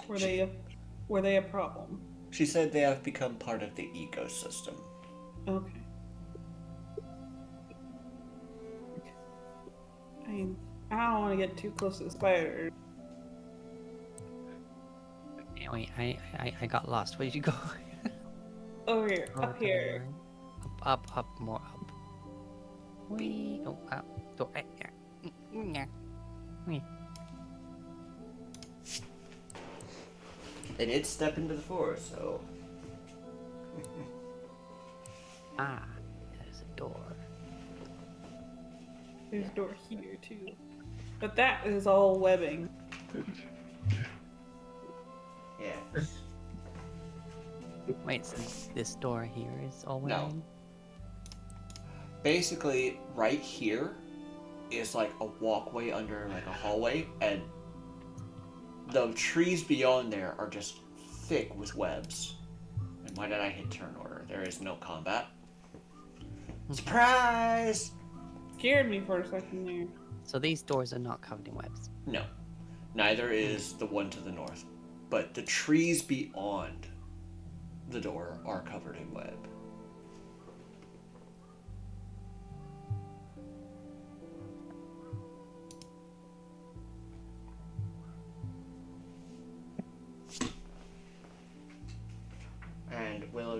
Were they a problem? She said they have become part of the ecosystem. Okay. I mean, I don't want to get too close to the spiders. Anyway, I got lost. Where did you go? Over here, Oh, up here. Up, more up. Wee. Oh, up. Door. They did step into the forest, so Ah, there's a door. There's a door here too, but that is all webbing. yeah. Wait, so this door here is all No. webbing? Basically, right here is like a walkway under like a hallway, and the trees beyond there are just thick with webs. And why did I hit turn order? There is no combat. Surprise! Scared me for a second there. So these doors are not covered in webs. No, neither is the one to the north. But the trees beyond the door are covered in web.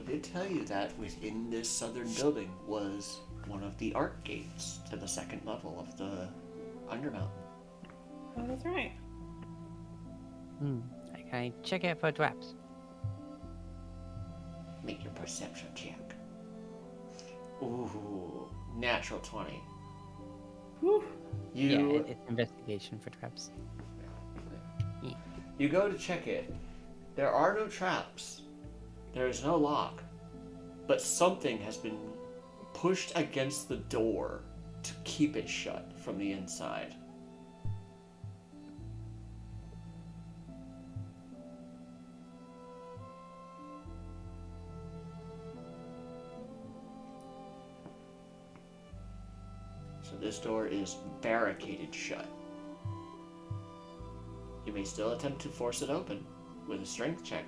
did tell you that within this southern building was one of the arc gates to the second level of the Undermountain. Oh, that's right. Can I check out for traps? Make your perception check. Ooh, natural 20. Whew. You Yeah, it's investigation for traps. You go to check it. There are no traps. There is no lock. But something has been pushed against the door to keep it shut from the inside. So this door is barricaded shut. You may still attempt to force it open with a strength check.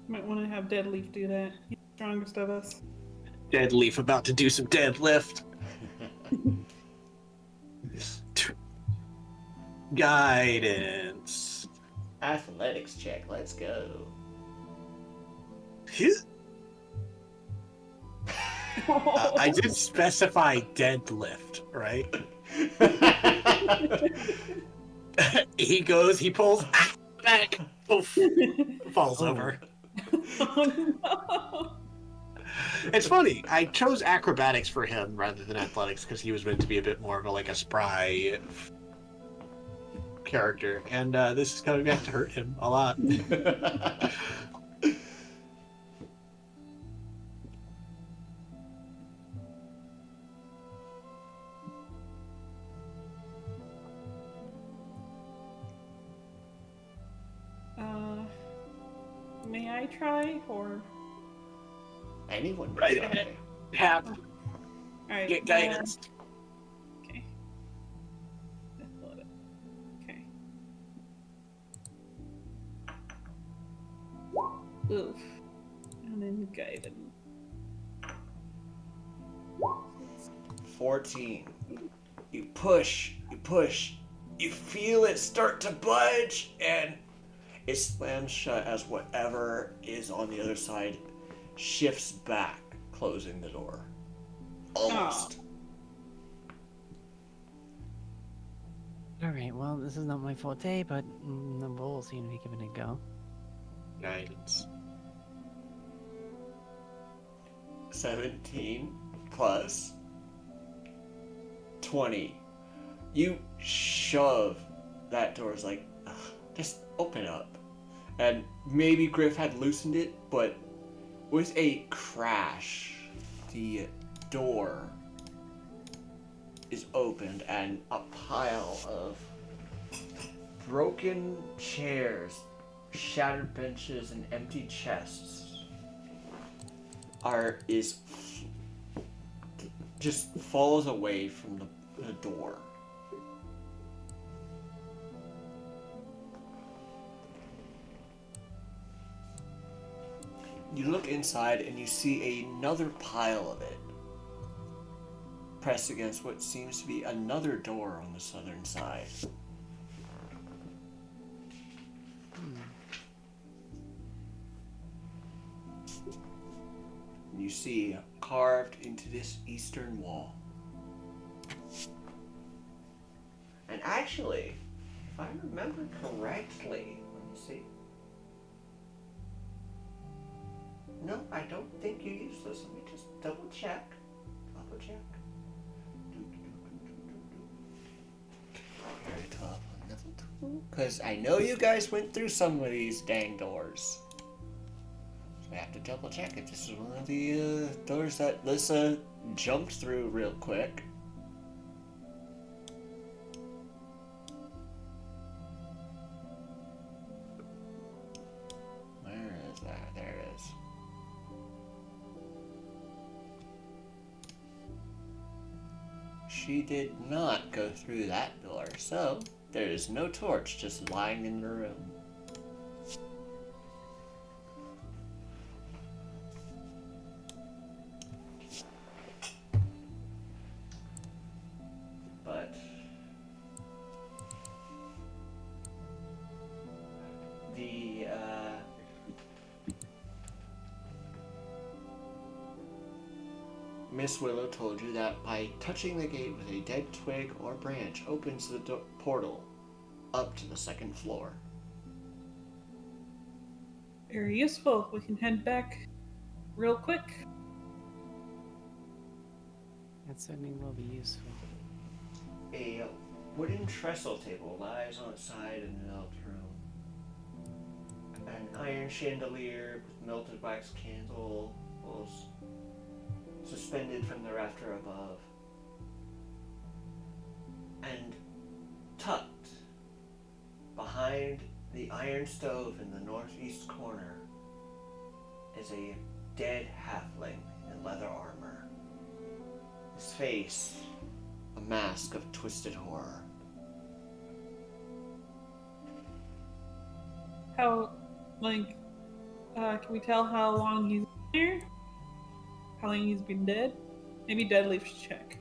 Might want to have Deadleaf do that. He's the strongest of us. Deadleaf about to do some deadlift. Guidance. Athletics check, let's go. I did specify deadlift, right? he pulls back, oof, falls over. Oh no! It's funny. I chose acrobatics for him rather than athletics because he was meant to be a bit more of a spry character, and this is coming back to hurt him a lot. May I try, or? Anyone may Right try. ahead. Have All right. get guidance. Okay. Okay. Oof. And then guidance. 14. You push, you feel it start to budge, and it slams shut as whatever is on the other side shifts back, closing the door. Almost. Alright, well, this is not my forte, but the bull seem to be giving it a go. Guidance. 17 plus 20. You shove that door's like, ugh, just open up. And maybe Griff had loosened it, but with a crash, the door is opened and a pile of broken chairs, shattered benches, and empty chests just falls away from the door. You look inside and you see another pile of it pressed against what seems to be another door on the southern side. You see carved into this eastern wall. And actually, if I remember correctly, let me see. No, I don't think you used this. Let me just double check. Area 12 on level 2. Because I know you guys went through some of these dang doors. So I have to double check if this is one of the doors that Lissa jumped through real quick. Where is that? There it is. She did not go through that door, so there is no torch just lying in the room. But the Miss Willow told you that by touching the gate with a dead twig or branch opens the portal up to the second floor. Very useful. We can head back real quick. That certainly will be useful. A wooden trestle table lies on its side in the middle of the room. An iron chandelier with melted wax candles suspended from the rafter above. And tucked behind the iron stove in the northeast corner is a dead halfling in leather armor. His face, a mask of twisted horror. How, can we tell how long he's been here? How long he's been dead? Maybe Deadleaf should check.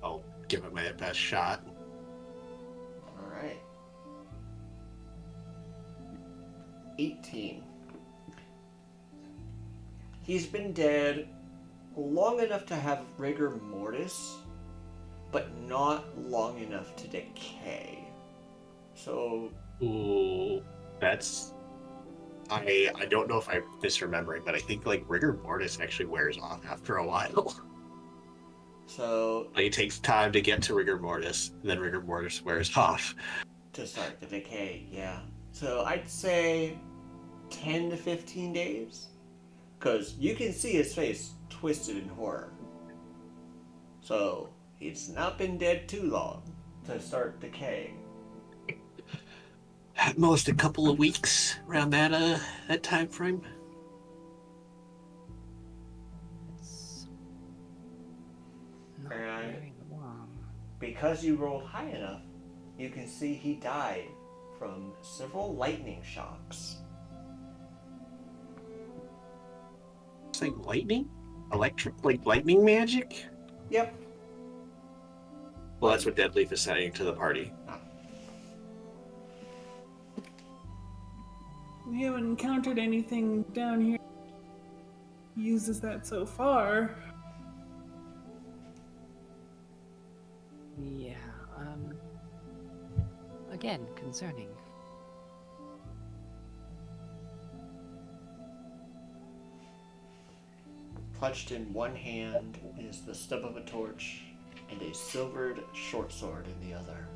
I'll give it my best shot. Alright. 18. He's been dead long enough to have rigor mortis, but not long enough to decay. So, Ooh, that's... I don't know if I'm misremembering, but I think like rigor mortis actually wears off after a while. so Like it takes time to get to rigor mortis, and then rigor mortis wears off. to start the decay, yeah. So I'd say 10 to 15 days. Because you can see his face twisted in horror. So he's not been dead too long to start decaying. At most a couple of weeks around that time frame. It's not Alright. very long. Because you rolled high enough, you can see he died from several lightning shocks. It's like lightning? Electric? Like lightning magic? Yep. Well, that's what Deadleaf is saying to the party. We haven't encountered anything down here that uses that so far. Yeah, again, concerning. Clutched in one hand is the stub of a torch and a silvered short sword in the other.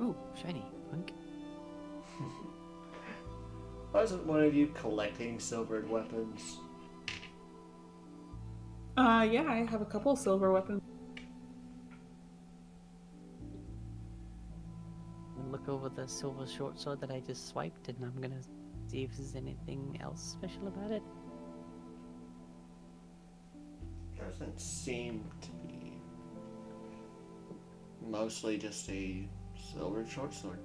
Ooh, shiny. Punk. Wasn't one of you collecting silvered weapons? Yeah, I have a couple silver weapons. I'm gonna look over the silver short sword that I just swiped, and I'm gonna see if there's anything else special about it. Doesn't seem to be. Mostly just a silvered short sword.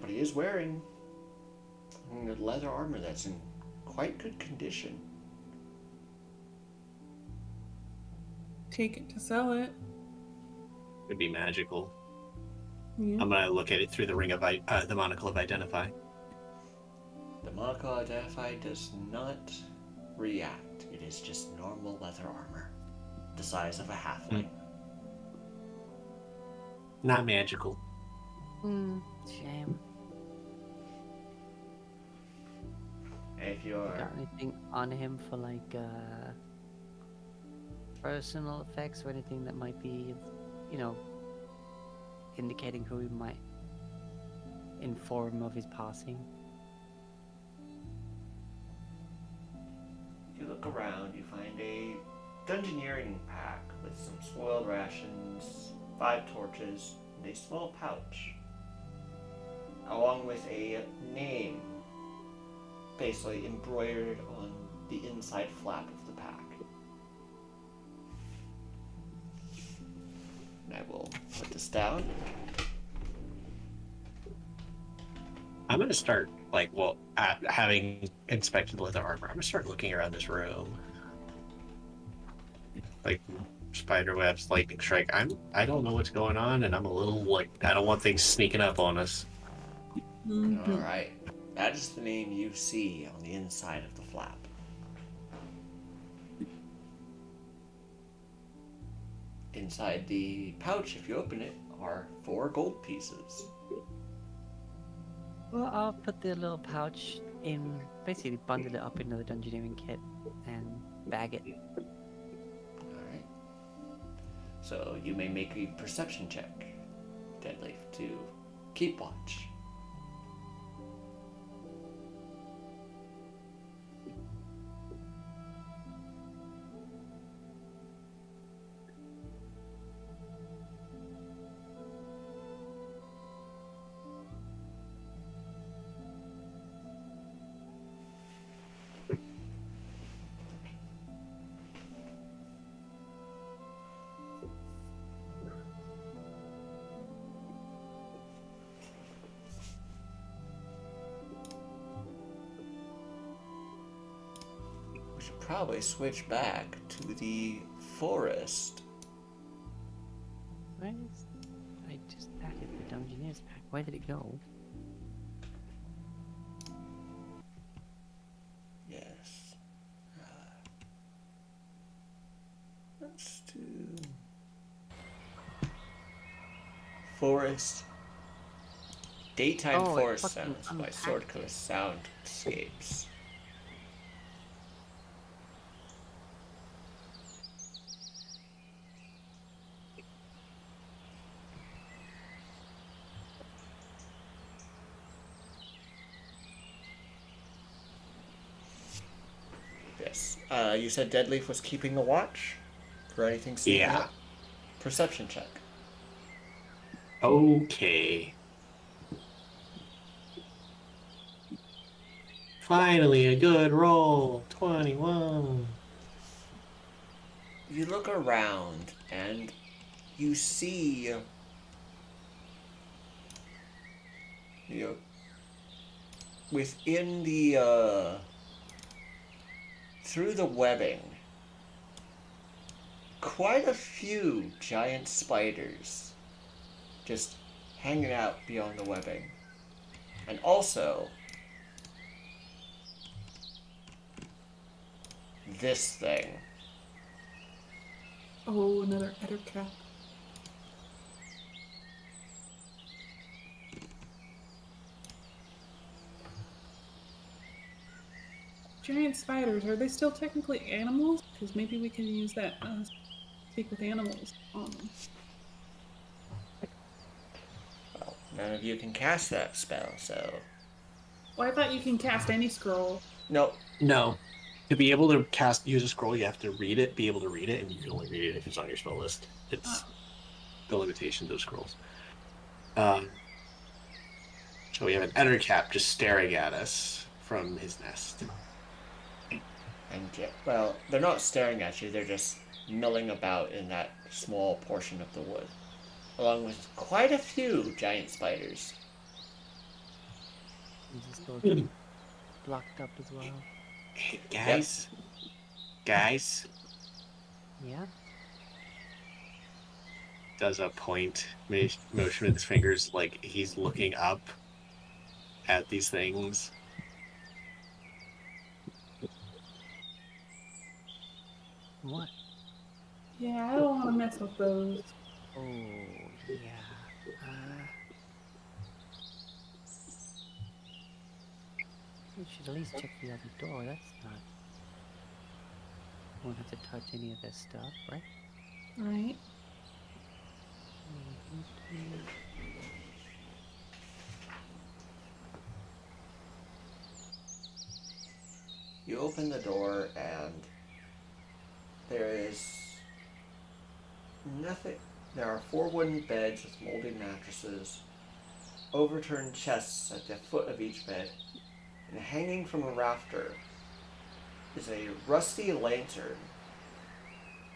But he is wearing a leather armor that's in quite good condition. Take it to sell it. It'd be magical. Yeah. I'm gonna look at it through the ring of the monocle of identify. The monocle identify does not react. It is just normal leather armor, the size of a halfling. Not magical. Shame. If You you're got anything on him for like personal effects or anything that might be, indicating who he might inform of his passing? you look around, you find a dungeoneering pack with some spoiled rations, 5 torches, and a small pouch, along with a name basically embroidered on the inside flap of the pack. And I will put this down. I'm gonna start having inspected the leather armor. I'm gonna start looking around this room. Like, spider webs, lightning strike. I don't know what's going on, and I'm a little like I don't want things sneaking up on us. Mhm. Alright. That is the name you see on the inside of the flap. Inside the pouch, if you open it, are 4 gold pieces. Well, I'll put the little pouch in, basically bundle it up into the dungeoneering kit and bag it. Alright. So you may make a perception check, Deadleaf, to keep watch. We should probably switch back to the forest. Where is... I just added the dungeoneer's pack. Where did it go? Yes. Let's do forest. Daytime Oh, forest it's fucking sounds by unpacked Swordcliffe Soundscapes. Yes. You said Deadleaf was keeping the watch for anything sneaking Yeah. up? Perception check. Okay. Finally, a good roll. 21. You look around and you see, you know, within the through the webbing, quite a few giant spiders just hanging out beyond the webbing. And also, this thing. Oh, another ettercap. Giant spiders, are they still technically animals? Because maybe we can use that speak with animals on them. Well, none of you can cast that spell, so Well, I thought you can cast any scroll. no. No. To be able to use a scroll, you have to read it, be able to read it, and you can only read it if it's on your spell list. It's Oh. the limitation of those scrolls. So we have an ettercap just staring at us from his nest. And well, they're not staring at you, they're just milling about in that small portion of the wood, along with quite a few giant spiders. Is this door blocked up as well? Hey, guys. Guys. Yeah? Does a point motion with his fingers like he's looking up at these things. What? Yeah, I don't want to mess with those. Oh, yeah. We should at least check the other door. That's not... Won't have to touch any of this stuff, right? Right? You open the door and there is nothing. There are 4 wooden beds with molded mattresses, overturned chests at the foot of each bed, and hanging from a rafter is a rusty lantern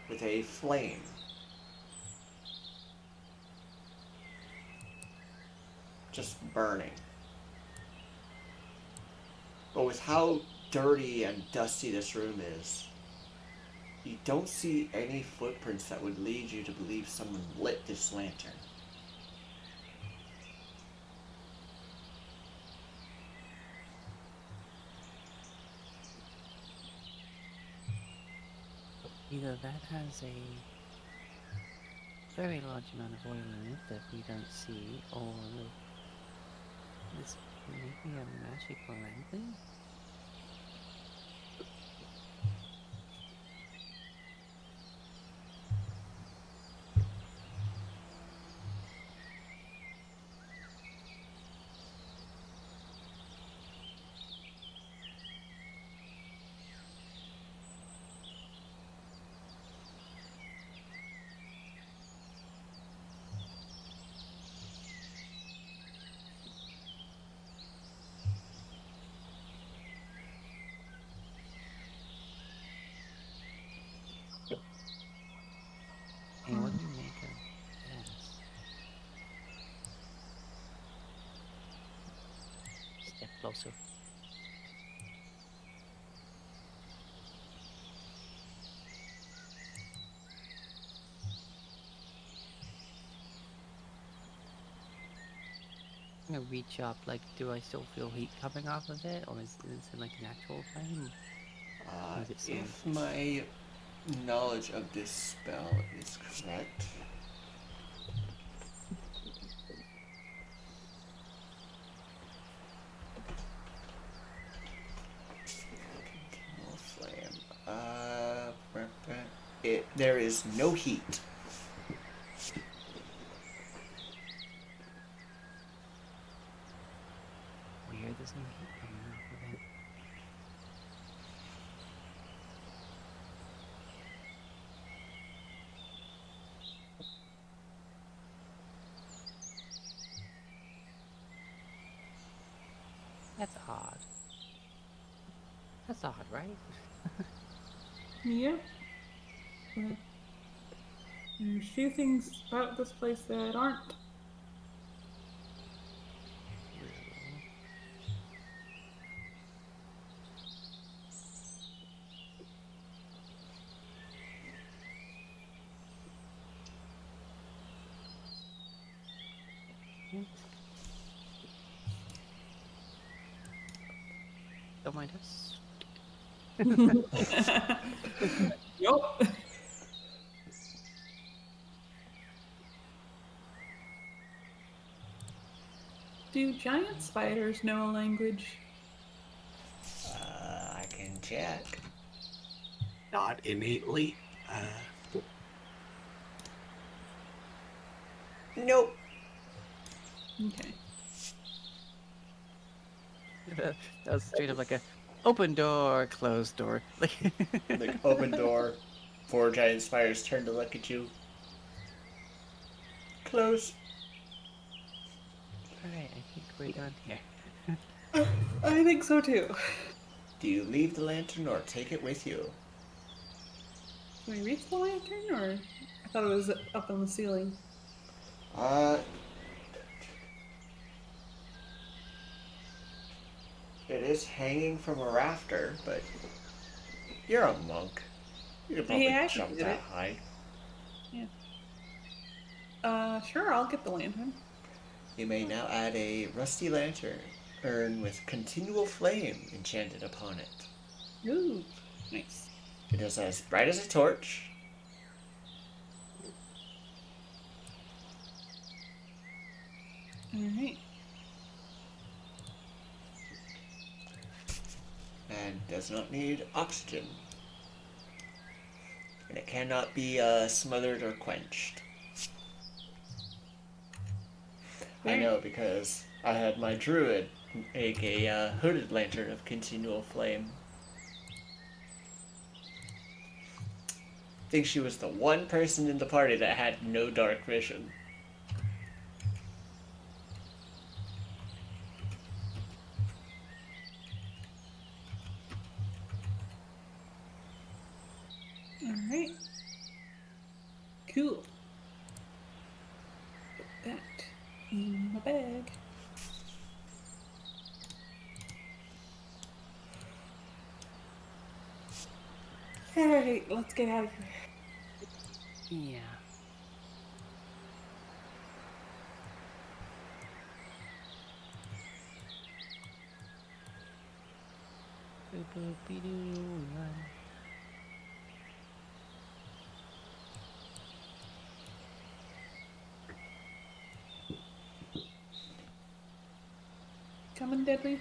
with a flame. Just burning. But with how dirty and dusty this room is, You don't see any footprints that would lead you to believe someone lit this lantern. Either that has a very large amount of oil in it that we don't see, or this may be a magical lantern? Hey, what do you make of this? Step closer. I'm gonna reach up, like, do I still feel heat coming off of it, or is it like an actual flame? Or is it some... If my knowledge of this spell is correct, continual flame. There is no heat. Weird, there's no heat coming off of it. That's odd. That's odd, right? Yeah. But there's a few things about this place that aren't. Don't mind us. Yup. Do giant spiders know a language? I can check. Not innately. Nope. Okay. That was straight up like a open door, closed door. Like, open door. 4 giant spiders turn to look at you. Close. Alright, I think we're done here. I think so too. Do you leave the lantern or take it with you? Can we reach the lantern, or I thought it was up on the ceiling? It is hanging from a rafter, but you're a monk. You could probably Yeah, I can jump get that it. high. Sure, I'll get the lantern. You may now add a rusty lantern with continual flame enchanted upon it. Ooh, nice. It is as bright as a torch. Alright. And does not need oxygen. And it cannot be smothered or quenched. I know because I had my druid make a hooded lantern of continual flame. I think she was the one person in the party that had no dark vision. Alright. Cool. Put that in my bag. Alright, let's get out of here. Yeah. Boop-boop-be-doo, run. Coming, Deadleaf?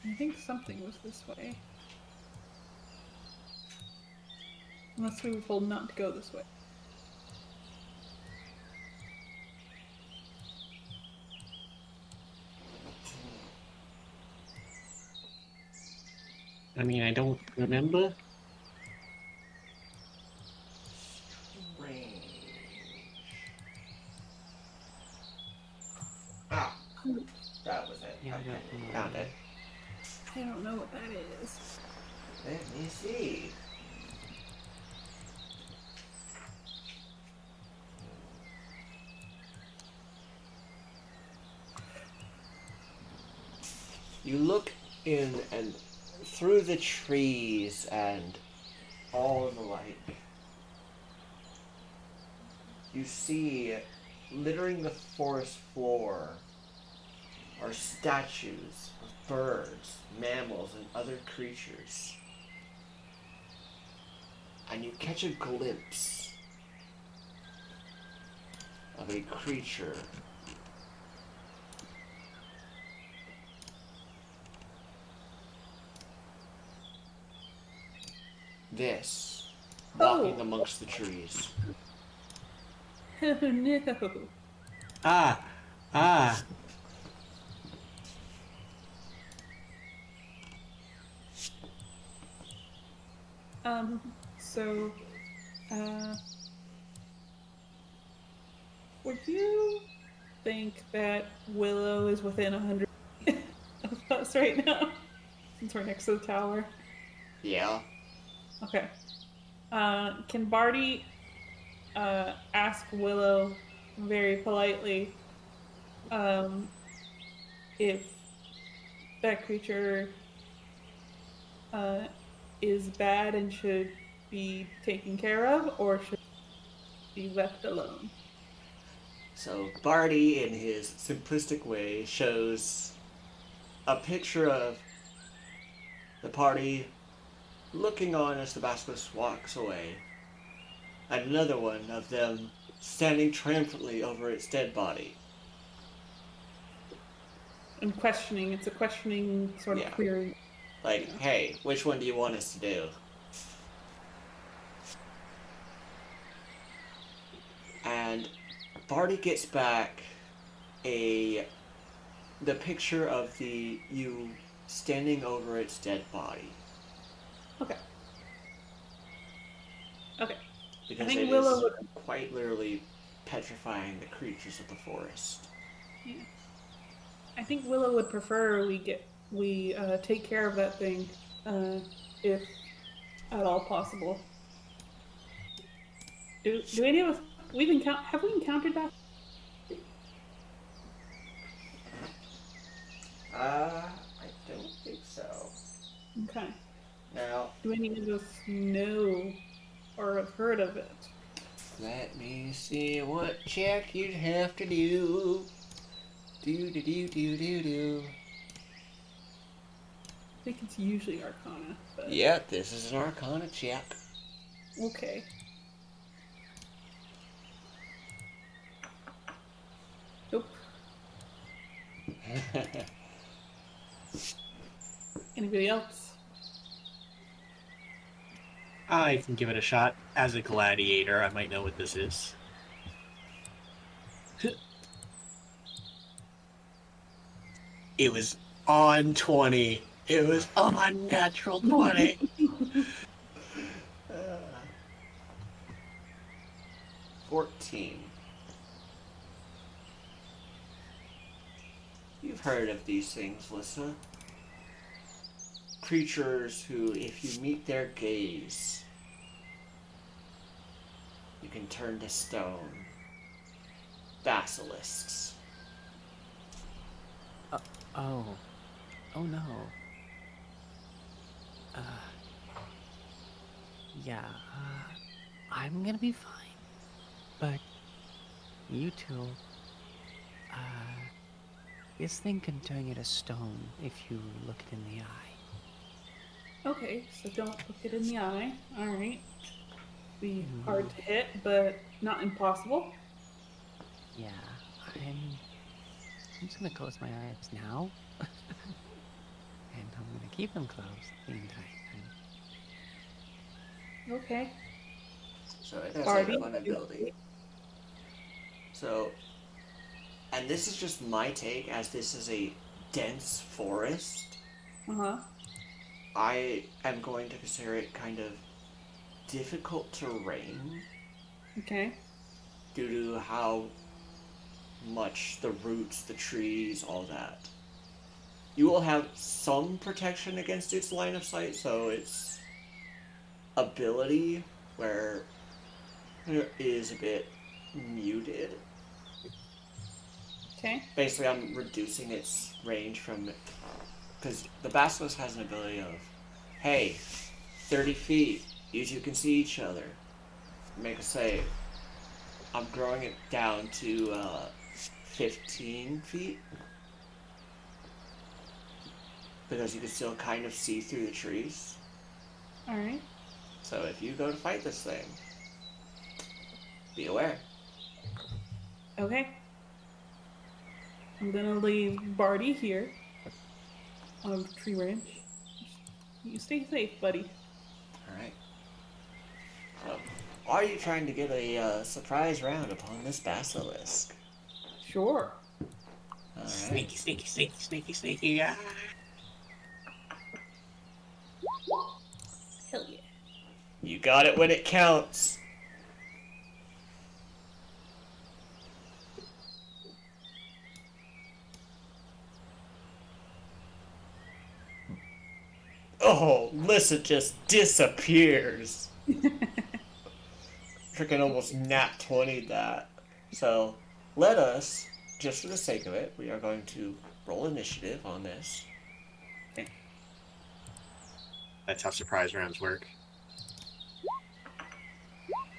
I think something was this way. Unless we were told not to go this way. I mean, I don't remember. Range. Ah, that was it. Yeah, I Okay, got one. found it. I don't know what that is. Let me see. You look in and through the trees and all the like. You see, littering the forest floor are statues of birds, mammals, and other creatures. And you catch a glimpse of a creature walking amongst the trees. Oh no. Ah, ah. So, would you think that Willow is within 100 of us right now? Since we're next to the tower. Yeah. Okay. Can Barty ask Willow very politely if that creature is bad and should be taken care of, or should be left alone? So Barty, in his simplistic way, shows a picture of the party looking on as the basilisk walks away, and another one of them standing triumphantly over its dead body. And questioning. It's a questioning sort of Yeah. query. Like, hey, which one do you want us to do? And Barty gets back the picture of you standing over its dead body. Okay. Okay. Because I think it Willow is would... quite literally petrifying the creatures of the forest. Yeah. I think Willow would prefer we take care of that thing, if at all possible. Do any of us have we encountered that? I don't think so. Okay. Now, Do any of us know or have heard of it? let me see what check you'd have to do. Do. I think it's usually Arcana, but Yeah, this is an Arcana check. okay. Nope. Anybody else? I can give it a shot. As a gladiator, I might know what this is. It was on 20. It was on natural 20. 14. you've heard of these things, Lissa. Creatures who, if you meet their gaze, you can turn to stone. Basilisks. Oh. Oh no. Uh. Yeah, I'm gonna be fine. But you two, this thing can turn you to stone if you look it in the eye. Okay, so don't look it in the eye. All right. Be hard to hit, but not impossible. Yeah, I'm just gonna close my eyes now. And I'm gonna keep them closed the entire time. Okay. So it has Party. a fun ability. So, and this is just my take, as this is a dense forest. Uh-huh. I am going to consider it kind of difficult terrain Okay. due to how much the roots, the trees, all that. You will have some protection against its line of sight, so its ability where it is a bit muted. Okay. Basically, I'm reducing its range from, because the basilisk has an ability of, hey, 30 feet, you two can see each other. Make a save. I'm growing it down to 15 feet. Because you can still kind of see through the trees. All right. So if you go to fight this thing, be aware. Okay. I'm gonna leave Barty here on the tree branch. You stay safe, buddy. Alright. So, are you trying to get a surprise round upon this basilisk? Sure. Alright. Sneaky, sneaky, sneaky, sneaky, sneaky. Ah. Hell yeah. You got it when it counts. Oh, Lissa just disappears. Freaking almost nat 20 that. So, let us, just for the sake of it, we are going to roll initiative on this. That's how surprise rounds work.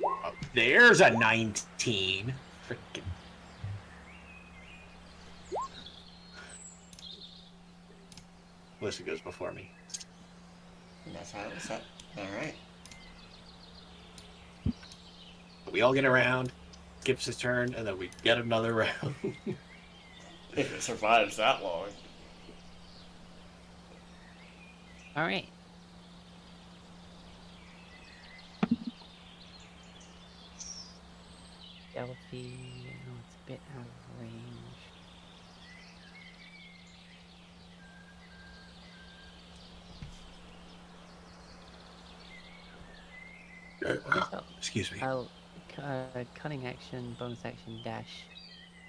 Oh, there's a 19. Freaking. Melissa goes before me. And that's how it was set. Alright. We all get around, skips his turn, and then we get another round. If it survives that long. All right. Stealthy. No, it's a bit out of range. I guess Excuse me. I'll cutting action, bonus action, dash.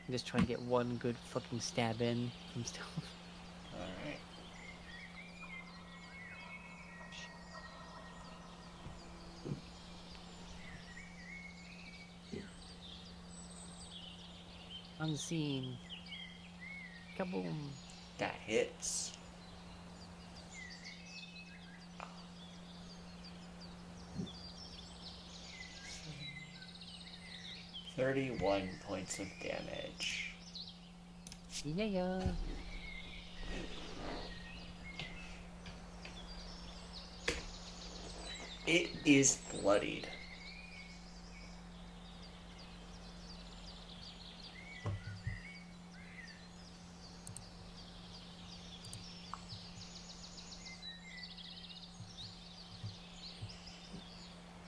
And just try to get one good fucking stab in from stealth. Alright. Unseen. Kaboom. That hits. $31 points of damage. Yeah. It is bloodied.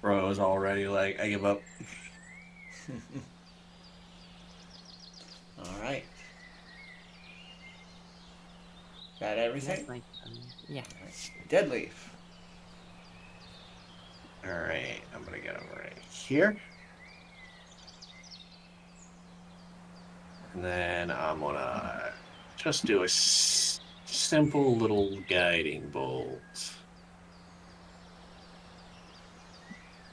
Bro, I was already like, I give up. Alright. That everything? That's my turn. Yeah. Dead leaf. Alright, I'm gonna get over right here. And then I'm gonna Just do a simple little guiding bolt.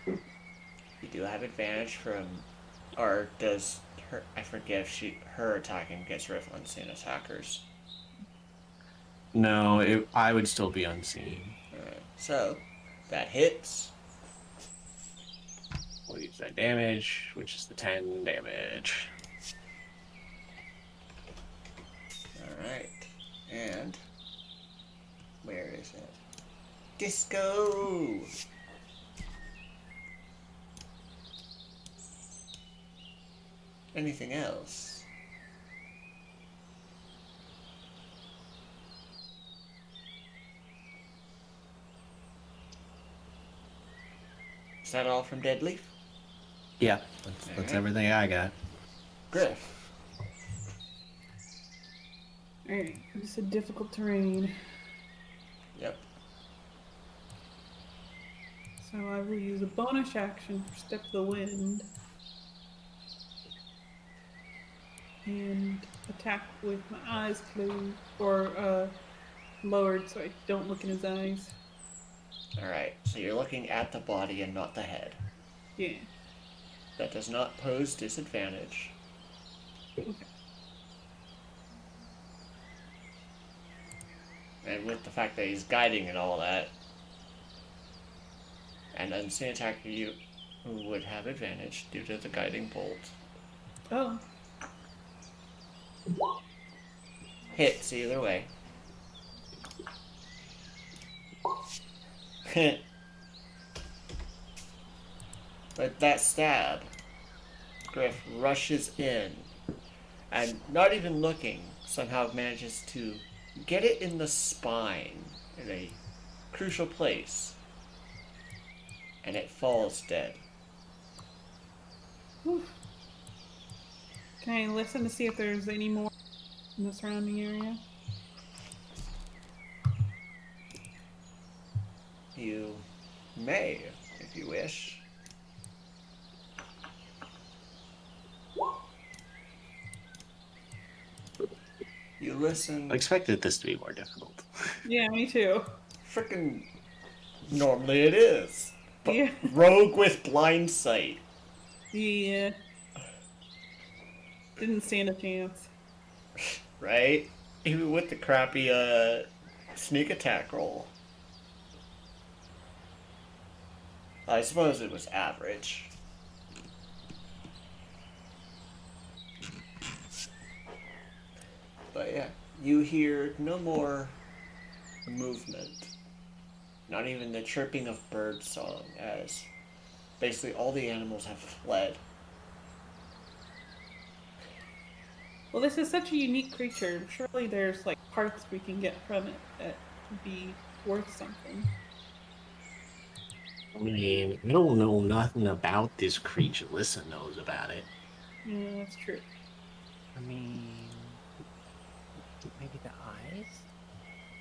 You do have advantage from, or does her? I forget if her attacking gets rid of unseen attackers. No, I would still be unseen. Alright, so that hits. We'll use that damage, which is the 10 damage. Alright, and where is it? Disco! Anything else? Is that all from Deadleaf? Yeah, that's everything I got. Griff. Alright, it's a difficult terrain. Yep. So I will use a bonus action for Step of the Wind. And attack with my eyes closed or lowered so I don't look in his eyes. Alright, so you're looking at the body and not the head. Yeah. That does not pose disadvantage. Okay. And with the fact that he's guiding and all that, and unseen attacker, you would have advantage due to the guiding bolt. Oh. Hits either way. But that stab, Griff rushes in and not even looking, somehow manages to get it in the spine in a crucial place. And it falls dead. Whew. Can I listen to see if there's any more in the surrounding area? You may, if you wish. You listen. I expected this to be more difficult. Yeah, me too. Frickin' normally it is. But Yeah. rogue with blind sight. Yeah. Didn't stand a chance. Right? Even with the crappy sneak attack roll. I suppose it was average. But yeah, you hear no more movement. Not even the chirping of bird song, as basically all the animals have fled. Well, this is such a unique creature. Surely there's like parts we can get from it that would be worth something. I mean, I don't know nothing about this creature. Lissa knows about it. Yeah, that's true. I mean, maybe the eyes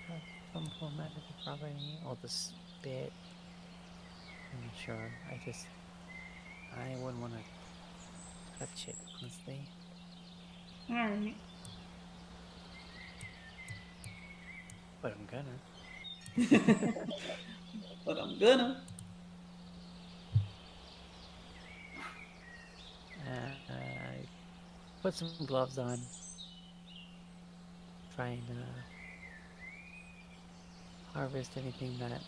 have some form of magical property, or the spit. I'm not sure. I wouldn't want to touch it, honestly. Alright. But I'm gonna. But I'm gonna. I put some gloves on. Try and harvest anything that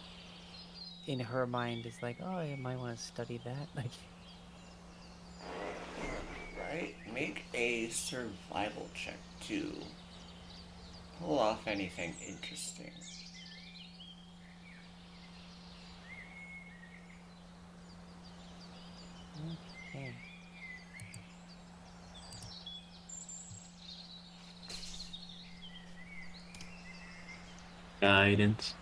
in her mind is like, oh, I might want to study that. Like, Right? Make a survival check to pull off anything interesting. okay. Guidance.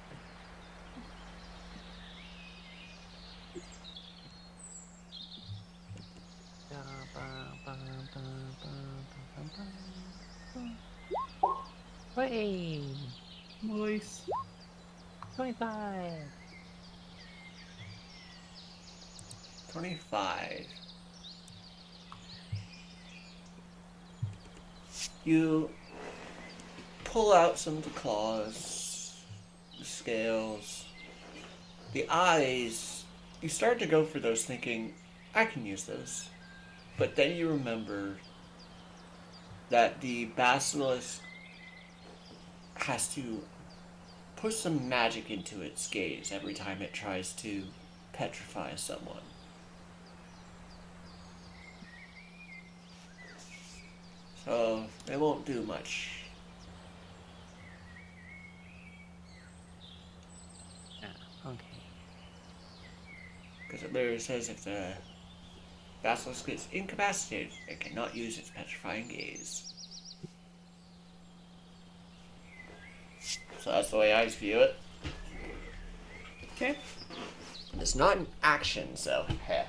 Hey, Nice. 25. 25. You pull out some of the claws, the scales, the eyes. You start to go for those thinking, I can use those. But then you remember that the basilisk has to put some magic into its gaze every time it tries to petrify someone. So they won't do much. Ah, okay. Because it literally says if the basilisk is incapacitated, it cannot use its petrifying gaze. So that's the way I view it. Okay. It's not an action, so heh.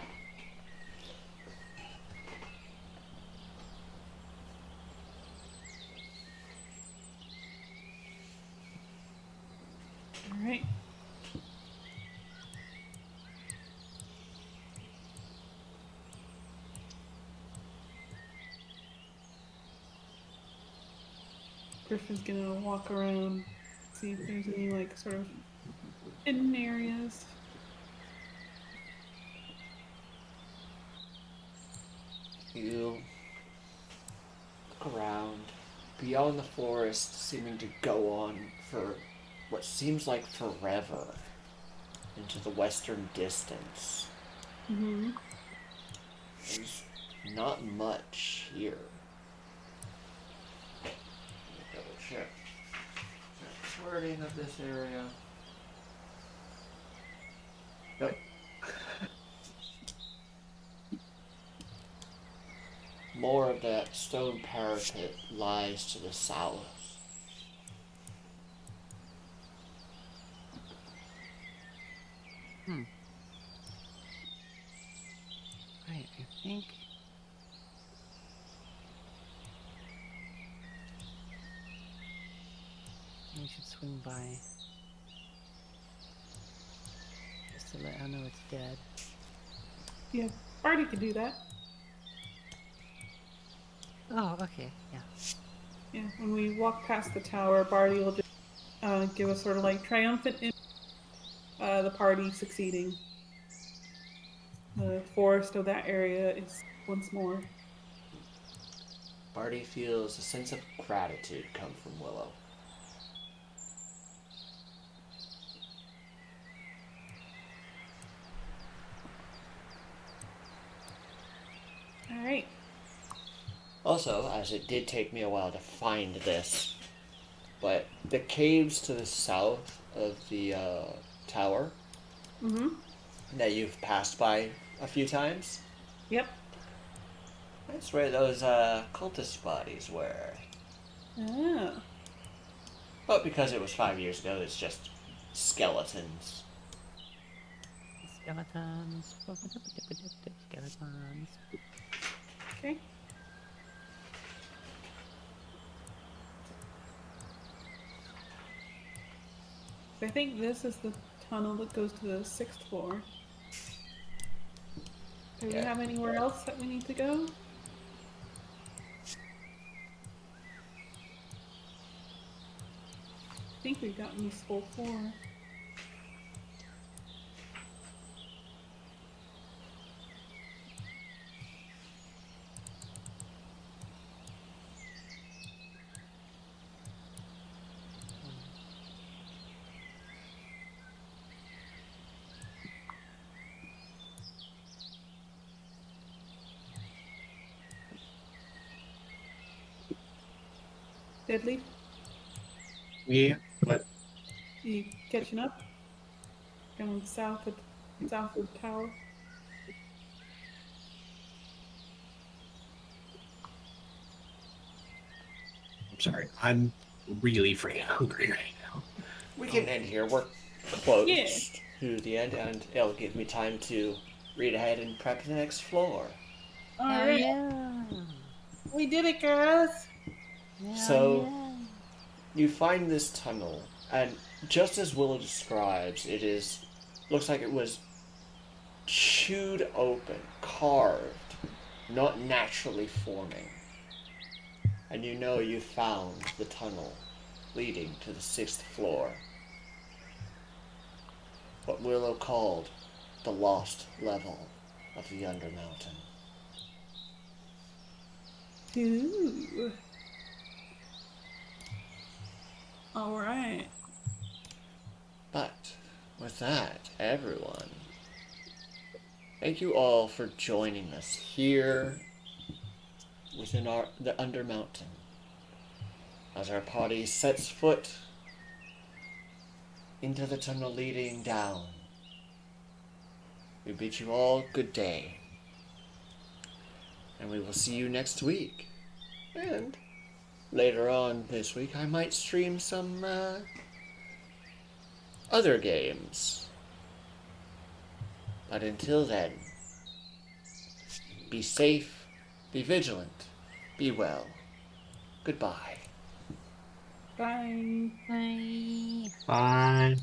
All right. Griffin's gonna walk around, see if there's any like sort of hidden areas. You look around, beyond the forest, seeming to go on for what seems like forever into the western distance. Mm-hmm. There's not much here. Let me double check the wording of this area. Nope. More of that stone parapet lies to the south. Right, I think we should swing by just to let her know it's dead. Yeah, Barty could do that. Oh, okay, yeah. Yeah, when we walk past the tower, Barty will just give us sort of like triumphant image, the party succeeding. The forest of that area is once more. Barty feels a sense of gratitude come from Willow. All right. Also, as it did take me a while to find this, but the caves to the south of the tower Mm-hmm. that you've passed by a few times, Yep. that's where those cultist bodies were. Ah. But because it was 5 years ago, it's just skeletons. Skeletons. Skeletons. Okay. I think this is the tunnel that goes to the 6th floor. Do we Yeah. have anywhere else that we need to go? I think we've gotten this full floor. Deadly, Yeah, but you catching up? Going south of the tower. I'm sorry. I'm really freaking hungry right now. We can end here. We're close Yeah. to the end, and it'll give me time to read ahead and prep the next floor. All Hell right, yeah! we did it, girls. Hell So- yeah! You find this tunnel, and just as Willow describes, looks like it was chewed open, carved, not naturally forming. And you know you found the tunnel leading to the 6th floor. What Willow called the lost level of the Undermountain. Ooh. All right. But with that, everyone, thank you all for joining us here within the Undermountain as our party sets foot into the tunnel leading down. We bid you all good day, and we will see you next week. And later on this week, I might stream some other games. But until then, be safe, be vigilant, be well. Goodbye. Bye. Bye. Bye.